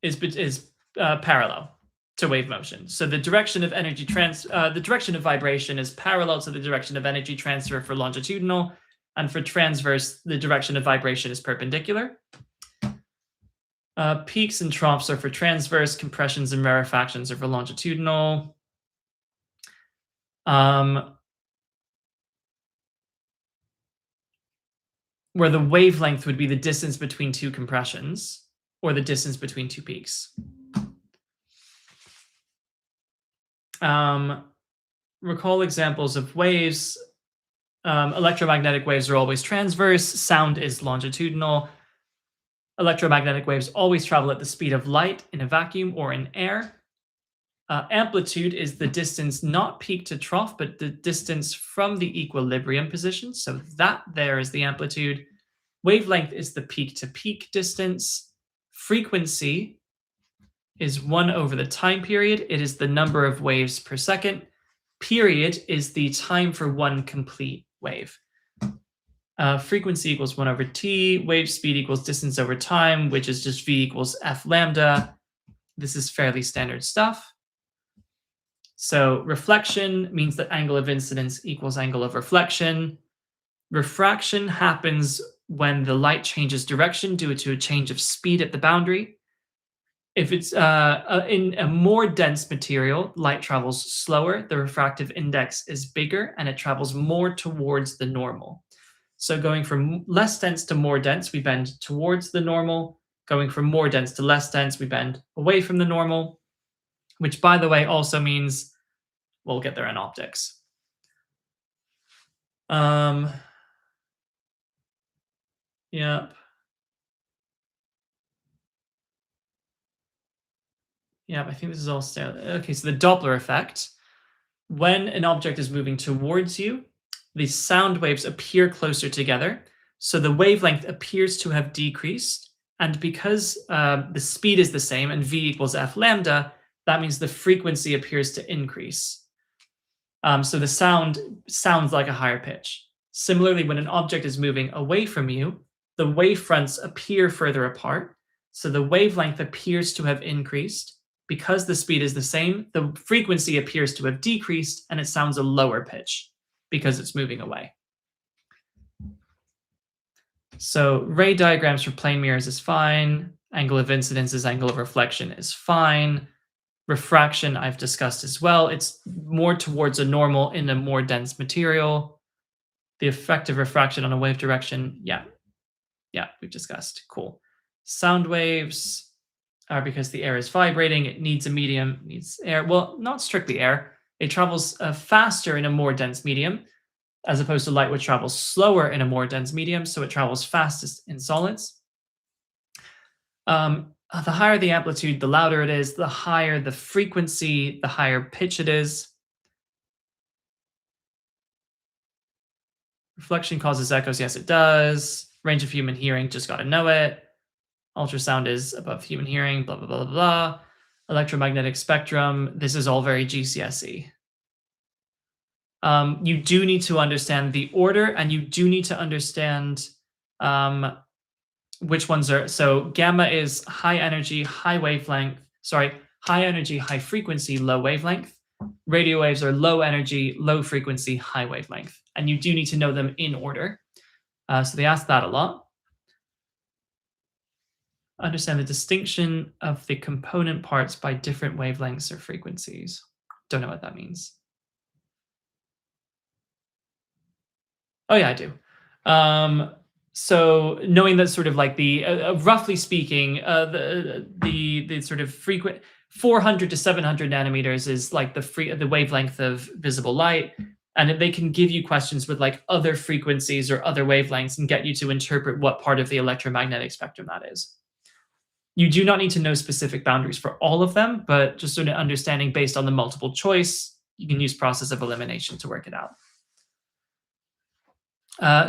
is parallel to wave motion. So the direction of the direction of vibration is parallel to the direction of energy transfer for longitudinal, and for transverse, the direction of vibration is perpendicular. Peaks and troughs are for transverse, compressions and rarefactions are for longitudinal. Where the wavelength would be the distance between two compressions or the distance between two peaks. Recall examples of waves. Electromagnetic waves are always transverse. Sound is longitudinal. Electromagnetic waves always travel at the speed of light in a vacuum or in air. Amplitude is the distance not peak to trough, but the distance from the equilibrium position. So that there is the amplitude. Wavelength is the peak to peak distance. Frequency is 1 over the time period. It is the number of waves per second. Period is the time for one complete wave. Frequency equals 1 over t. Wave speed equals distance over time, which is just v equals f lambda. This is fairly standard stuff. So reflection means that angle of incidence equals angle of reflection. Refraction happens when the light changes direction due to a change of speed at the boundary. If it's in a more dense material, light travels slower, the refractive index is bigger, and it travels more towards the normal. So going from less dense to more dense, we bend towards the normal. Going from more dense to less dense, we bend away from the normal, which, by the way, also means we'll get there in optics. Yep. Yeah, I think this is all okay. So the Doppler effect, when an object is moving towards you, the sound waves appear closer together. So the wavelength appears to have decreased. And because the speed is the same and v equals f lambda, that means the frequency appears to increase. So the sound sounds like a higher pitch. Similarly, when an object is moving away from you, the wavefronts appear further apart. So the wavelength appears to have increased because the speed is the same, the frequency appears to have decreased and it sounds a lower pitch because it's moving away. So ray diagrams for plane mirrors is fine. Angle of incidence is angle of reflection is fine. Refraction I've discussed as well. It's more towards a normal in a more dense material. The effect of refraction on a wave direction, yeah, we've discussed. Cool. Sound waves are because the air is vibrating. It needs a medium, needs air. Well, not strictly air. It travels faster in a more dense medium, as opposed to light, which travels slower in a more dense medium. So it travels fastest in solids. The higher the amplitude, the louder it is. The higher the frequency, the higher pitch it is. Reflection causes echoes. Yes, it does. Range of human hearing, just got to know it. Ultrasound is above human hearing, blah, blah, blah, blah, blah. Electromagnetic spectrum, this is all very GCSE. You do need to understand the order, and you do need to understand which ones are. So gamma is high energy, high wavelength. Sorry, high energy, high frequency, low wavelength. Radio waves are low energy, low frequency, high wavelength. And you do need to know them in order. So they ask that a lot. Understand the distinction of the component parts by different wavelengths or frequencies. Don't know what that means. Oh yeah, I do. So knowing that sort of like the roughly speaking, the sort of frequent 400 to 700 nanometers is like the wavelength of visible light, and they can give you questions with like other frequencies or other wavelengths and get you to interpret what part of the electromagnetic spectrum that is. You do not need to know specific boundaries for all of them, but just sort of understanding based on the multiple choice, you can use process of elimination to work it out.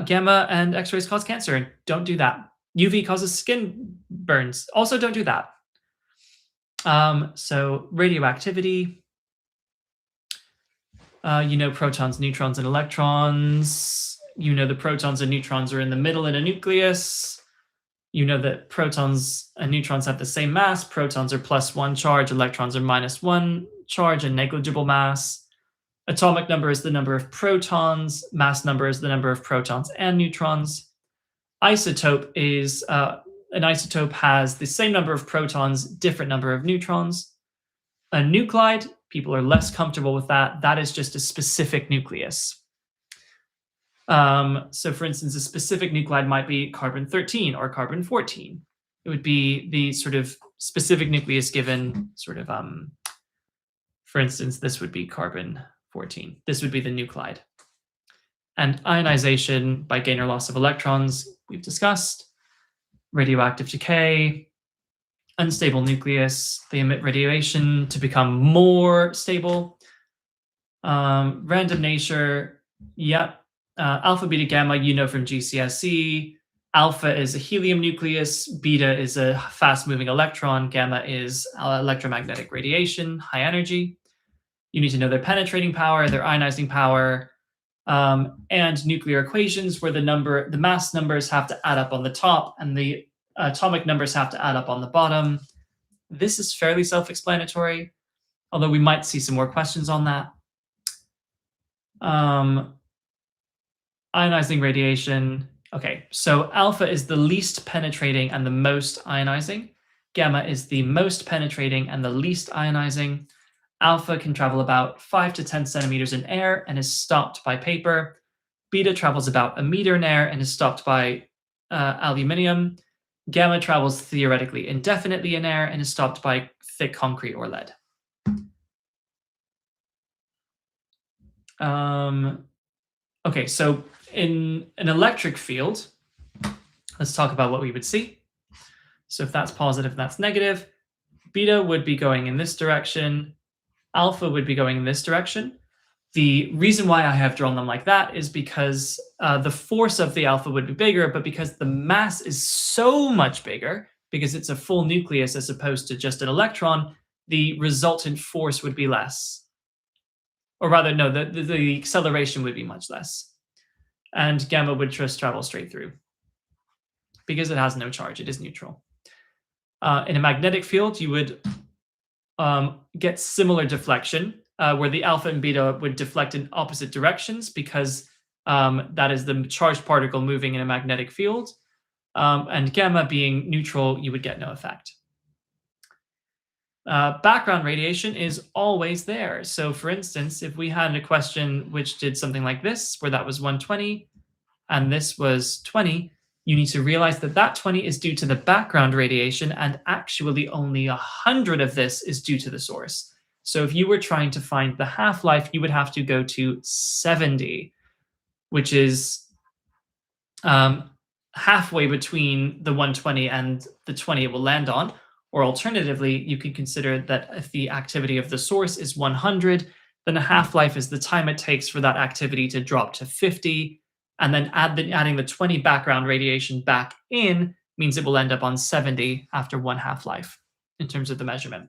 Gamma and X-rays cause cancer. Don't do that. UV causes skin burns. Also don't do that. So radioactivity. You know protons, neutrons, and electrons. You know the protons and neutrons are in the middle in a nucleus. You know that protons and neutrons have the same mass. Protons are +1 charge, electrons are -1 charge and negligible mass. Atomic number is the number of protons. Mass number is the number of protons and neutrons. Isotope is, an isotope has the same number of protons, different number of neutrons. A nuclide, people are less comfortable with that. That is just a specific nucleus. So for instance, a specific nuclide might be carbon-13 or carbon-14. It would be the sort of specific nucleus given sort of, for instance, this would be carbon-14. This would be the nuclide. And ionization by gain or loss of electrons, we've discussed. Radioactive decay, unstable nucleus, they emit radiation to become more stable. Random nature, yep. Alpha, beta, gamma, you know from GCSE. Alpha is a helium nucleus, beta is a fast-moving electron, gamma is electromagnetic radiation, high energy. You need to know their penetrating power, their ionizing power, and nuclear equations where the mass numbers have to add up on the top and the atomic numbers have to add up on the bottom. This is fairly self-explanatory, although we might see some more questions on that. Ionizing radiation. Okay, so alpha is the least penetrating and the most ionizing. Gamma is the most penetrating and the least ionizing. Alpha can travel about 5 to 10 centimeters in air and is stopped by paper. Beta travels about 1 meter in air and is stopped by aluminium. Gamma travels theoretically indefinitely in air and is stopped by thick concrete or lead. Okay, so in an electric field, let's talk about what we would see. So if that's positive, that's negative. Beta would be going in this direction. Alpha would be going in this direction. The reason why I have drawn them like that is because the force of the alpha would be bigger, but because the mass is so much bigger, because it's a full nucleus as opposed to just an electron, the resultant force would be less. Or rather, no, the acceleration would be much less. And gamma would just travel straight through because it has no charge. It is neutral. In a magnetic field, you would get similar deflection, where the alpha and beta would deflect in opposite directions because that is the charged particle moving in a magnetic field. And gamma being neutral, you would get no effect. Background radiation is always there. So for instance, if we had a question which did something like this, where that was 120 and this was 20, you need to realize that that 20 is due to the background radiation, and actually only 100 of this is due to the source. So if you were trying to find the half-life, you would have to go to 70, which is halfway between the 120 and the 20 it will land on. Or alternatively, you could consider that if the activity of the source is 100, then a half-life is the time it takes for that activity to drop to 50, and then adding the 20 background radiation back in means it will end up on 70 after one half-life in terms of the measurement.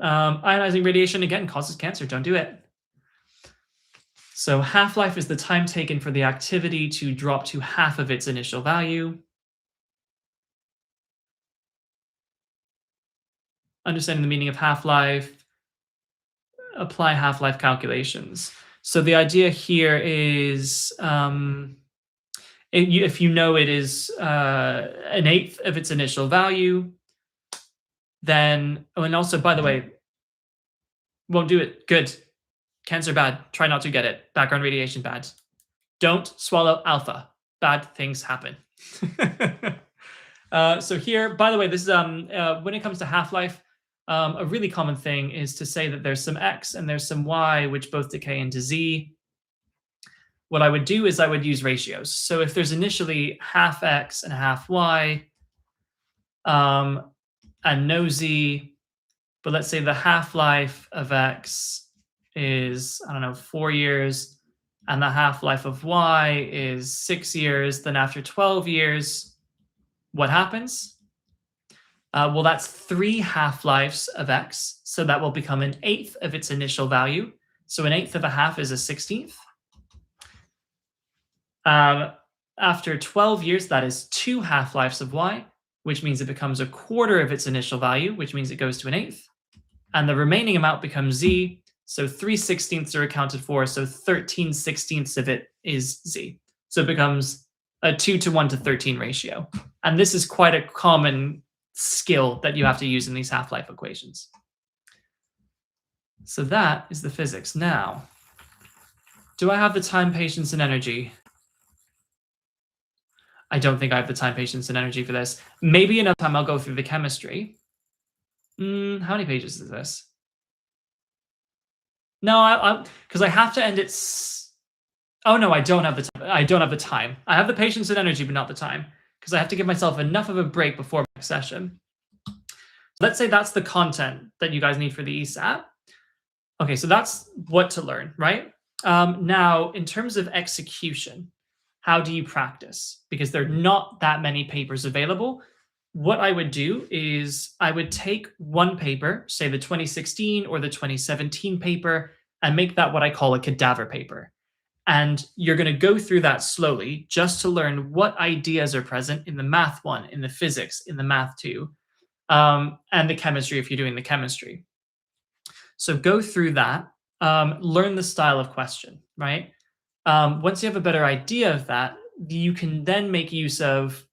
Ionizing radiation, again, causes cancer. Don't do it. So half-life is the time taken for the activity to drop to half of its initial value. Understanding the meaning of half-life, apply half-life calculations. So the idea here is, if you know it is an eighth of its initial value, then, oh, and also, by the way, won't do it. Good. Cancer bad. Try not to get it. Background radiation bad. Don't swallow alpha. Bad things happen. So here, by the way, this is when it comes to half-life, a really common thing is to say that there's some X and there's some Y, which both decay into Z. What I would do is I would use ratios. So if there's initially half X and half Y, and no Z, but let's say the half-life of X is, I don't know, 4 years, and the half-life of Y is 6 years, then after 12 years, what happens? Well, that's 3 half-lives of X, so that will become an eighth of its initial value. So an eighth of a half is a 16th. After 12 years, that is 2 half-lives of Y, which means it becomes a quarter of its initial value, which means it goes to an eighth. And the remaining amount becomes Z, so 3/16 are accounted for, so 13/16 of it is Z. So it becomes a 2:1:13 ratio. And this is quite a common skill that you have to use in these half-life equations. So that is the physics. Now, do I have the time, patience, and energy? I don't think I have the time, patience, and energy for this. Maybe enough time I'll go through the chemistry. How many pages is this? No, because I have to end it. Oh no, I don't have the time. I don't have the time. I have the patience and energy, but not the time, because I have to give myself enough of a break before my next session. Let's say that's the content that you guys need for the ESAT. Okay, so that's what to learn, right? Now, in terms of execution, how do you practice? Because there are not that many papers available. What I would do is I would take one paper, say the 2016 or the 2017 paper, and make that what I call a cadaver paper. And you're going to go through that slowly just to learn what ideas are present in the math 1, in the physics, in the math 2, and the chemistry if you're doing the chemistry. So go through that, learn the style of question, right? Once you have a better idea of that, you can then make use of,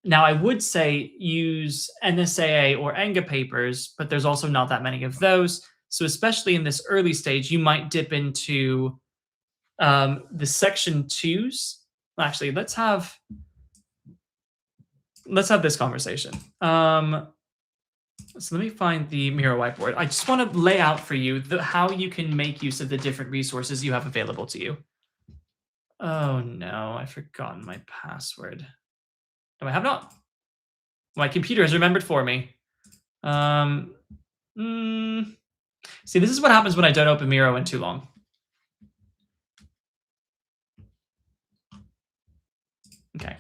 now I would say use NSAA or ENGA papers, but there's also not that many of those. So especially in this early stage, you might dip into the section 2s. Actually, let's have this conversation. So let me find the Miro whiteboard. I just want to lay out for you how you can make use of the different resources you have available to you. Oh no, I've forgotten my password. No, I have not. My computer has remembered for me. See, this is what happens when I don't open Miro in too long. Okay,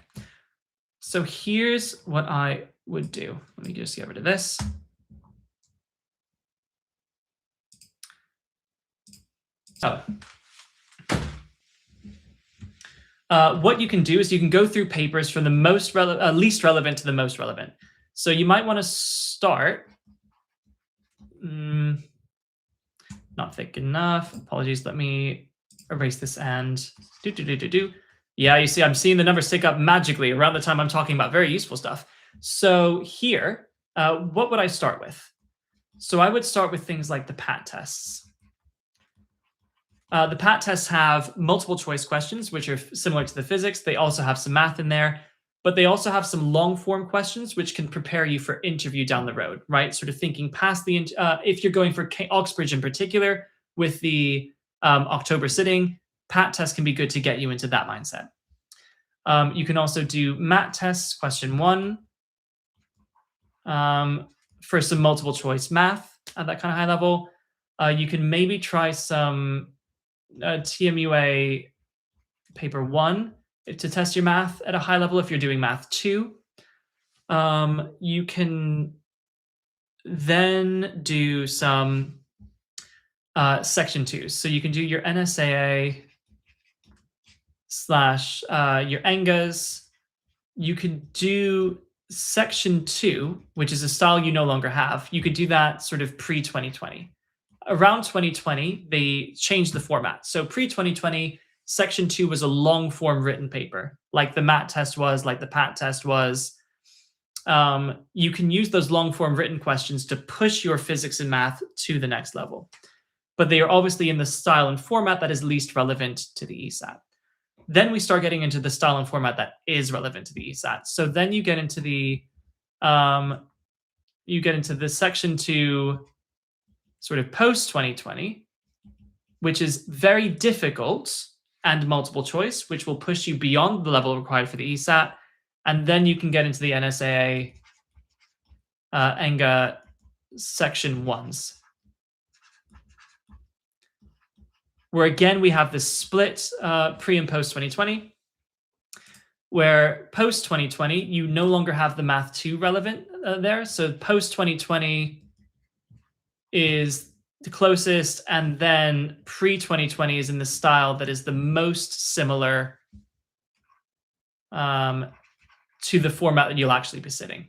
so here's what I would do. Let me just get rid of this. So, what you can do is you can go through papers from the least relevant to the most relevant. So you might want to start. Not thick enough. Apologies. Let me erase this and do. Yeah, you see, I'm seeing the numbers tick up magically around the time I'm talking about very useful stuff. So here, what would I start with? So I would start with things like the PAT tests. The PAT tests have multiple choice questions, which are similar to the physics. They also have some math in there, but they also have some long form questions, which can prepare you for interview down the road, right? Sort of thinking past the, if you're going for Oxbridge in particular with the October sitting, PAT test can be good to get you into that mindset. You can also do MAT tests, question 1, for some multiple choice math at that kind of high level. You can maybe try some TMUA paper 1 to test your math at a high level if you're doing math 2. You can then do some section 2. So you can do your NSAA / your ENGAs. You could do section 2, which is a style you no longer have. You could do that sort of pre-2020. Around 2020, they changed the format. So pre-2020, section 2 was a long form written paper, like the MAT test was, like the PAT test was. You can use those long form written questions to push your physics and math to the next level. But they are obviously in the style and format that is least relevant to the ESAT. Then we start getting into the style and format that is relevant to the ESAT. So then you get into the section 2 sort of post 2020, which is very difficult and multiple choice, which will push you beyond the level required for the ESAT. And then you can get into the NSAA ENGA section 1s, where again we have this split pre and post 2020, where post 2020 you no longer have the math 2 relevant there. So post 2020 is the closest, and then pre 2020 is in the style that is the most similar to the format that you'll actually be sitting.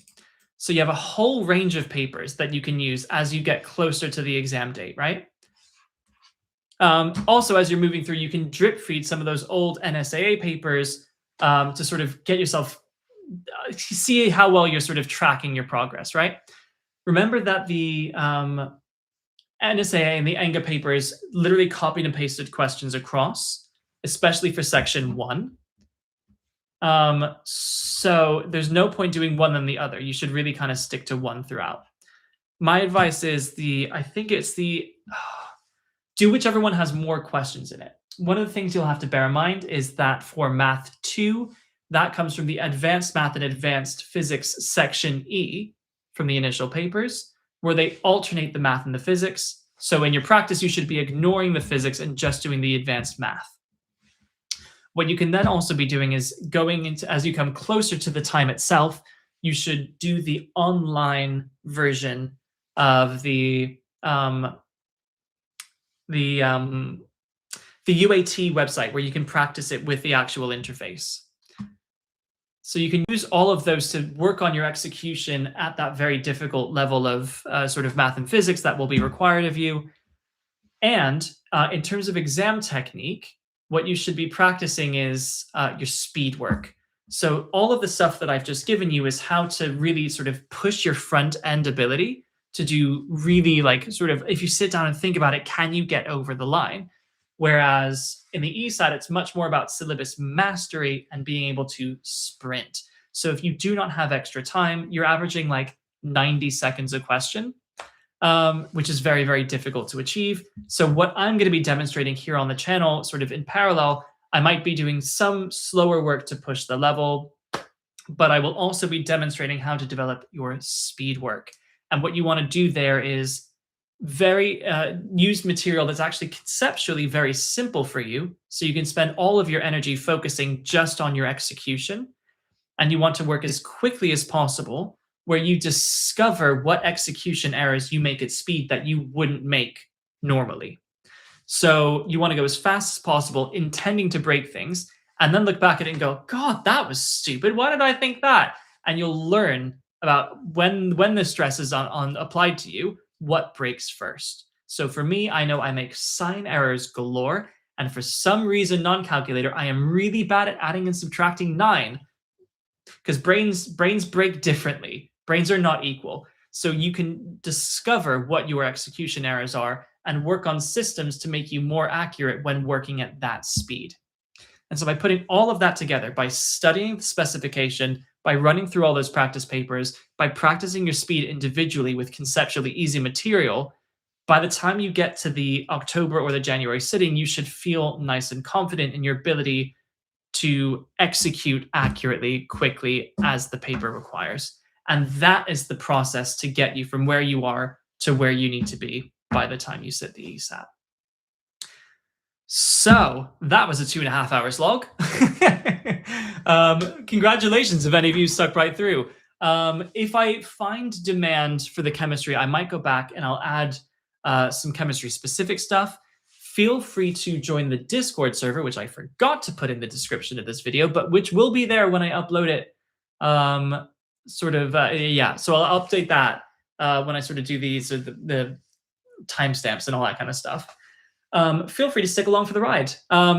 So you have a whole range of papers that you can use as you get closer to the exam date, right? Also, as you're moving through, you can drip feed some of those old NSAA papers to sort of get yourself, see how well you're sort of tracking your progress, right? Remember that the NSAA and the ENGA papers literally copied and pasted questions across, especially for section 1. So there's no point doing one than the other. You should really kind of stick to one throughout. My advice is do whichever one has more questions in it. One of the things you'll have to bear in mind is that for Math 2, that comes from the Advanced Math and Advanced Physics section E from the initial papers, where they alternate the math and the physics. So in your practice, you should be ignoring the physics and just doing the advanced math. What you can then also be doing is going into, as you come closer to the time itself, you should do the online version of the UAT website, where you can practice it with the actual interface. So you can use all of those to work on your execution at that very difficult level of sort of math and physics that will be required of you. And in terms of exam technique, what you should be practicing is your speed work. So all of the stuff that I've just given you is how to really sort of push your front end ability to do really, like, sort of, if you sit down and think about it, can you get over the line? Whereas in the ESAT, it's much more about syllabus mastery and being able to sprint. So if you do not have extra time, you're averaging like 90 seconds a question, which is very, very difficult to achieve. So what I'm going to be demonstrating here on the channel, sort of in parallel, I might be doing some slower work to push the level, but I will also be demonstrating how to develop your speed work. And what you want to do there is use material that's actually conceptually very simple for you, so you can spend all of your energy focusing just on your execution. And you want to work as quickly as possible, where you discover what execution errors you make at speed that you wouldn't make normally. So you want to go as fast as possible, intending to break things, and then look back at it and go, God, that was stupid. Why did I think that? And you'll learn about when the stress is on applied to you, what breaks first. So for me, I know I make sign errors galore, and for some reason, non-calculator, I am really bad at adding and subtracting 9, because brains break differently. Brains are not equal. So you can discover what your execution errors are and work on systems to make you more accurate when working at that speed. And so by putting all of that together, by studying the specification, by running through all those practice papers, by practicing your speed individually with conceptually easy material, by the time you get to the October or the January sitting, you should feel nice and confident in your ability to execute accurately, quickly, as the paper requires. And that is the process to get you from where you are to where you need to be by the time you sit the ESAT. So that was a 2.5 hour slog. Congratulations if any of you stuck right through. If I find demand for the chemistry, I might go back and I'll add some chemistry specific stuff. Feel free to join the Discord server, which I forgot to put in the description of this video, but which will be there when I upload it. Yeah, so I'll update that when I sort of do these, the timestamps and all that kind of stuff. Feel free to stick along for the ride.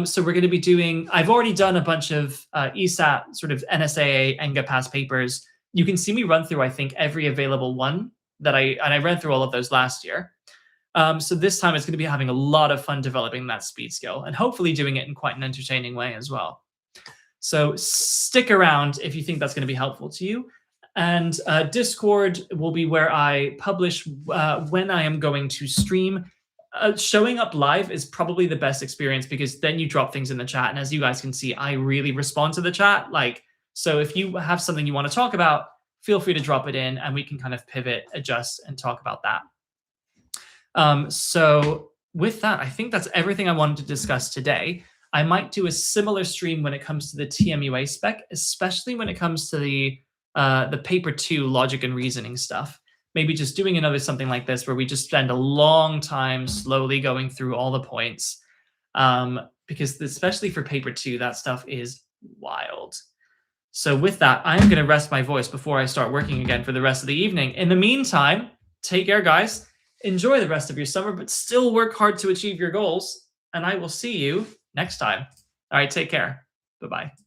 So we're going to be doing, I've already done a bunch of ESAT sort of NSAA ENGA pass papers. You can see me run through, I think, every available one and I ran through all of those last year. So this time it's going to be having a lot of fun developing that speed skill and hopefully doing it in quite an entertaining way as well. So stick around if you think that's going to be helpful to you. And Discord will be where I publish when I am going to stream. Showing up live is probably the best experience because then you drop things in the chat. And as you guys can see, I really respond to the chat. So if you have something you want to talk about, feel free to drop it in and we can kind of pivot, adjust, and talk about that. So with that, I think that's everything I wanted to discuss today. I might do a similar stream when it comes to the TMUA spec, especially when it comes to the paper 2 logic and reasoning stuff. Maybe just doing another something like this where we just spend a long time slowly going through all the points. Because especially for paper 2, that stuff is wild. So with that, I'm going to rest my voice before I start working again for the rest of the evening. In the meantime, take care, guys. Enjoy the rest of your summer, but still work hard to achieve your goals. And I will see you next time. All right, take care. Bye-bye.